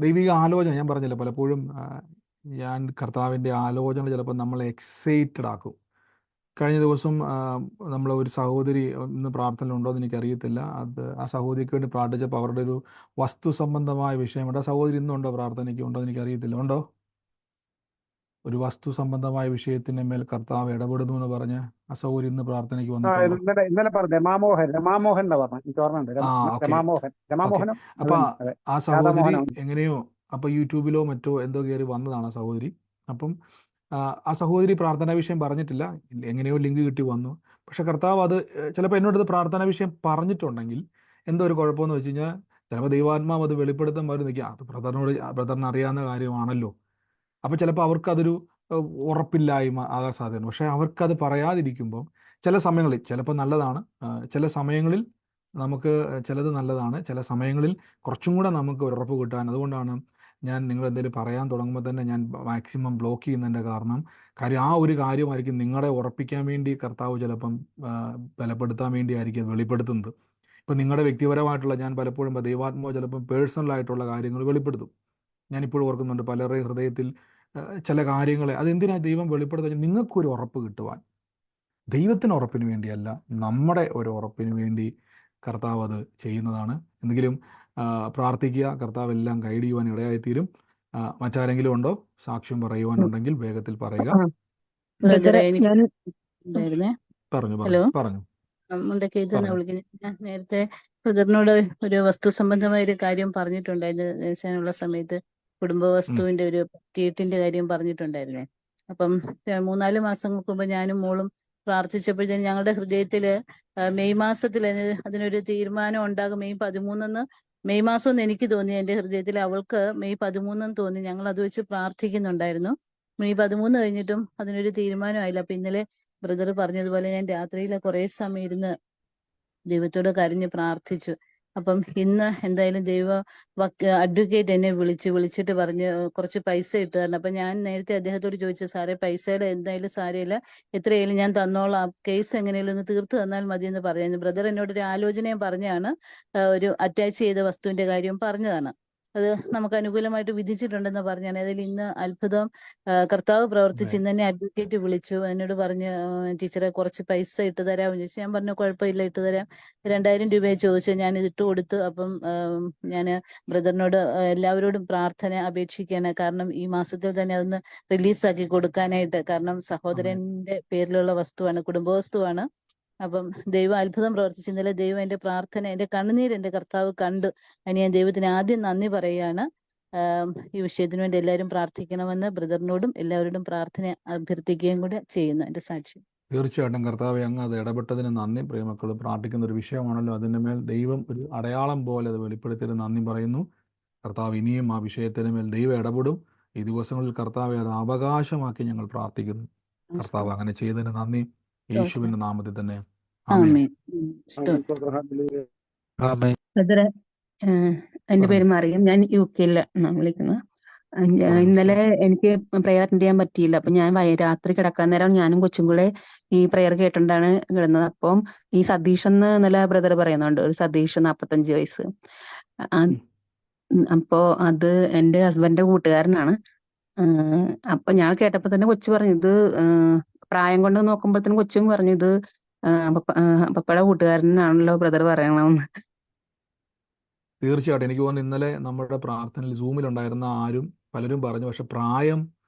ദൈവിക ആലോചന ഞാൻ പറഞ്ഞില്ല, പലപ്പോഴും ഞാൻ കർത്താവിൻ്റെ ആലോചന ചിലപ്പോൾ നമ്മളെ എക്സൈറ്റഡ് ആക്കും. കഴിഞ്ഞ ദിവസം നമ്മൾ ഒരു സഹോദരി ഇന്ന് പ്രാർത്ഥനയിലുണ്ടോ എന്ന് എനിക്കറിയത്തില്ല, ആ സഹോദരിക്ക് വേണ്ടി പ്രാർത്ഥിച്ചപ്പോൾ അവരുടെ ഒരു വസ്തു സംബന്ധമായ വിഷയമുണ്ട്. ആ സഹോദരി ഇന്നുണ്ടോ പ്രാർത്ഥനയ്ക്ക്? ഉണ്ടോ എന്ന് എനിക്കറിയത്തില്ല. ഉണ്ടോ? ഒരു വസ്തു സംബന്ധമായ വിഷയത്തിന് മേൽ കർത്താവ് ഇടപെടുന്നു എന്ന് പറഞ്ഞ് ആ സഹോദരി ഇന്ന് പ്രാർത്ഥനയ്ക്ക് വന്നിട്ടുണ്ടോ? ഇന്നലെ പറഞ്ഞു രമാമോഹൻ എന്ന് പറഞ്ഞു, എനിക്ക് ഓർമ്മയുണ്ട്. രമാമോഹനോ? അപ്പൊ ആ സഹോദരി എങ്ങനെയോ അപ്പൊ യൂട്യൂബിലോ മറ്റോ എന്തോ കയറി വന്നതാണ് ആ സഹോദരി. അപ്പം ആ സഹോദരി പ്രാർത്ഥനാ വിഷയം പറഞ്ഞിട്ടില്ല, എങ്ങനെയോ ലിങ്ക് കിട്ടി വന്നു. പക്ഷെ കർത്താവ് അത് ചിലപ്പോൾ എന്നോട് പ്രാർത്ഥനാ വിഷയം പറഞ്ഞിട്ടുണ്ടെങ്കിൽ എന്തോ ഒരു കുഴപ്പമെന്ന് വെച്ച് കഴിഞ്ഞാൽ, ചിലപ്പോൾ ദൈവാത്മാവ് അത് വെളിപ്പെടുത്താൻ അവർ നിൽക്കുക, അത് ബ്രദറിന് അറിയാവുന്ന കാര്യമാണല്ലോ. അപ്പോൾ ചിലപ്പോൾ അവർക്കതൊരു ഉറപ്പില്ലായ്മ ആകാൻ സാധ്യതയുണ്ട്. പക്ഷേ അവർക്കത് പറയാതിരിക്കുമ്പോൾ ചില സമയങ്ങളിൽ ചിലപ്പോൾ നല്ലതാണ്, ചില സമയങ്ങളിൽ നമുക്ക് ചിലത് നല്ലതാണ്, ചില സമയങ്ങളിൽ കുറച്ചും കൂടെ നമുക്ക് ഉറപ്പ് കിട്ടാൻ. അതുകൊണ്ടാണ് ഞാൻ നിങ്ങൾ എന്തെങ്കിലും പറയാൻ തുടങ്ങുമ്പോൾ തന്നെ ഞാൻ മാക്സിമം ബ്ലോക്ക് ചെയ്യുന്നതിൻ്റെ കാര്യം ആ ഒരു കാര്യമായിരിക്കും നിങ്ങളെ ഉറപ്പിക്കാൻ വേണ്ടി കർത്താവ് ചിലപ്പം ബലപ്പെടുത്താൻ വേണ്ടിയായിരിക്കും വെളിപ്പെടുത്തുന്നത്. ഇപ്പം നിങ്ങളുടെ വ്യക്തിപരമായിട്ടുള്ള, ഞാൻ പലപ്പോഴും ദൈവാത്മാവ് ചിലപ്പം പേഴ്സണലായിട്ടുള്ള കാര്യങ്ങൾ വെളിപ്പെടുത്തും. ഞാനിപ്പോഴും ഓർക്കുന്നുണ്ട് പലരുടെയും ഹൃദയത്തിൽ ചില കാര്യങ്ങളെ, അതെന്തിനാണ് ദൈവം വെളിപ്പെടുത്തുക? നിങ്ങൾക്കൊരു ഉറപ്പ് കിട്ടുവാൻ, ദൈവത്തിന് ഉറപ്പിന് വേണ്ടിയല്ല, നമ്മുടെ ഒരു ഉറപ്പിന് വേണ്ടി കർത്താവ് അത് ചെയ്യുന്നതാണ്. എന്തെങ്കിലും പ്രാർത്ഥിക്കുക, കർത്താവ് എല്ലാം ഗൈഡ് ചെയ്യുവാൻ ഇടയായിത്തീരും. മറ്റാരെങ്കിലും ഉണ്ടോ സാക്ഷ്യം പറയുവാനുണ്ടെങ്കിൽ വേഗത്തിൽ പറയുക. പറഞ്ഞു. ഞാൻ നേരത്തെ ബ്രദറിനോട് ഒരു വസ്തു സംബന്ധമായ ഒരു കാര്യം പറഞ്ഞിട്ടുണ്ടായിരുന്നു. സമയത്ത് കുടുംബ വസ്തുവിന്റെ ഒരു തീട്ടിന്റെ കാര്യം പറഞ്ഞിട്ടുണ്ടായിരുന്നേ. അപ്പം 3-4 മാസങ്ങൾക്ക് മുമ്പ് ഞാനും മോളും പ്രാർത്ഥിച്ചപ്പോഴത്തേനും ഞങ്ങളുടെ ഹൃദയത്തില് മെയ് മാസത്തിൽ അതിനൊരു തീരുമാനം ഉണ്ടാകും. മെയ് മാസം എന്ന് എനിക്ക് തോന്നി. എൻ്റെ ഹൃദയത്തിൽ അവൾക്ക് മെയ് 13 തോന്നി. ഞങ്ങൾ അത് വെച്ച് പ്രാർത്ഥിക്കുന്നുണ്ടായിരുന്നു. മെയ് 13 കഴിഞ്ഞിട്ടും അതിനൊരു തീരുമാനമായില്ല. അപ്പൊ ഇന്നലെ ബ്രദർ പറഞ്ഞതുപോലെ ഞാൻ രാത്രിയിൽ കുറെ സമയം ഇരുന്ന് ദൈവത്തോട് കരഞ്ഞ് പ്രാർത്ഥിച്ചു. അപ്പം ഇന്ന് എന്തായാലും അഡ്വക്കേറ്റ് എന്നെ വിളിച്ചിട്ട് പറഞ്ഞ് കുറച്ച് പൈസ ഇട്ട് തരണം. അപ്പൊ ഞാൻ നേരത്തെ അദ്ദേഹത്തോട് ചോദിച്ചു, സാറേ പൈസയുടെ എന്തായാലും സാരമില്ല, എത്രയായാലും ഞാൻ തന്നോളാം, കേസ് എങ്ങനെയാലും ഒന്ന് തീർത്തു തന്നാൽ മതി എന്ന് പറഞ്ഞു. ബ്രദർ എന്നോട് ഒരു ആലോചനയും പറഞ്ഞാണ്, ഒരു അറ്റാച്ച് ചെയ്ത വസ്തുവിന്റെ കാര്യം പറഞ്ഞതാണ്. അത് നമുക്ക് അനുകൂലമായിട്ട് വിധിച്ചിട്ടുണ്ടെന്ന് പറഞ്ഞാണ്. അതിൽ ഇന്ന് അത്ഭുതം കർത്താവ് പ്രവർത്തിച്ച് ഇന്ന് തന്നെ അഡ്വക്കേറ്റ് വിളിച്ചു. എന്നോട് പറഞ്ഞ്, ടീച്ചറെ കുറച്ച് പൈസ ഇട്ട് തരാമെന്ന് ചോദിച്ചു. ഞാൻ പറഞ്ഞു കുഴപ്പമില്ല, ഇട്ട് തരാം. 2000 രൂപയെ ചോദിച്ചു. ഞാൻ ഇത് ഇട്ട് കൊടുത്തു. അപ്പം ഞാൻ ബ്രദറിനോട് എല്ലാവരോടും പ്രാർത്ഥന അപേക്ഷിക്കുകയാണ്. കാരണം ഈ മാസത്തിൽ തന്നെ അതൊന്ന് റിലീസാക്കി കൊടുക്കാനായിട്ട്. കാരണം സഹോദരന്റെ പേരിലുള്ള വസ്തുവാണ്, കുടുംബ വസ്തുവാണ്. അപ്പം ദൈവം അത്ഭുതം പ്രവർത്തിച്ചു. ഇന്നലെ ദൈവം എൻ്റെ പ്രാർത്ഥന, എൻ്റെ കണ്ണുനീര് എൻ്റെ കർത്താവ് കണ്ടു. അതിന് ഞാൻ ദൈവത്തിന് ആദ്യം നന്ദി പറയുകയാണ്. ഈ വിഷയത്തിന് വേണ്ടി എല്ലാവരും പ്രാർത്ഥിക്കണമെന്ന് ബ്രദറിനോടും എല്ലാവരോടും പ്രാർത്ഥന അഭ്യർത്ഥിക്കുകയും കൂടെ ചെയ്യുന്നു. എൻ്റെ സാക്ഷ്യം. തീർച്ചയായിട്ടും കർത്താവെ, അങ്ങ് അത് ഇടപെട്ടതിന് നന്ദി. പ്രിയമക്കൾ, പ്രാർത്ഥിക്കുന്ന ഒരു വിഷയമാണല്ലോ, അതിൻ്റെ മേൽ ദൈവം ഒരു അടയാളം പോലെ അത് വെളിപ്പെടുത്തിയതിന് നന്ദി പറയുന്നു. കർത്താവ് ഇനിയും ആ വിഷയത്തിന് മേൽ ദൈവം ഇടപെടും. ഈ ദിവസങ്ങളിൽ കർത്താവെ അത് അവകാശമാക്കി ഞങ്ങൾ പ്രാർത്ഥിക്കുന്നു. കർത്താവ് അങ്ങനെ ചെയ്തതിന് നന്ദി, യേശുവിന്റെ നാമത്തിൽ തന്നെ. ആമേൻ. ബ്രദറെ, എൻ്റെ പേര് മറിയം. ഞാൻ UK-ൽ വിളിക്കുന്നത്. ഇന്നലെ എനിക്ക് പ്രെയർ അറ്റൻഡ് ചെയ്യാൻ പറ്റിയില്ല. അപ്പൊ ഞാൻ രാത്രി കിടക്കാൻ നേരം ഞാനും കൊച്ചും കൂടെ ഈ പ്രെയർ കേട്ടിട്ടാണ് കിടന്നത്. അപ്പം ഈ സതീഷ് എന്ന് ഇന്നലെ ബ്രദർ പറയുന്നുണ്ട്, ഒരു സതീഷ് 45 വയസ്സ്. അപ്പോ അത് എൻ്റെ ഹസ്ബൻഡിന്റെ കൂട്ടുകാരനാണ്. അപ്പൊ ഞാൻ കേട്ടപ്പോ തന്നെ കൊച്ചു പറഞ്ഞു, ഇത് പ്രായം കൊണ്ട് നോക്കുമ്പോഴത്തേനും കൊച്ചും പറഞ്ഞു, ഇത് പപ്പയുടെ കൂട്ടുകാരനാണല്ലോ ബ്രദർ പറയണമെന്ന്. തീർച്ചയായിട്ടും എനിക്ക് തോന്നുന്നു ഇന്നലെ നമ്മുടെ പ്രാർത്ഥനയിൽ സൂമിലുണ്ടായിരുന്ന പലരും പറഞ്ഞു, പക്ഷെ പ്രായം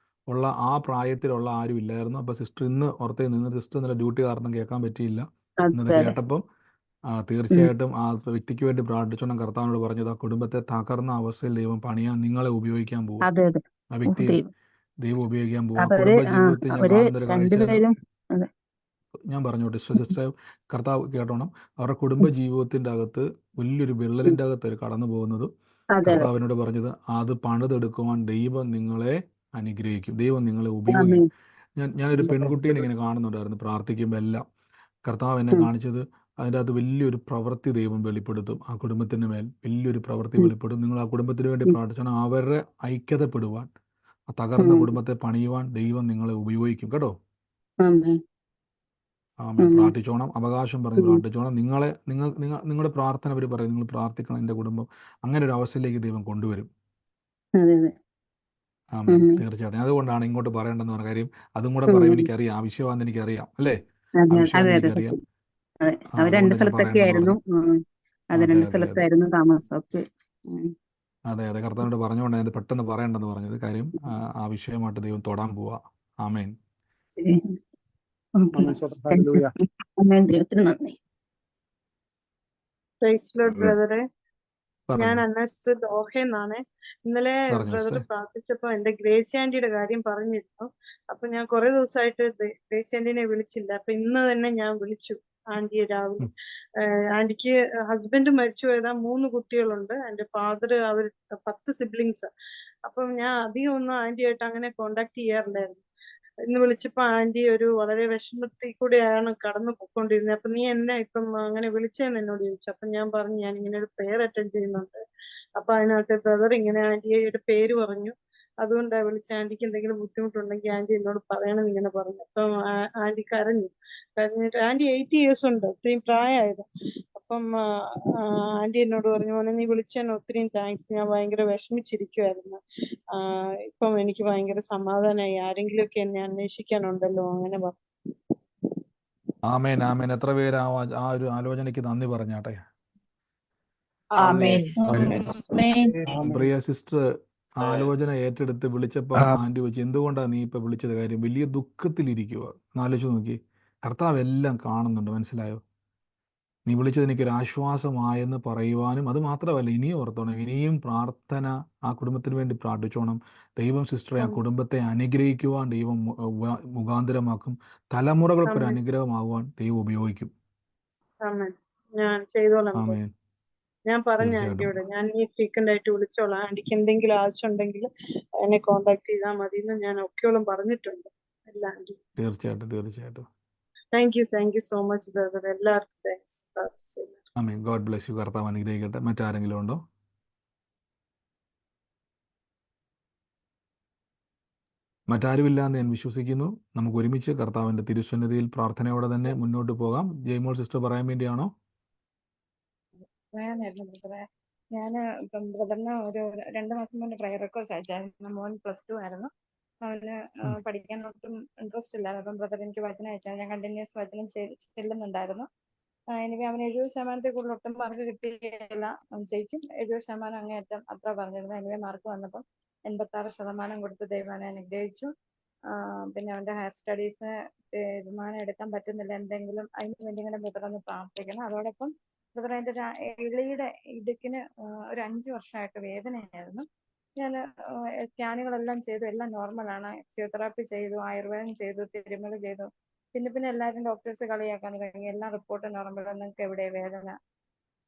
ഉള്ള ആ പ്രായത്തിലുള്ള ആരും ഇല്ലായിരുന്നു. അപ്പൊ സിസ്റ്റർ ഇന്ന് ഓർത്തേ നിന്ന്, സിസ്റ്റർ ഇന്നലെ ഡ്യൂട്ടി കാരണം കേൾക്കാൻ പറ്റിയില്ല. ഇന്നലെ കേട്ടപ്പം തീർച്ചയായിട്ടും ആ വ്യക്തിക്ക് വേണ്ടി പ്രാർത്ഥിച്ചോണം. കർത്താവിനോട് പറഞ്ഞത്, ആ കുടുംബത്തെ തകർന്ന അവസ്ഥയിൽ ദൈവം പണിയാൻ നിങ്ങളെ ഉപയോഗിക്കാൻ പോകും. ആ വ്യക്തിയെ ദൈവം ഉപയോഗിക്കാൻ പോകും. ആ കുടുംബ ജീവിതത്തിൽ ഞാൻ കാണുന്നൊരു കാഴ്ച ഞാൻ പറഞ്ഞോട്ടെ സിസ്റ്ററെ, കർത്താവ് കേട്ടോണം. അവരുടെ കുടുംബ ജീവിതത്തിന്റെ അകത്ത് വലിയൊരു വിള്ളലിന്റെ അകത്ത് അവർ കടന്നു പോകുന്നത്. കർത്താവിനോട് പറഞ്ഞത്, അത് പണിതെടുക്കുവാൻ ദൈവം നിങ്ങളെ അനുഗ്രഹിക്കും, ദൈവം നിങ്ങളെ ഉപയോഗിക്കും. ഞാനൊരു പെൺകുട്ടീനെ ഇങ്ങനെ കാണുന്നുണ്ടായിരുന്നു പ്രാർത്ഥിക്കുമ്പോൾ എല്ലാം. കർത്താവ് എന്നെ കാണിച്ചത്, അതിൻ്റെ അകത്ത് വലിയൊരു പ്രവൃത്തി ദൈവം വെളിപ്പെടുത്തും. ആ കുടുംബത്തിന് മേൽ വലിയൊരു പ്രവൃത്തി വെളിപ്പെടും. നിങ്ങൾ ആ കുടുംബത്തിന് വേണ്ടി പ്രാർത്ഥിച്ചാൽ അവരെ ഐക്യതപ്പെടുവാൻ, ആ തകർന്ന കുടുംബത്തെ പണിയുവാൻ ദൈവം നിങ്ങളെ ഉപയോഗിക്കും കേട്ടോ. പ്രാർത്ഥിച്ചോണം, അവകാശം പറഞ്ഞ് പ്രാർത്ഥിച്ചോണം. നിങ്ങളുടെ പ്രാർത്ഥന അവർ പറയും, നിങ്ങൾ പ്രാർത്ഥിക്കണം എൻ്റെ കുടുംബം. അങ്ങനെ ഒരു അവസ്ഥയിലേക്ക് ദൈവം കൊണ്ടുവരും. തീർച്ചയായിട്ടും. അതുകൊണ്ടാണ് ഇങ്ങോട്ട് പറയേണ്ടെന്ന് പറഞ്ഞ കാര്യം. അതും കൂടെ പറയും, എനിക്കറിയാം, ആവശ്യമാണെന്ന് എനിക്കറിയാം, അല്ലേ? ആവശ്യമാണെന്ന് എനിക്കറിയാം. രണ്ട് സ്ഥലത്തായിരുന്നു താമസം. അതെ, കർത്താവിനോട് പറഞ്ഞുകൊണ്ട് അതിന് പെട്ടെന്ന് പറയണ്ടെന്ന് പറഞ്ഞത് കാര്യം. ആ വിഷയമായിട്ട് ദൈവം തൊടാൻ പോവാ. ആമേൻ. ബ്രദറെ, ഞാൻ അന്നസ്റ്റ് ദോഹയെന്നാണ്. ഇന്നലെ ബ്രദർ പ്രാർത്ഥിച്ചപ്പോ എന്റെ ഗ്രേസി ആന്റിയുടെ കാര്യം പറഞ്ഞിരുന്നു. അപ്പൊ ഞാൻ കുറെ ദിവസമായിട്ട് ഗ്രേസി ആന്റിനെ വിളിച്ചില്ല. അപ്പൊ ഇന്ന് തന്നെ ഞാൻ വിളിച്ചു ആന്റിയെ രാവിലെ. ആന്റിക്ക് ഹസ്ബൻഡ് മരിച്ചു പോയതാ, 3 കുട്ടികളുണ്ട്. എന്റെ ഫാദർ, അവർ 10 സിബ്ലിങ്സ്. അപ്പം ഞാൻ അധികം ഒന്നും ആന്റിയായിട്ട് അങ്ങനെ കോണ്ടാക്ട് ചെയ്യാറില്ലായിരുന്നു. ഇന്ന് വിളിച്ചപ്പോ ആന്റി ഒരു വളരെ വിഷമത്തിൽ കൂടെയാണ് കടന്നു പോയിക്കൊണ്ടിരുന്നത്. അപ്പൊ നീ എന്നെ ഇപ്പം അങ്ങനെ വിളിച്ചതെന്ന് എന്നോട് ചോദിച്ചു. അപ്പൊ ഞാൻ പറഞ്ഞു, ഞാൻ ഇങ്ങനെ ഒരു പ്രെയർ അറ്റൻഡ് ചെയ്യുന്നുണ്ട്. അപ്പൊ അതിനകത്ത് ബ്രദർ ഇങ്ങനെ ആന്റിയുടെ പേര് പറഞ്ഞു. അതുകൊണ്ടാണ് വിളിച്ച. ആന്റിക്ക് എന്തെങ്കിലും ബുദ്ധിമുട്ടുണ്ടെങ്കിൽ ആന്റി എന്നോട് പറയണം ഇങ്ങനെ പറഞ്ഞു. അപ്പം ആന്റി കരഞ്ഞിട്ട്, ആന്റി 80 years ഉണ്ട്, ഒത്തിരിയും പ്രായമായത്. അപ്പം ആന്റി എന്നോട് പറഞ്ഞു, മോനെ നീ വിളിച്ചതിന് ഒത്തിരിയും താങ്ക്സ്, ഞാൻ ഭയങ്കര വിഷമിച്ചിരിക്കുവായിരുന്നു. ഇപ്പം എനിക്ക് ഭയങ്കര സമാധാനമായി, ആരെങ്കിലും ഒക്കെ എന്നെ അന്വേഷിക്കാനുണ്ടല്ലോ, അങ്ങനെ പറഞ്ഞു. ആമേൻ, ആമേൻ. എത്ര പേര് ആ ഒരു ആലോചനയ്ക്ക് നന്ദി പറഞ്ഞാട്ടെ. പ്രിയ സിസ്റ്റർ ആലോചന ഏറ്റെടുത്ത് വിളിച്ചപ്പോ ആന്റി ചോദിച്ചു, എന്തുകൊണ്ടാണ് നീ ഇപ്പൊ വിളിച്ചത്? കാര്യം വലിയ ദുഃഖത്തിലിരിക്കുക. ആലോചിച്ച് നോക്കി, കർത്താവ് എല്ലാം കാണുന്നുണ്ട്, മനസ്സിലായോ? നീ വിളിച്ചത് എനിക്കൊരു ആശ്വാസമായെന്ന് പറയുവാനും, അത് മാത്രമല്ല ഇനിയും ഓർത്തോണം, ഇനിയും പ്രാർത്ഥന ആ കുടുംബത്തിന് വേണ്ടി പ്രാർത്ഥിച്ചോണം. ദൈവം സിസ്റ്ററെ ആ കുടുംബത്തെ അനുഗ്രഹിക്കുവാൻ ദൈവം മുഖാന്തരമാക്കും. തലമുറകൾക്കൊരു ആമേൻ. അനുഗ്രഹമാകുവാൻ ദൈവം ഉപയോഗിക്കും. ആമേൻ. ഞാൻ ചെയ്തോളാം ബ്രദർ. ആമേൻ. ഞാൻ പറഞ്ഞു തീർച്ചയായിട്ടും. ആന്റിയോട്, ഞാൻ ഈ ഫ്രീക്വന്റ് ആയിട്ട് വിളിച്ചോളാം, ആന്റിക്ക് എന്തെങ്കിലും ആവശ്യം ഉണ്ടെങ്കിൽ എന്നെ കോണ്ടാക്ട് ചെയ്താൽ മതി എന്ന് ഞാൻ ഒക്കെയോളം പറഞ്ഞിട്ടുണ്ട്. എല്ലാ ആന്റി. തീർച്ചയായിട്ടും. Thank you so much brother. എല്ലാവർക്കും താങ്ക്സ്. ആമേൻ. God bless you. കർത്താവ് അനുഗ്രഹിക്കട്ടെ. മറ്റാരെങ്കിലും ഉണ്ടോ? മറ്റാരുമില്ലാന്ന് ഞാൻ വിശ്വസിക്കുന്നു. നമുക്ക് ഒരുമിച്ച് കർത്താവിൻ്റെ തിരുസന്നിധിയിൽ പ്രാർത്ഥനയോടെ തന്നെ മുന്നോട്ട് പോകാം. ജയ്മോൾ സിസ്റ്റർ പറയാൻ വേണ്ടിയാണോ? പറയാനായിരുന്നു ബ്രദറെ. ഞാൻ ഇപ്പം ബ്രദറിന് ഒരു 2 മാസം മുന്നേ പ്രയർ റിക്വസ്റ്റ് അയച്ചായിരുന്നു. മോൻ +2 ആയിരുന്നു. അവന് പഠിക്കാൻ ഒട്ടും ഇൻട്രസ്റ്റ് ഇല്ലായിരുന്നു. അപ്പം ബ്രദർ എനിക്ക് വചനം അയച്ചാൽ ഞാൻ കണ്ടിന്യൂസ് വചനം ചെല്ലുന്നുണ്ടായിരുന്നു. എനിവേ അവന് 70% കൂടുതൽ ഒട്ടും മാർക്ക് കിട്ടിയില്ല. അവൻ ജയിക്കും, 70% അങ്ങേയറ്റം അത്ര പറഞ്ഞിരുന്നു. എനിവേ മാർക്ക് വന്നപ്പം 86% കൊടുത്ത് ദൈവം അനുഗ്രഹിച്ചു. പിന്നെ അവന്റെ ഹയർ സ്റ്റഡീസിന് തീരുമാനം എടുക്കാൻ പറ്റുന്നില്ല. എന്തെങ്കിലും അതിന് വേണ്ടി ഇങ്ങനെ ബ്രദർ ഒന്ന് പ്രാർത്ഥിക്കണം. അതോടൊപ്പം ബ്രദർ എൻ്റെ എളിയുടെ ഇടുക്കിന് ഒരു 5 വർഷമായിട്ട് വേദനയായിരുന്നു. ഞാൻ സ്കാനുകളെല്ലാം ചെയ്തു, എല്ലാം നോർമലാണ്. ഫിസിയോതെറാപ്പി ചെയ്തു, ആയുർവേദം ചെയ്തു, തിരുമല ചെയ്തു. പിന്നെ എല്ലാവരും ഡോക്ടേഴ്സ് കളിയാക്കാൻ തുടങ്ങി. എല്ലാം റിപ്പോർട്ട് നോർമലാണ്, നിങ്ങൾക്ക് എവിടെ വേദന?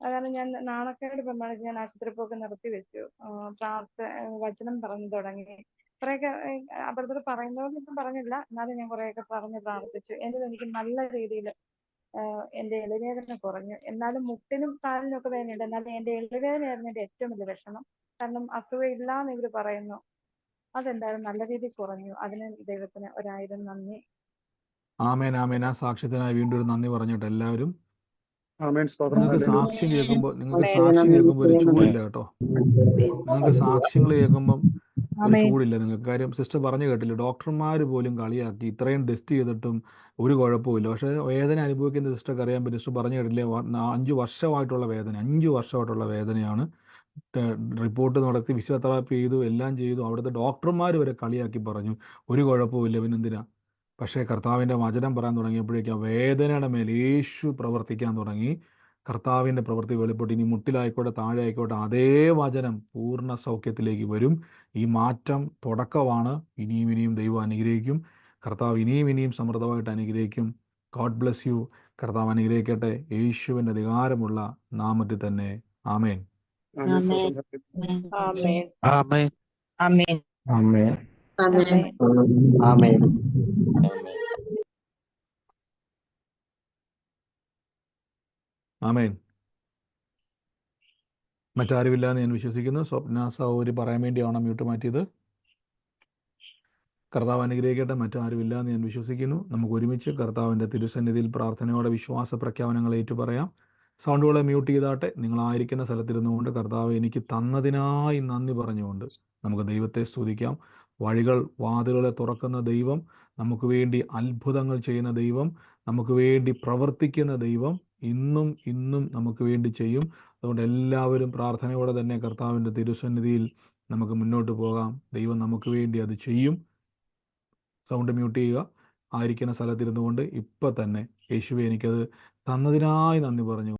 അതാണ് ഞാൻ നാണക്കേട് പ്രമാണിച്ച് ഞാൻ ആശുപത്രി പോക്ക് നിർത്തി വെച്ചു. വചനം പറഞ്ഞു തുടങ്ങി. കുറേയൊക്കെ ബ്രദർ പറയുന്നതൊന്നും പറഞ്ഞില്ല, എന്നാലും ഞാൻ കുറേയൊക്കെ പറഞ്ഞ് പ്രാർത്ഥിച്ചു. എനിക്ക് നല്ല രീതിയിൽ എൻ്റെ എളിവേദന കുറഞ്ഞു. എന്നാലും മുട്ടിനും കാലിനും ഒക്കെ വേദനയുണ്ട്. എന്നാലും എൻ്റെ എളിവേദനയായിരുന്നു എൻ്റെ ഏറ്റവും വലിയ വിഷമം. കാരണം അസുഖം ഇല്ലാന്ന് ഇവർ പറയുന്നു. അതെന്തായാലും നല്ല രീതിയിൽ കുറഞ്ഞു. അതിന് ദൈവത്തിന് 1000 നന്ദി. ആമേൻ. ആ സാക്ഷ്യത്തിനായി വീണ്ടും ഒരു നന്ദി പറഞ്ഞിട്ട് എല്ലാവരും. ആമേൻ. സ്തോത്രം. നിങ്ങൾക്ക് സാക്ഷ്യം കേൾക്കുമ്പോൾ ഒരു ആമേൻ. ചൂടില്ല കേട്ടോ. നിങ്ങൾക്ക് സാക്ഷ്യങ്ങൾ കേൾക്കുമ്പം ഒരു ചൂടില്ല നിങ്ങൾക്ക്. കാര്യം സിസ്റ്റർ പറഞ്ഞു കേട്ടില്ല, ഡോക്ടർമാർ പോലും കളിയാക്കി ഇത്രയും ടെസ്റ്റ് ചെയ്തിട്ടും ഒരു കുഴപ്പമില്ല. പക്ഷേ വേദന അനുഭവിക്കുന്ന സിസ്റ്റർക്ക് അറിയാൻ പറ്റും. സിസ്റ്റർ പറഞ്ഞു കേട്ടില്ലേ, 5 വർഷമായിട്ടുള്ള വേദന, 5 വർഷമായിട്ടുള്ള വേദനയാണ്. റിപ്പോർട്ട് നടത്തി, ഫിസിയോതെറാപ്പി ചെയ്തു, എല്ലാം ചെയ്തു. അവിടുത്തെ ഡോക്ടർമാർ വരെ കളിയാക്കി പറഞ്ഞു ഒരു കുഴപ്പമില്ല, പിന്നെന്തിനാ. പക്ഷേ കർത്താവിൻ്റെ വചനം പറയാൻ തുടങ്ങിയപ്പോഴേക്കും ആ വേദനയുടെ മേൽ യേശു പ്രവർത്തിക്കാൻ തുടങ്ങി. കർത്താവിൻ്റെ പ്രവൃത്തി വെളിപ്പെട്ട് ഇനി മുട്ടിലായിക്കോട്ടെ താഴെ ആയിക്കോട്ടെ അതേ വചനം പൂർണ്ണ സൗഖ്യത്തിലേക്ക് വരും. ഈ മാറ്റം തുടക്കമാണ്. ഇനിയും ദൈവം അനുഗ്രഹിക്കും. കർത്താവ് ഇനിയും സമൃദ്ധമായിട്ട് അനുഗ്രഹിക്കും. God bless you. കർത്താവ് അനുഗ്രഹിക്കട്ടെ. യേശുവിൻ്റെ അധികാരമുള്ള നാമത്തിൽ തന്നെ. ആമേൻ. ആമേൻ. ആമേൻ. ആമേൻ. ആമേൻ. ആമേൻ. ആമേൻ. ആമേൻ. ആമേൻ. മറ്റാരുമില്ല എന്ന് ഞാൻ വിശ്വസിക്കുന്നു. സ്വപ്ന സൗകര്യം പറയാൻ വേണ്ടിയാണ് മ്യൂട്ട് മാറ്റിയത്. കർത്താവ് അനുഗ്രഹിക്കട്ടെ. മറ്റാരുമില്ല എന്ന് ഞാൻ വിശ്വസിക്കുന്നു. നമുക്ക് ഒരുമിച്ച് കർത്താവിൻ്റെ തിരുസന്നിധിയിൽ പ്രാർത്ഥനയോടെ വിശ്വാസ പ്രഖ്യാപനങ്ങൾ ഏറ്റുപറയാം. സൗണ്ടുകളെ മ്യൂട്ട് ചെയ്താട്ടെ. നിങ്ങളായിരിക്കുന്ന സ്ഥലത്തിരുന്നുകൊണ്ട് കർത്താവ് എനിക്ക് തന്നതിനായി നന്ദി പറഞ്ഞുകൊണ്ട് നമുക്ക് ദൈവത്തെ സ്തുതിക്കാം. വഴികൾ വാതിലുകളെ തുറക്കുന്ന ദൈവം, നമുക്ക് വേണ്ടി അത്ഭുതങ്ങൾ ചെയ്യുന്ന ദൈവം, നമുക്ക് വേണ്ടി പ്രവർത്തിക്കുന്ന ദൈവം ഇന്നും നമുക്ക് വേണ്ടി ചെയ്യും. അതുകൊണ്ട് എല്ലാവരും പ്രാർത്ഥനയോടെ തന്നെ കർത്താവിൻ്റെ തിരുസന്നിധിയിൽ നമുക്ക് മുന്നോട്ട് പോകാം. ദൈവം നമുക്ക് വേണ്ടി അത് ചെയ്യും. സൗണ്ട് മ്യൂട്ട് ചെയ്യുക. ആയിരിക്കുന്ന സ്ഥലത്തിരുന്നുകൊണ്ട് ഇപ്പം തന്നെ യേശുവേ എനിക്കത് തന്നതിനായി നന്ദി പറഞ്ഞു